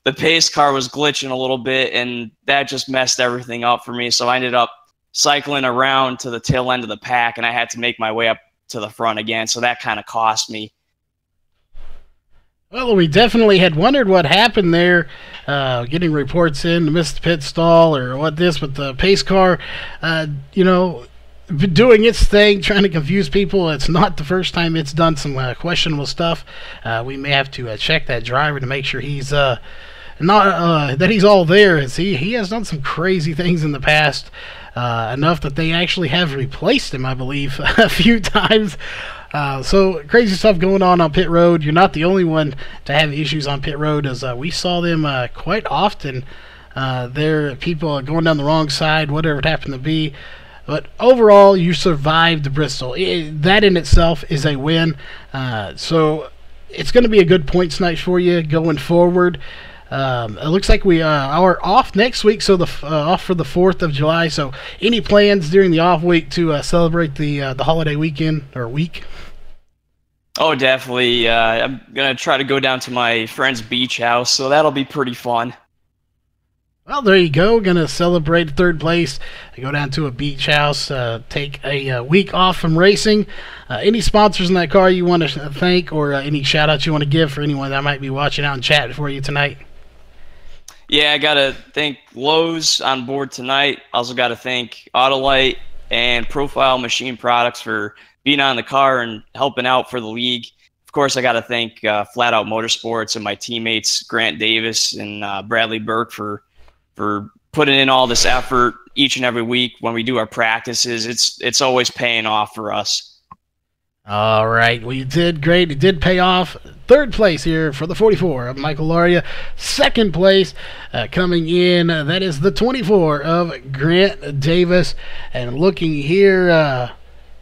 the pace car was glitching a little bit, and that just messed everything up for me. So I ended up cycling around to the tail end of the pack, and I had to make my way up to the front again. So that kind of cost me. Well, we definitely had wondered what happened there, getting reports in, missed pit stall or what this, but the pace car, doing its thing, trying to confuse people. It's not the first time it's done some questionable stuff. We may have to check that driver to make sure he's that he's all there. As he has done some crazy things in the past, enough that they actually have replaced him, I believe, a few times. So crazy stuff going on pit road. You're not the only one to have issues on pit road, as we saw them quite often. There are people going down the wrong side, whatever it happened to be. But overall, you survived Bristol. That in itself is a win. So it's going to be a good points night for you going forward. It looks like we are off next week, so off for the 4th of July. So any plans during the off week to celebrate the holiday weekend or week? Oh, definitely. I'm going to try to go down to my friend's beach house, so that'll be pretty fun. Well, there you go. Going to celebrate third place. Go down to a beach house, take a week off from racing. Any sponsors in that car you want to thank, or any shout-outs you want to give for anyone that might be watching out and chatting for you tonight? Yeah, I got to thank Lowe's on board tonight. Also got to thank Autolite and Profile Machine Products for being on the car and helping out for the league. Of course, I got to thank Flat Out Motorsports and my teammates Grant Davis and Bradley Burke for putting in all this effort each and every week when we do our practices. It's always paying off for us. All right, well, you did great. It did pay off. Third place here for the 44 of Michael Laria. Second place coming in, that is the 24 of Grant Davis. And looking here,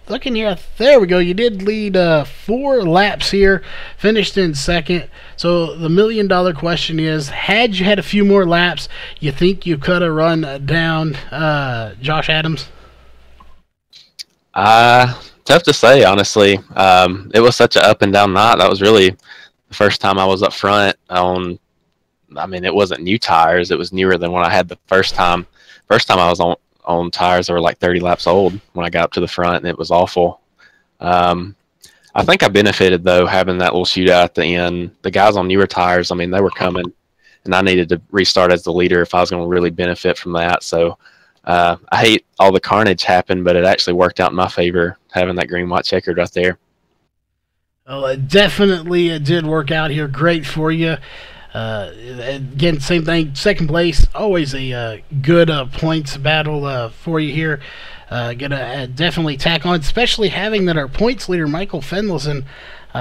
there we go. You did lead 4 laps here, finished in second. So the $1 million question is, had you had a few more laps, you think you could have run down Josh Adams? Tough to say, honestly. It was such an up and down night. That was really the first time I was up front on, it wasn't new tires. It was newer than when I had the first time. First time I was on tires that were like 30 laps old when I got up to the front, and it was awful. I think I benefited, though, having that little shootout at the end. The guys on newer tires, they were coming, and I needed to restart as the leader if I was going to really benefit from that. So I hate all the carnage happened, but it actually worked out in my favor, having that green-white checkered right there. Well, it definitely did work out here great for you. Again, same thing, second place, always a good points battle for you here. Gonna definitely tack on, especially having that our points leader, Michael Fendelson,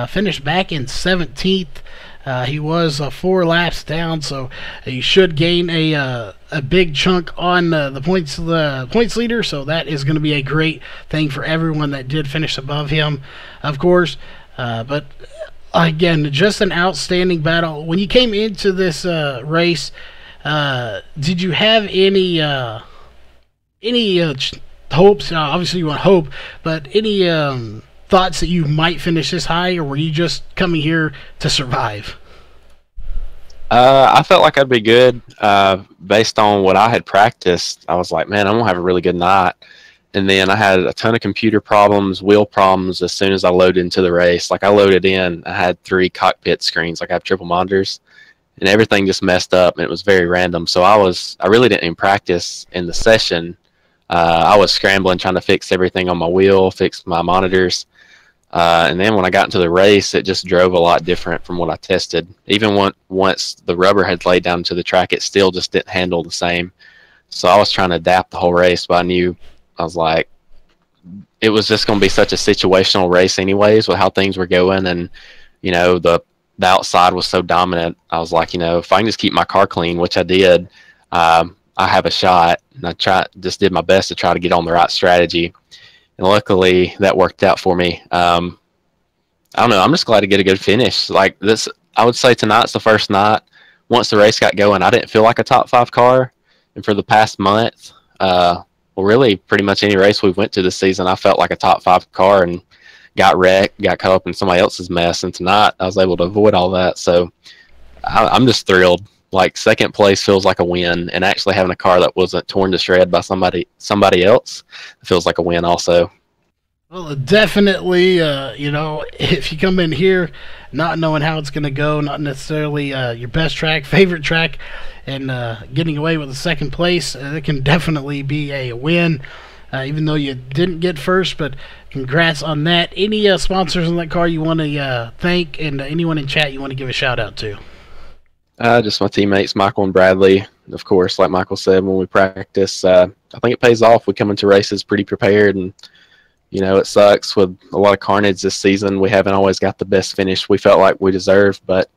finished back in 17th. He was 4 laps down, so he should gain a big chunk on the points leader. So that is going to be a great thing for everyone that did finish above him, of course. But again, just an outstanding battle. When you came into this race, did you have any hopes? Obviously, you want hope, but any thoughts that you might finish this high, or were you just coming here to survive? I felt like I'd be good based on what I had practiced. I was like, man, I'm going to have a really good night. And then I had a ton of computer problems, wheel problems as soon as I loaded into the race. Like I loaded in, I had 3 cockpit screens, like I have triple monitors, and everything just messed up, and it was very random. So I really didn't even practice in the session. I was scrambling, trying to fix everything on my wheel, fix my monitors. And then when I got into the race, it just drove a lot different from what I tested. Even once the rubber had laid down to the track, it still just didn't handle the same. So I was trying to adapt the whole race, but I was like, it was just going to be such a situational race anyways with how things were going. And, the outside was so dominant. I was like, if I can just keep my car clean, which I did, I have a shot. And I just did my best to try to get on the right strategy. And luckily that worked out for me. I don't know. I'm just glad to get a good finish. Like this, I would say tonight's the first night. Once the race got going, I didn't feel like a top 5 car. And for the past month, really pretty much any race we've went to this season, I felt like a top 5 car and got wrecked, got caught up in somebody else's mess. And tonight I was able to avoid all that. So I'm just thrilled. Like second place feels like a win, and actually having a car that wasn't torn to shred by somebody else feels like a win also. Well, definitely, if you come in here not knowing how it's going to go, not necessarily your best track, favorite track, and getting away with a second place, it can definitely be a win, even though you didn't get first, but congrats on that. Any sponsors in that car you want to thank, and anyone in chat you want to give a shout out to? Just my teammates, Michael and Bradley. Of course, like Michael said, when we practice, I think it pays off. We come into races pretty prepared, and it sucks with a lot of carnage this season. We haven't always got the best finish we felt like we deserved, but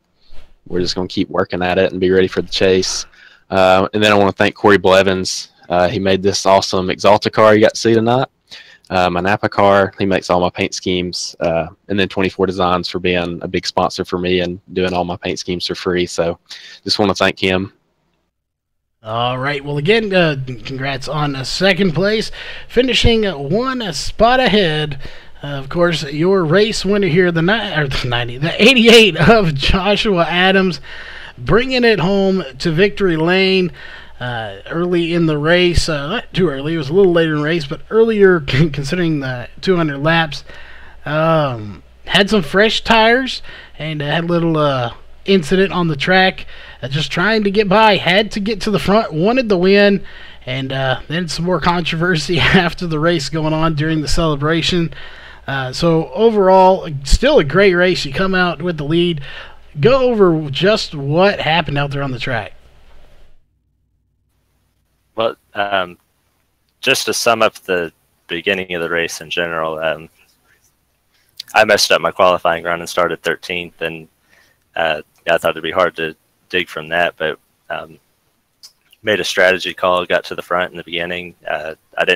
we're just going to keep working at it and be ready for the chase. And then I want to thank Corey Blevins. He made this awesome Exalta car you got to see tonight. My Napa car, he makes all my paint schemes. And then 24 Designs for being a big sponsor for me and doing all my paint schemes for free. So just want to thank him. All right. Well, again, congrats on second place, finishing 1 spot ahead. Of course, your race winner here, the 88 of Joshua Adams, bringing it home to victory lane early in the race. Not too early. It was a little later in the race, but earlier, considering the 200 laps. Had some fresh tires and had a little incident on the track. Just trying to get by, had to get to the front, wanted the win, and then some more controversy after the race going on during the celebration. So overall, still a great race. You come out with the lead. Go over just what happened out there on the track. Well, just to sum up the beginning of the race in general, I messed up my qualifying run and started 13th, and I thought it'd be hard to dig from that, but made a strategy call, got to the front in the beginning. I thought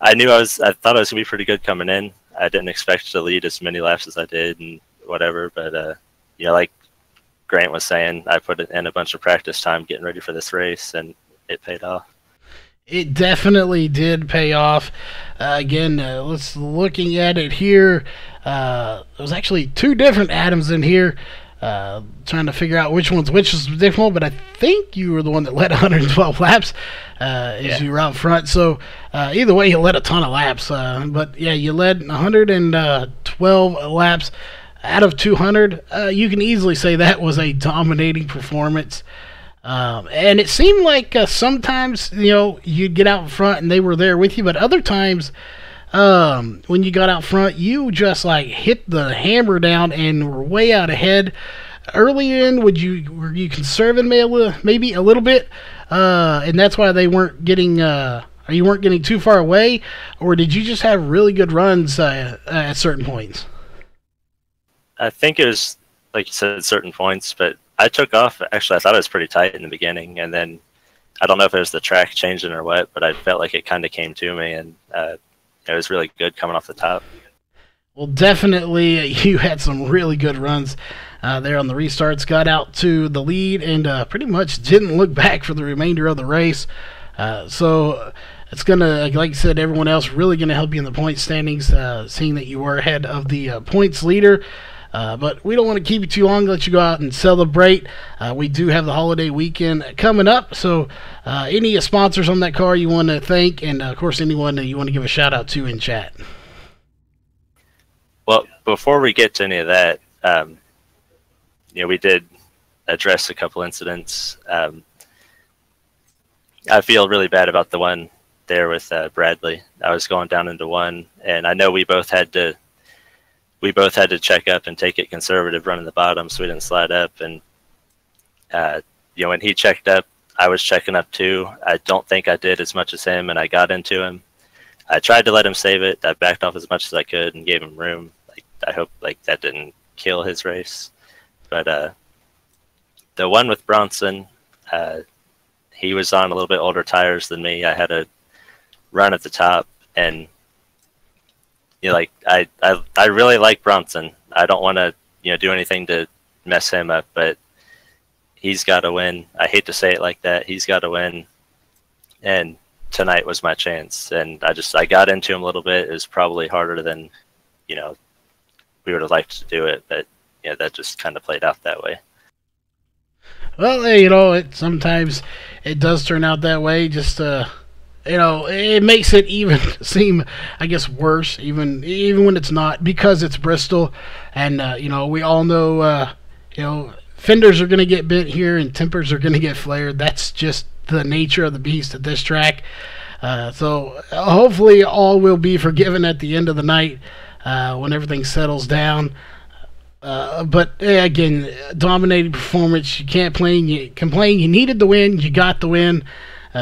I was gonna be pretty good coming in. I didn't expect to lead as many laps as I did and whatever, but like Grant was saying, I put in a bunch of practice time getting ready for this race, and it paid off. It definitely did pay off. Again, let's looking at it here. There was actually 2 different Adams in here. Trying to figure out which one's which is the different one, but I think you were the one that led 112 laps as you were out front. So either way, you led a ton of laps. But yeah, you led 112 laps out of 200. You can easily say that was a dominating performance. And it seemed like sometimes, you'd get out in front and they were there with you, but other times when you got out front, you just like hit the hammer down and were way out ahead. Early in, were you conserving maybe a little bit, and that's why they weren't getting you weren't getting too far away, or did you just have really good runs at certain points? I think it was, like you said, certain points, but I took off. Actually, I thought it was pretty tight in the beginning, and then I don't know if it was the track changing or what, but I felt like it kind of came to me, and it was really good coming off the top. Well, definitely you had some really good runs there on the restarts, got out to the lead, and pretty much didn't look back for the remainder of the race. So it's going to, like I said, everyone else, really going to help you in the point standings, seeing that you were ahead of the points leader. But we don't want to keep you too long, let you go out and celebrate. We do have the holiday weekend coming up, so any sponsors on that car you want to thank, and of course anyone that you want to give a shout out to in chat. Well, before we get to any of that, we did address a couple incidents. I feel really bad about the one there with Bradley. I was going down into one, and I know we both had to check up and take it conservative running the bottom so we didn't slide up. And when he checked up, I was checking up too. I don't think I did as much as him, and I got into him. I tried to let him save it. I backed off as much as I could and gave him room. I hope that didn't kill his race. But the one with Bronson, he was on a little bit older tires than me. I had a run at the top, and I really like Bronson. I don't want to do anything to mess him up, but he's got to win. I hate to say it like that. He's got to win, and tonight was my chance. And I got into him a little bit. It was probably harder than we would have liked to do it, but that just kind of played out that way. Well, sometimes it does turn out that way. Just it makes it even seem, I guess, worse, even when it's not, because it's Bristol, and we all know, fenders are going to get bent here, and tempers are going to get flared. That's just the nature of the beast at this track. So hopefully all will be forgiven at the end of the night when everything settles down. But again, dominating performance. You can't complain. You needed the win. You got the win.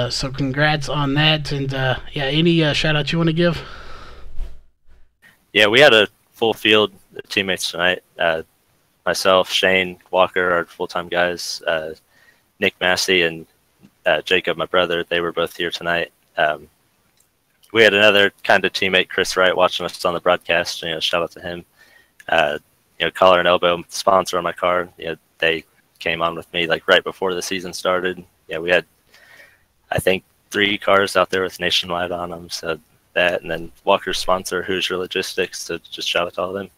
So congrats on that. And any shout out you want to give? Yeah, we had a full field of teammates tonight. Myself, Shane Walker, our full-time guys, Nick Massey, and Jacob, my brother. They were both here tonight. We had another kind of teammate, Chris Wright, watching us on the broadcast. Shout out to him. Collar and Elbow, sponsor on my car. They came on with me right before the season started. We had, I think, 3 cars out there with Nationwide on them. So that, and then Walker's sponsor, Hoosier Logistics. So just shout out to all of them.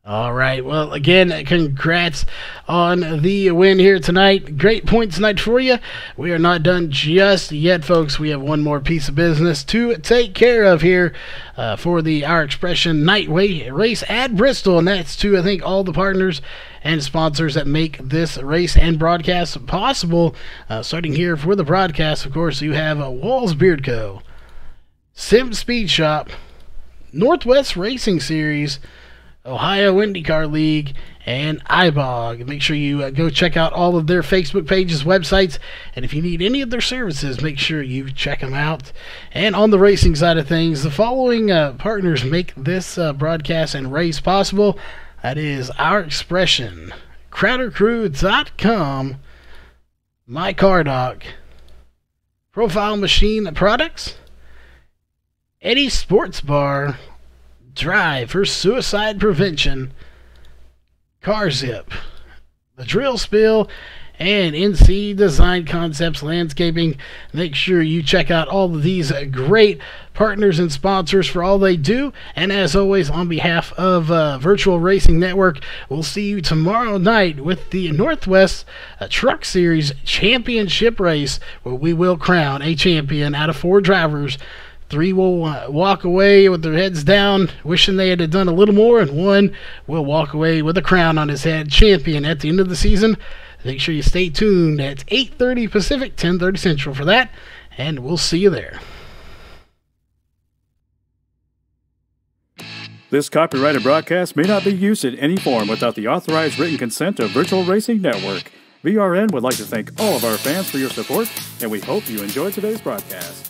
All right. Well, again, congrats on the win here tonight. Great points tonight for you. We are not done just yet, folks. We have one more piece of business to take care of here for the ourExpression night race at Bristol, and that's to, I think, all the partners and sponsors that make this race and broadcast possible. Starting here for the broadcast, of course, you have Walls Beard Co., Sim Speed Shop, Northwest Racing Series, Ohio IndyCar League, and iBog. Make sure you go check out all of their Facebook pages, websites, and if you need any of their services, make sure you check them out. And on the racing side of things, the following partners make this broadcast and race possible. That is ourExpression, CrowderCrew.com, MyCarDoc, Profile Machine Products, Eddie Sports Bar, Drive for Suicide Prevention, Car Zip, The Drill Spill, and NC Design Concepts Landscaping. Make sure you check out all of these great partners and sponsors for all they do. And as always, on behalf of Virtual Racing Network, we'll see you tomorrow night with the Northwest Truck Series Championship Race, where we will crown a champion out of 4 drivers. 3 will walk away with their heads down, wishing they had done a little more, and 1 will walk away with a crown on his head, champion at the end of the season. Make sure you stay tuned. It's 8:30 Pacific, 10:30 Central for that, and we'll see you there. This copyrighted broadcast may not be used in any form without the authorized written consent of Virtual Racing Network. VRN would like to thank all of our fans for your support, and we hope you enjoyed today's broadcast.